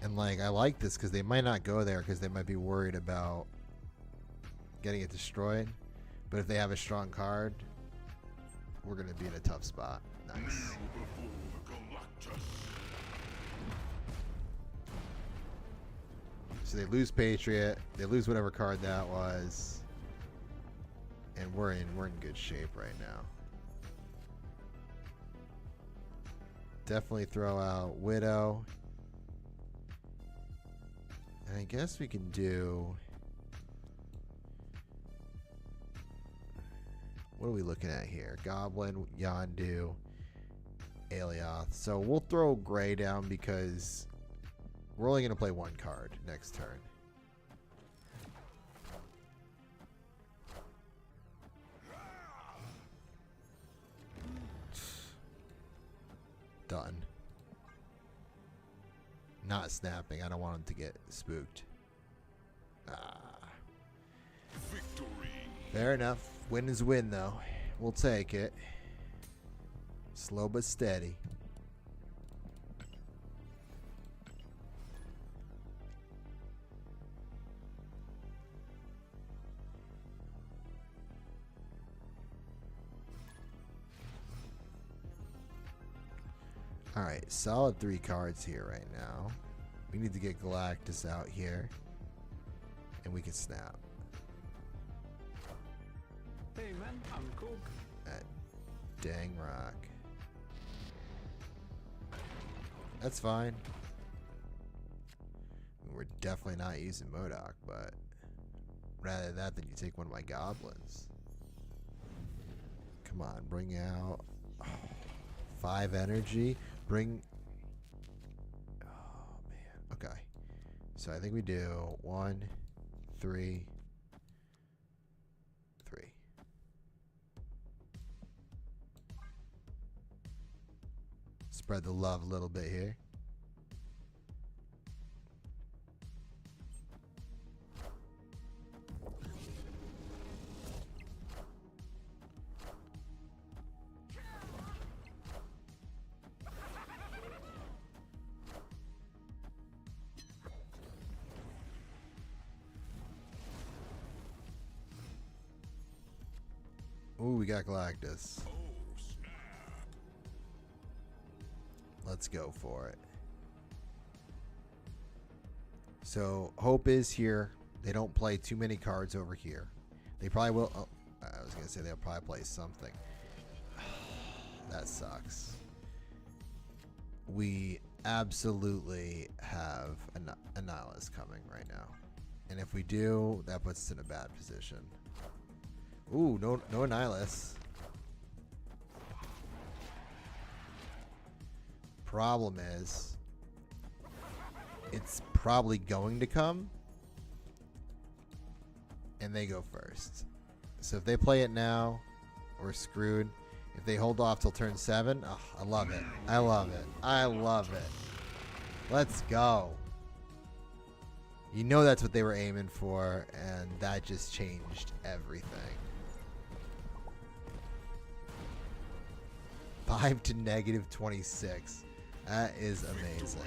And like, I like this because they might not go there because they might be worried about getting it destroyed. But if they have a strong card, we're going to be in a tough spot. Nice. So they lose Patriot. They lose whatever card that was. And we're in good shape right now. Definitely throw out Widow. And I guess we can do... What are we looking at here? Goblin, Yondu, Alioth. So we'll throw Gray down because we're only going to play 1 card next turn. Done. Not snapping. I don't want him to get spooked. Victory. Fair enough. Win is win, though. We'll take it. Slow but steady. Alright, solid 3 cards here right now. We need to get Galactus out here. And we can snap. Hey man, I'm cool. That dang rock. That's fine. We're definitely not using MODOK, but rather that than you take one of my goblins. Come on, bring out 5 energy. Bring... Oh, man. Okay. So I think we do 1, 3, 3. Spread the love a little bit here. Ooh, we got Galactus. Let's go for it. So, hope is here. They don't play too many cards over here. They probably will. Oh, I was going to say they'll probably play something. That sucks. We absolutely have a Nihilist coming right now. And if we do, that puts us in a bad position. Ooh, no Nihilist. Problem is, it's probably going to come, and they go first. So if they play it now, we're screwed. If they hold off till turn 7, oh, I love it. I love it. I love it. Let's go. You know that's what they were aiming for, and that just changed everything. 5 to negative 26. That is amazing.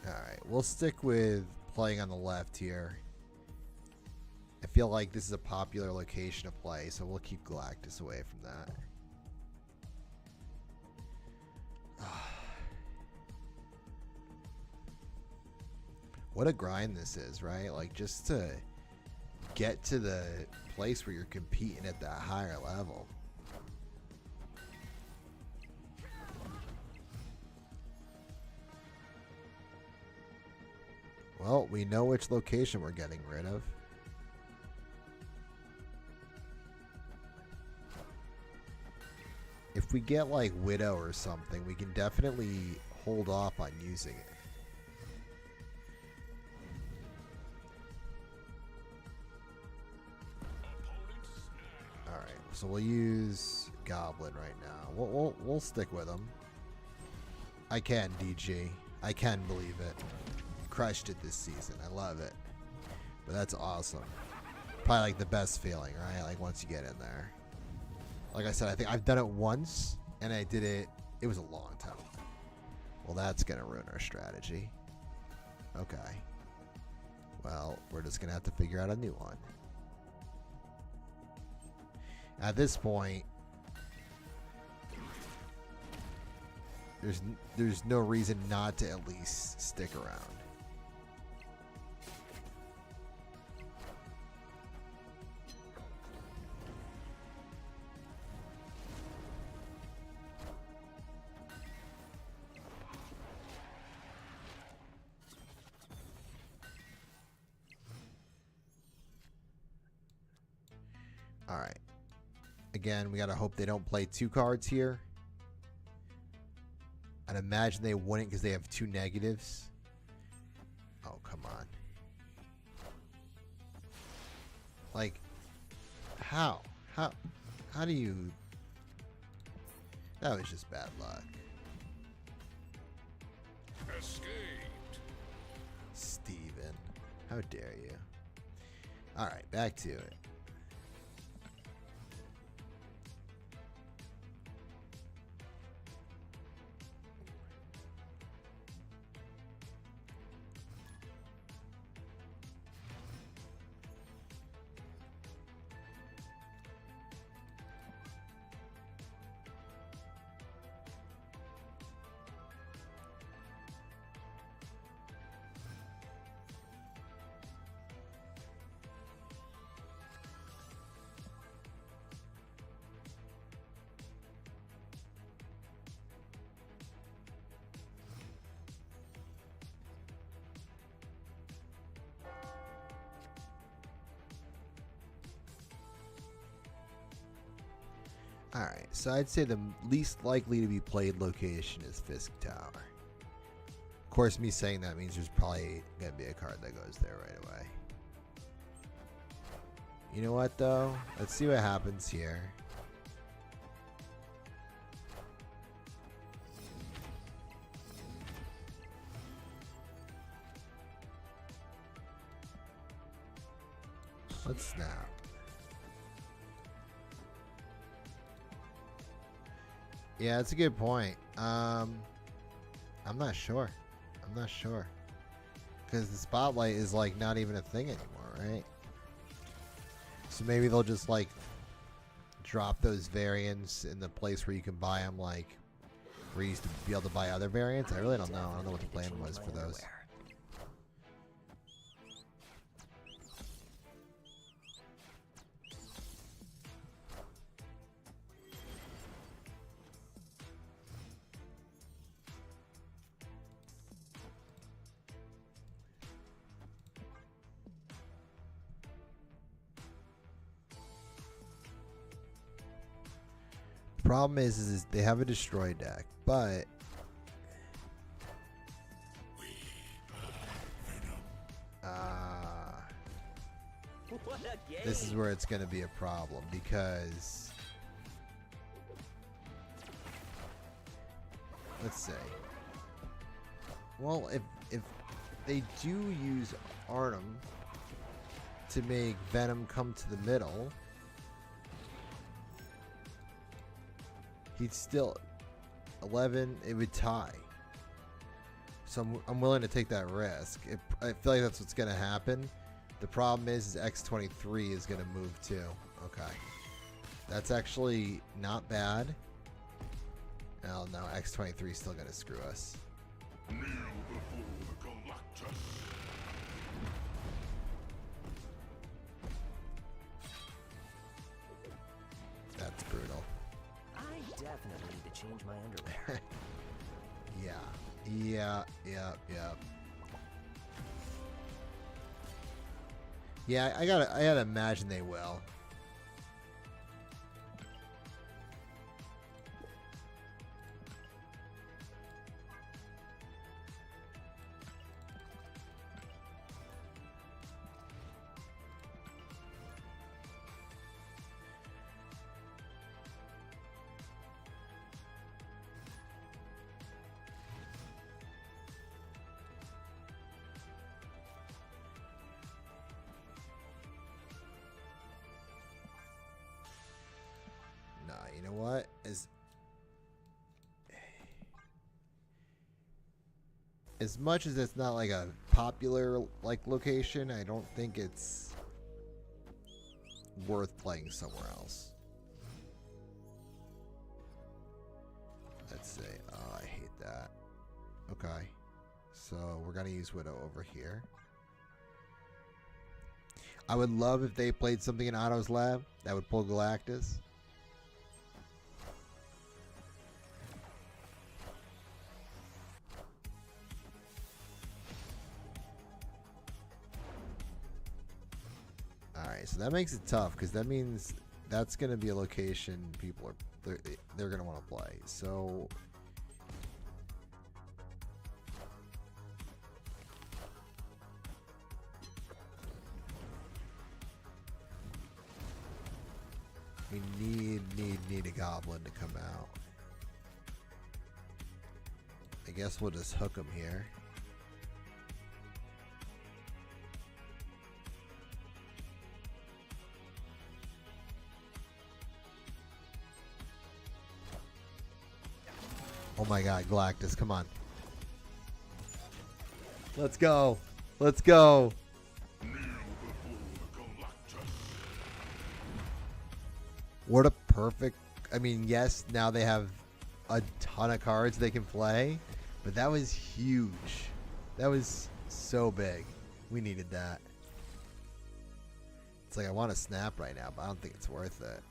Alright, we'll stick with playing on the left here. I feel like this is a popular location to play, so we'll keep Galactus away from that. What a grind this is, right? Like, just to get to the place where you're competing at that higher level. Well, we know which location we're getting rid of. If we get like Widow or something, we can definitely hold off on using it. Alright, so we'll use Goblin right now. We'll stick with him. I can, DG. I can believe it. Crushed it this season. I love it. But that's awesome. Probably like the best feeling, right? Like once you get in there. Like I said, I think I've done it once, and I did it. It was a long time. Well, that's going to ruin our strategy. Okay. Well, we're just going to have to figure out a new one. At this point, there's no reason not to at least stick around. All right. Again, we got to hope they don't play 2 cards here. I'd imagine they wouldn't because they have 2 negatives. Oh, come on. Like, how? How do you... That was just bad luck. Escaped. Steven. How dare you? All right, back to it. Alright, so I'd say the least likely to be played location is Fisk Tower. Of course, me saying that means there's probably going to be a card that goes there right away. You know what, though? Let's see what happens here. Let's snap. Yeah, that's a good point. I'm not sure. I'm not sure. Because the spotlight is like not even a thing anymore, right? So maybe they'll just like drop those variants in the place where you can buy them, like where you used to be able to buy other variants. I really don't know. I don't know what the plan was for those. Problem is they have a destroy deck, but this is where it's going to be a problem because let's say, well, if they do use Artem to make Venom come to the middle, he'd still 11. It would tie. So I'm willing to take that risk. I feel like that's what's going to happen. The problem is X23 is going to move too. Okay. That's actually not bad. Oh no, X23 is still going to screw us. Kneel before the Galactus. That's brutal. I definitely need to change my underwear. Yeah. Yeah, I gotta imagine they will. You know what? As much as it's not like a popular like location, I don't think it's worth playing somewhere else. Let's see. Oh, I hate that. Okay. So we're gonna use Widow over here. I would love if they played something in Otto's lab that would pull Galactus. Alright, so that makes it tough because that means that's going to be a location people are they're going to want to play. So we need a goblin to come out. I guess we'll just hook him here. Oh my god, Galactus, come on. Let's go. Let's go. Kneel before the Galactus. What a perfect... I mean, yes, now they have a ton of cards they can play, but that was huge. That was so big. We needed that. It's like I want to snap right now, but I don't think it's worth it.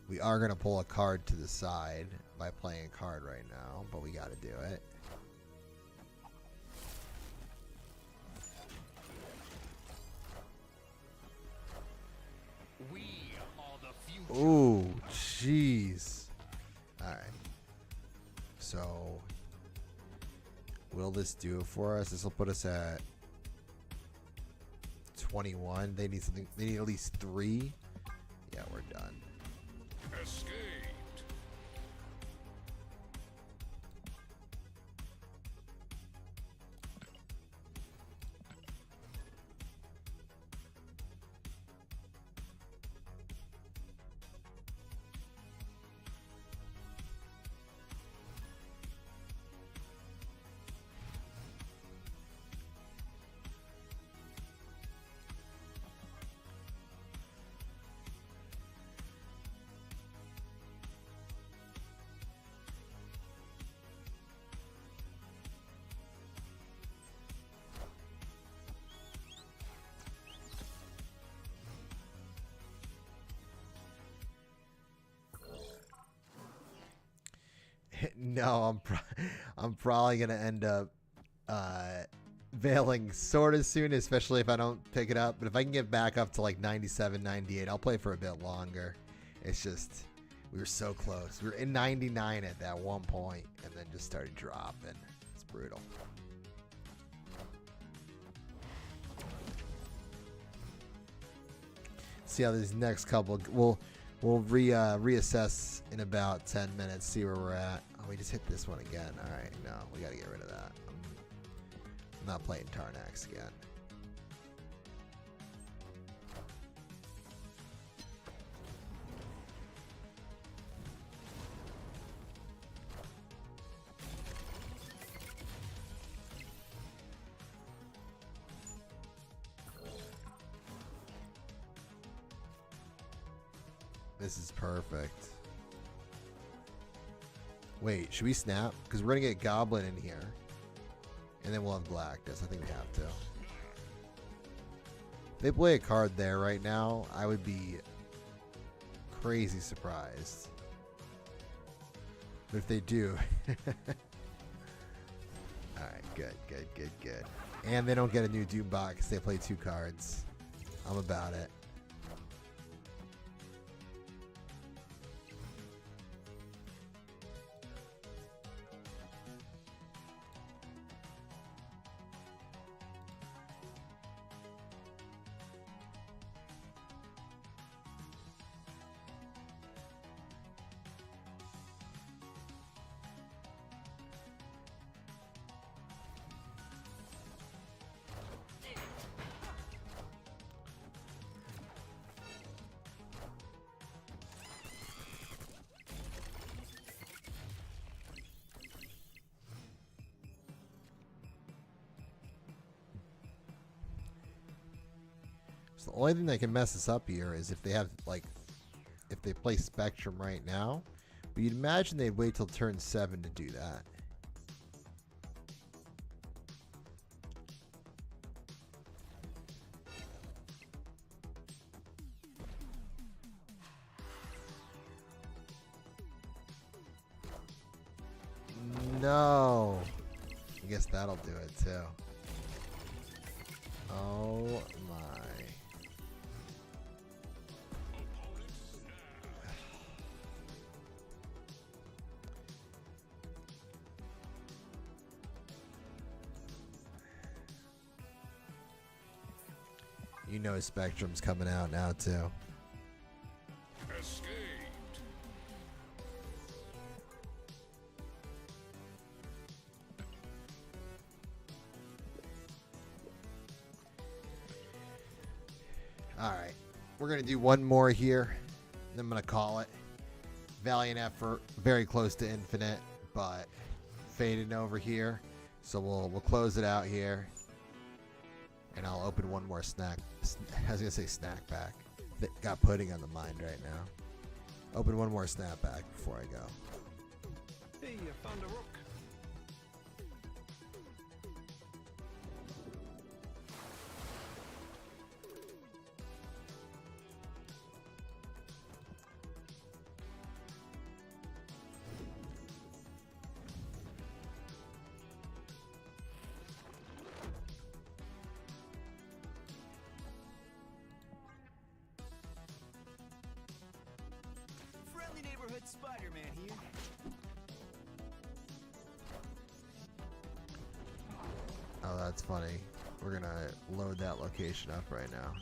We are going to pull a card to the side by playing a card right now, but we got to do it. We are the future. Ooh, jeez. Alright. So, will this do it for us? This will put us at 21. They need something. They need at least 3. Yeah, we're done. Escaped. No, I'm probably gonna end up veiling sort of soon, especially if I don't pick it up. But if I can get back up to like 97, 98, I'll play for a bit longer. It's just we were so close. We were in 99 at that one point, and then just started dropping. It's brutal. See how these next couple. We'll reassess in about 10 minutes. See where we're at. Oh, we just hit this one again. All right, no, we got to get rid of that. I'm not playing Tarnax again. This is perfect. Wait, should we snap? Because we're going to get Goblin in here. And then we'll have Galactus. I think we have to. If they play a card there right now, I would be crazy surprised. But if they do... Alright, good. And they don't get a new Doom bot because they play 2 cards. I'm about it. So the only thing that can mess us up here is if they have, like, if they play Spectrum right now. But you'd imagine they'd wait till turn 7 to do that. No. I guess that'll do it too. Oh my. You know Spectrum's coming out now too. Escaped. Alright. We're going to do one more here. And I'm going to call it. Valiant effort. Very close to infinite. But fading over here. So we'll close it out here. And I'll open one more snack. I was going to say snack pack. Got pudding on the mind right now. Open one more snap pack before I go. Hey, I found a rook. Friendly neighborhood Spider-Man here. Oh, that's funny. We're going to load that location up right now.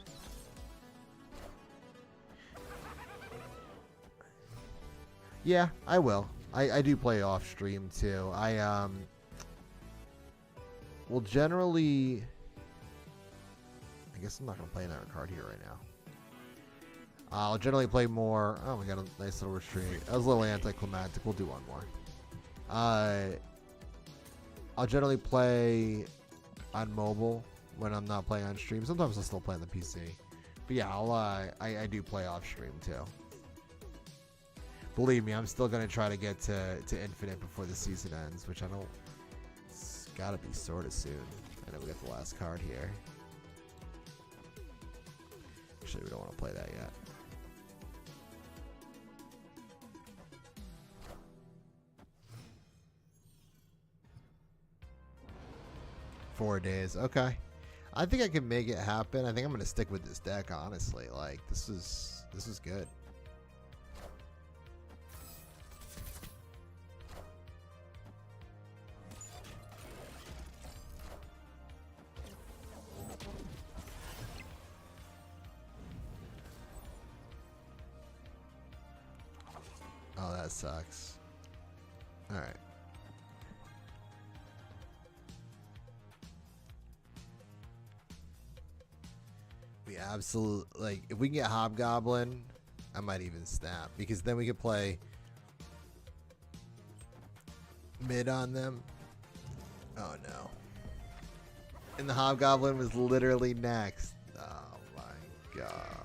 Yeah, I will. I do play off stream too. I will generally... I guess I'm not going to play another card here right now. I'll generally play more... Oh, we got a nice little retreat. That was a little anticlimactic. We'll do one more. I'll generally play on mobile when I'm not playing on stream. Sometimes I'll still play on the PC. But yeah, I do play off stream too. Believe me, I'm still going to try to get to Infinite before the season ends, which I don't... It's got to be sort of soon. I know we got the last card here. Actually, we don't want to play that yet. 4 days. Okay. I think I can make it happen. I think I'm gonna stick with this deck, honestly. Like this is good. Oh, that sucks. All right. We absolutely like if we can get Hobgoblin, I might even snap because then we could play mid on them. Oh no. And the Hobgoblin was literally next. Oh my god.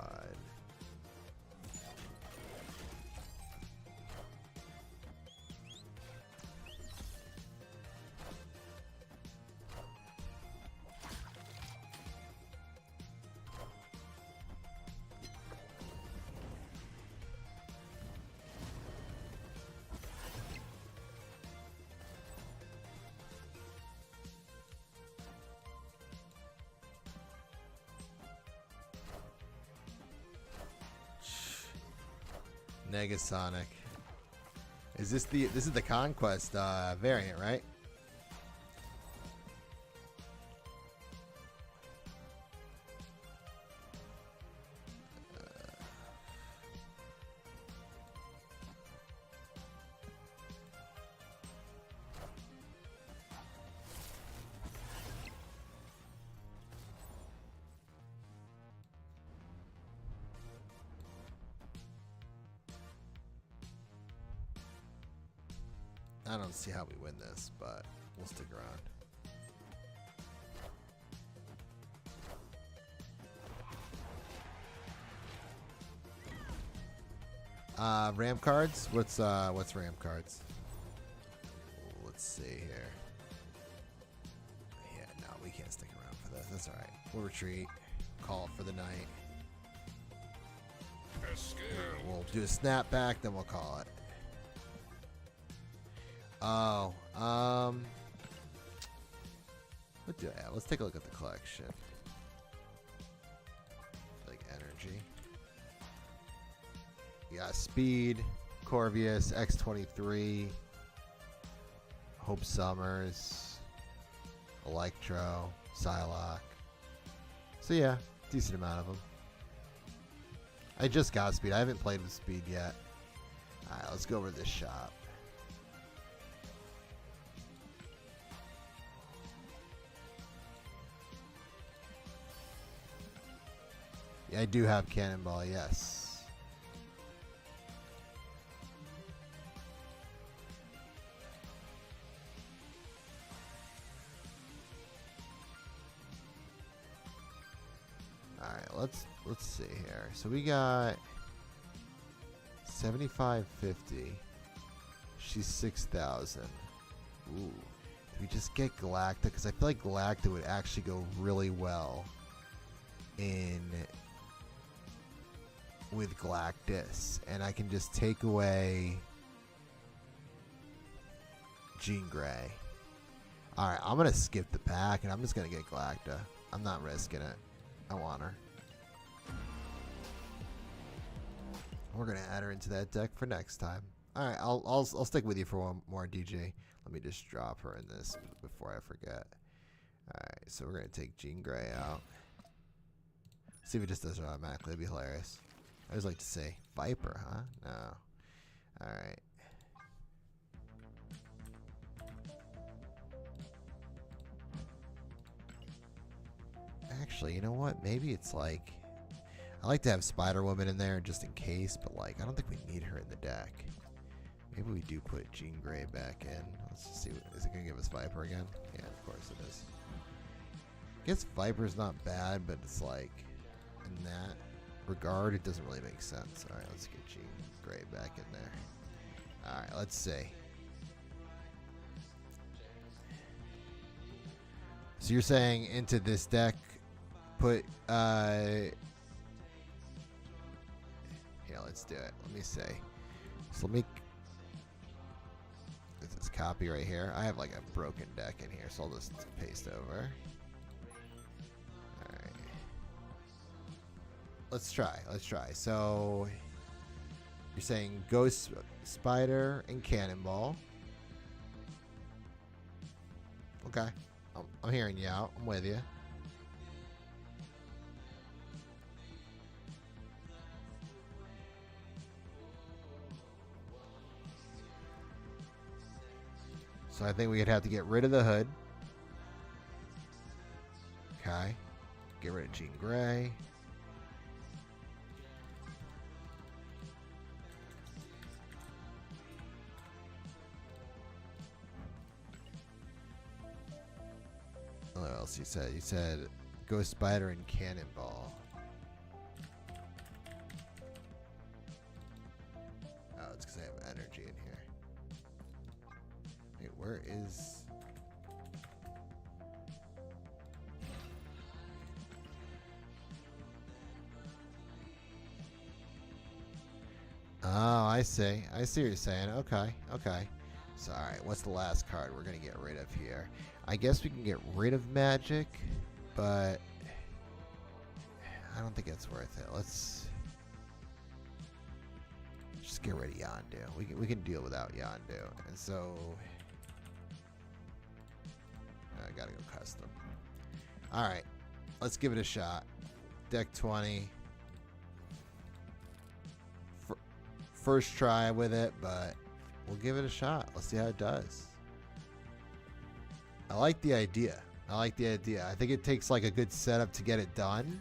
Negasonic. Is this the Conquest variant, right? I don't see how we win this, but we'll stick around. Ram cards? What's ram cards? Let's see here. Yeah, no, we can't stick around for this. That's alright. We'll retreat. Call for the night. Escape. We'll do a snapback, then we'll call it. Oh, what do I have? Let's take a look at the collection. Like energy. We got Speed, Corvius, X23, Hope Summers, Electro, Psylocke. So yeah, decent amount of them. I just got Speed. I haven't played with Speed yet. Alright, let's go over to this shop. Yeah, I do have Cannonball, yes. Alright, let's see here. So we got 7550. She's 6,000. Ooh. Do we just get Galacta? Because I feel like Galacta would actually go really well in with Galactus, and I can just take away Jean Grey. Alright, I'm gonna skip the pack and I'm just gonna get Galacta. I'm not risking it. I want her. We're gonna add her into that deck for next time. Alright, I'll stick with you for one more, DJ. Let me just drop her in this before I forget. Alright, so we're gonna take Jean Grey out. See if it just does it automatically. It'd be hilarious. I always like to say Viper, huh? No. Alright. Actually, you know what? Maybe it's like I like to have Spider Woman in there just in case, but like I don't think we need her in the deck. Maybe we do put Jean Grey back in. Let's just see. Is it gonna give us Viper again? Yeah, of course it is. I guess Viper's not bad, but it's like in that regard, it doesn't really make sense. All right, let's get Jean Grey back in there. All right, let's see. So you're saying into this deck, put yeah, let's do it. Let me say. So let me. This is copy right here. I have like a broken deck in here, so I'll just paste over. Alright. Let's try. So you're saying Ghost Spider and Cannonball. Okay. I'm hearing you out. I'm with you. So I think we'd have to get rid of the hood. Okay. Get rid of Jean Grey. What else you said? You said Ghost Spider and Cannonball. Oh, it's because I have energy in here. Wait, where is... Oh, I see. I see what you're saying. Okay, okay. So, alright, what's the last card we're going to get rid of here? I guess we can get rid of Magic, but I don't think it's worth it. Let's just get rid of Yondu. We can deal without Yondu. And so I gotta go custom. Alright, let's give it a shot. Deck 20. First try with it, but we'll give it a shot. Let's see how it does. I like the idea. I think it takes like a good setup to get it done,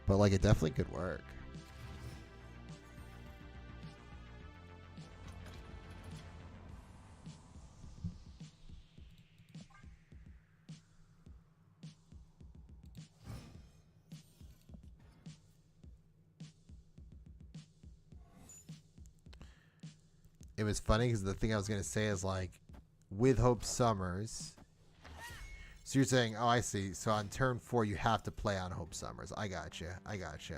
but like it definitely could work. It was funny because the thing I was going to say is like with Hope Summers. So you're saying, oh, I see. So on turn 4, you have to play on Hope Summers. I gotcha. So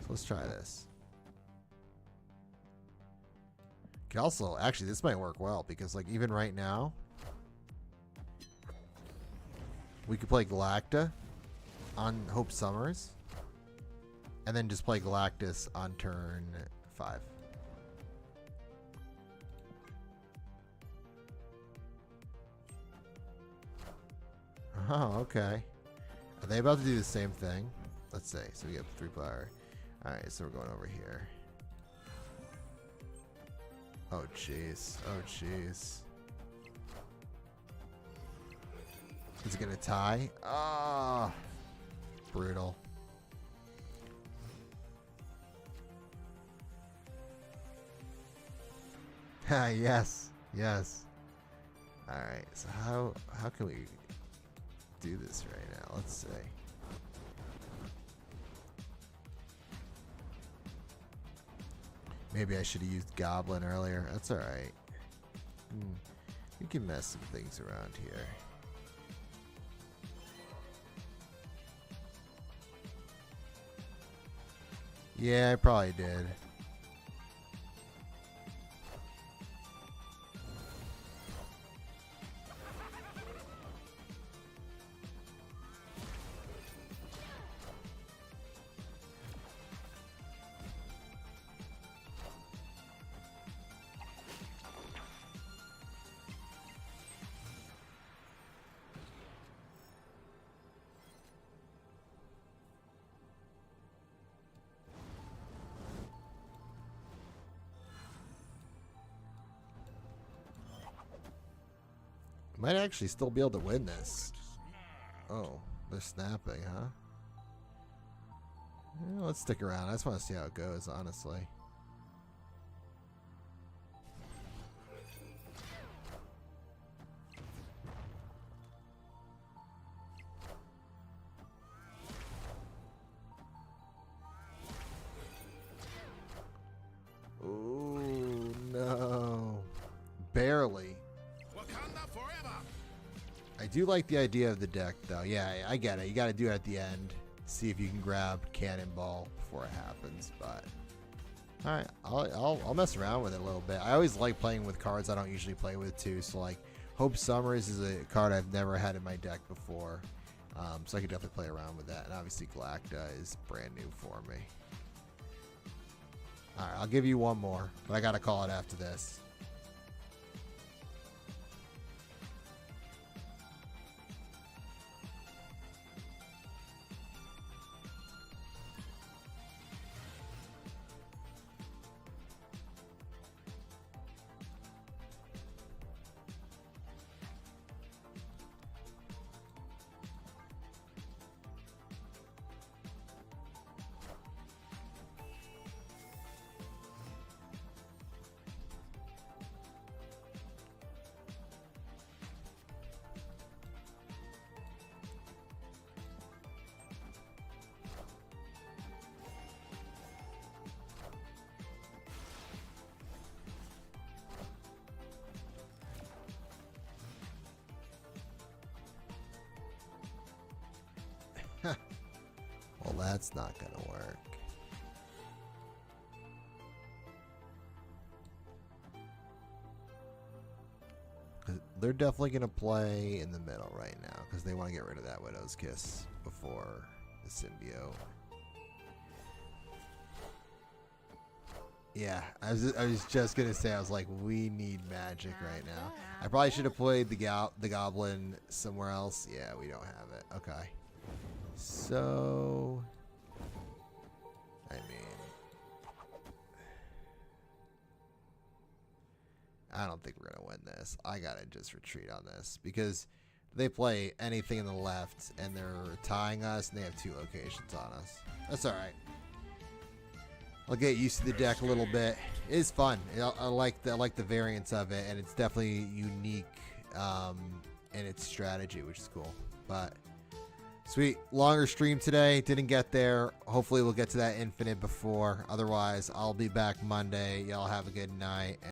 let's try this. Can also, actually, this might work well because like even right now, we could play Galacta on Hope Summers and then just play Galactus on turn 5. Oh, okay. Are they about to do the same thing? Let's see. So we have 3 power. Alright, so we're going over here. Oh, jeez. Is it going to tie? Ah, brutal. Yes. Alright, so how can we do this right now? Let's see. Maybe I should have used Goblin earlier. That's alright. We can mess some things around here. Yeah, I probably did. Might actually still be able to win this. Oh, they're snapping, huh? Yeah, let's stick around. I just want to see how it goes, honestly. Ooh, no. Barely. Wakanda forever. I do like the idea of the deck, though. Yeah, I get it. You got to do it at the end. See if you can grab Cannonball before it happens, but All right, I'll mess around with it a little bit. I always like playing with cards I don't usually play with too. So like Hope Summers is a card I've never had in my deck before, so I could definitely play around with that. And obviously Galacta is brand new for me. All right, I'll give you one more, but I gotta call it after this. Well, that's not gonna work. They're definitely gonna play in the middle right now because they want to get rid of that Widow's Kiss before the symbiote. Yeah, I was just gonna say, I was like, we need magic right now. I probably should have played the goblin somewhere else. Yeah, we don't have it. Okay. So, I mean, I don't think we're going to win this. I got to just retreat on this because they play anything in the left and they're tying us and they have 2 locations on us. That's all right. I'll get used to the deck a little bit. It is fun. I like the variance of it, and it's definitely unique in its strategy, which is cool. But sweet, longer stream today. Didn't get there. Hopefully we'll get to that infinite before. Otherwise, I'll be back Monday. Y'all have a good night.